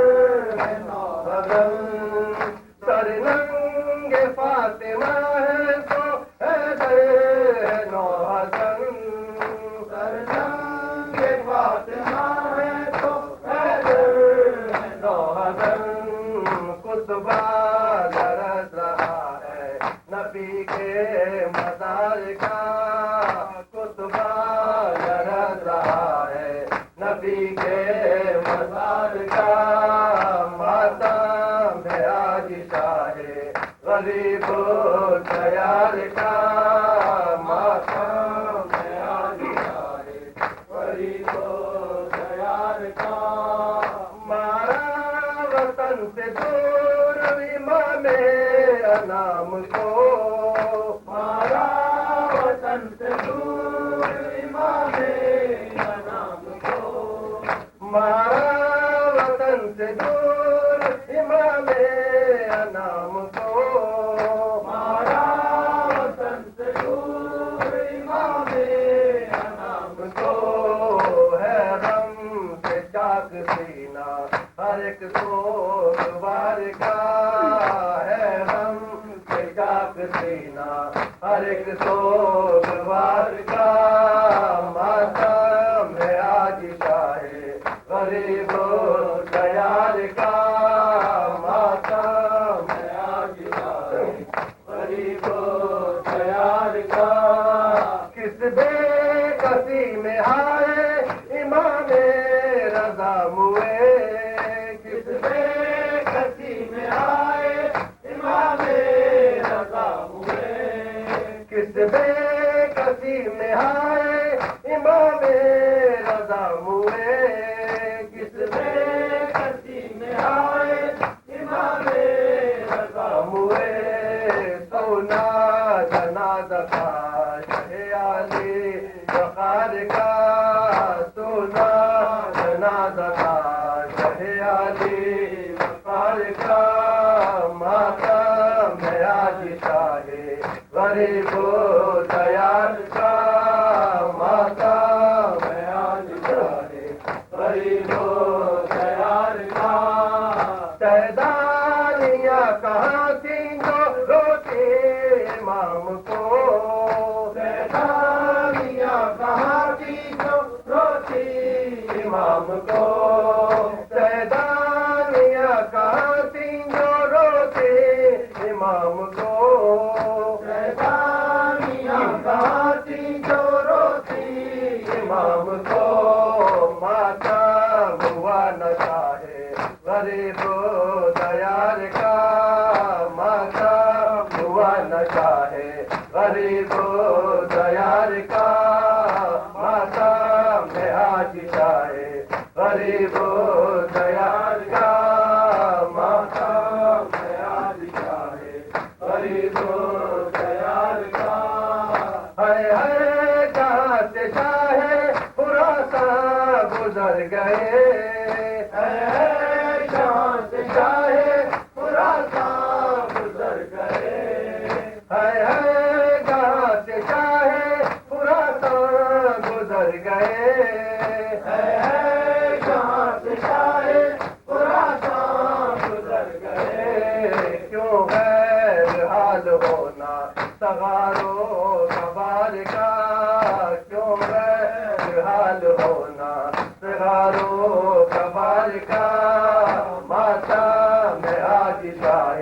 ہے نوحزن ترنگ فاطمہ ہے تو حیدر ہے نوحزن ترنگ فاطمہ ہے تو حیدر ہے نوحزن کتبہ لرز رہا ہے نبی کے مزار کا کتبہ لرز رہا ہے نبی کے مزار کا ماتم ہے آج شاہ غریب و تیار کا ماتم ہے آج شاہ غریب و تیار کا مارا وطن سے دور امام انام کو مارا وطن سے دور امام انام کو مارا وطن سے دور امام انام کو مارا وطن سے دور امام انام کو ہے غم سے چاک سینہ ہر ایک سوگوار کا ہے غم سے چاک سینہ ہر ایک سوگوار کا ماتم ہے آج شاہ غریب و تیار کا ماتم ہے آج شاہ غریب و تیار کا کس بے کسی میں آئے امام رضا موئے کس بے کسی میں آئے امام رضا موئے کس بے کسی میں آئے امام رضا موئے کس بے کسی میں آئے امام رضا موئے سونا جنازہ کا شہ علی وقار کا سونا جنازہ کا شہ علی وقار کا ماتم ہے آج شاہ غریب و تیار کا ماتم ہے آج شاہ غریب و تیار کا سیدانیاں کہاں تھیں جو روتی امام کو سیدانیاں کہاں تھیں جو روتی امام کو سیدانیاں کہاں تھیں جو روتی امام کو سیدانیاں کہاں تھیں جو روتی امام کو ماتم ہوا نشا ہے غریب و تیار کا ماتم ہوا نشا ہے غریب و تیار کا ماتم ہے آج شاہ غریب و تیار کا ماتم ہے آج شاہ غریب و تیار کا ہے جہاں سے شاہ خراساں گزر گئے جہاں سے شاہ خراساں گزر گئے جہاں سے شاہ خراساں گزر گئے جہاں سے شاہ خراساں گزر گئے کیوں غیر حال ہونا سوارو کبار کا کیوں غیر حال ہونا سوارو کبار کا ماتم ہے آج شاہ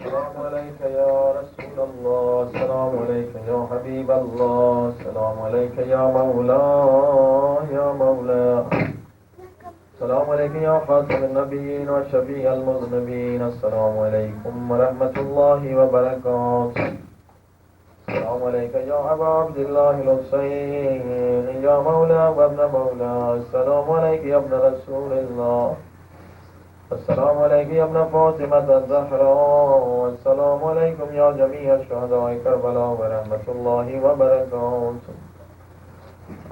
السلام عليك يا رسول الله السلام عليك يا حبيب الله السلام عليك يا مولاي يا مولاي السلام عليك يا خاتم النبيين وشفيع المذنبين السلام عليكم ورحمة الله وبركاته السلام عليك يا أبا عبد الله الحسين يا مولا وابن مولا السلام عليك يا ابن رسول الله السلام عليك يا ابن فاطمة الزهراء السلام عليكم يا جميع شهداء كربلاء ورحمة الله وبركاته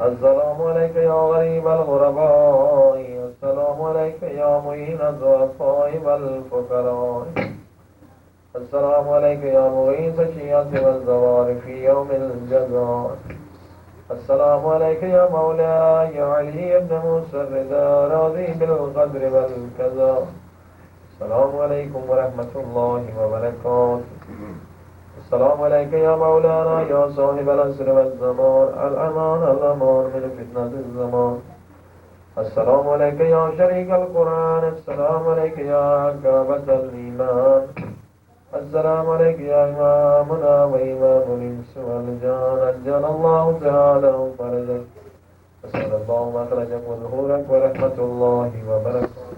السلام عليك يا غريب الغرباء السلام عليك يا معين الضعفاء والفقراء السلام عليك يا مغيث الشيعة والزوار في يوم الجزاء السلام عليك يا مولاي يا علي بن موسى الرضا راضي بالقدر والكذا السلام عليكم ورحمة الله وبركاته السلام عليك يا مولانا يا صاحب العصر والزمان الأمان من فتنة الزمان السلام عليك يا شريك القرآن السلام عليك يا كعبة الإيمان السلام عليك يا إمامنا وإمام الإنس والجان أجل الله تعالى فرجك أسأل الله مخرجك وظهورك ورحمة الله وبركاته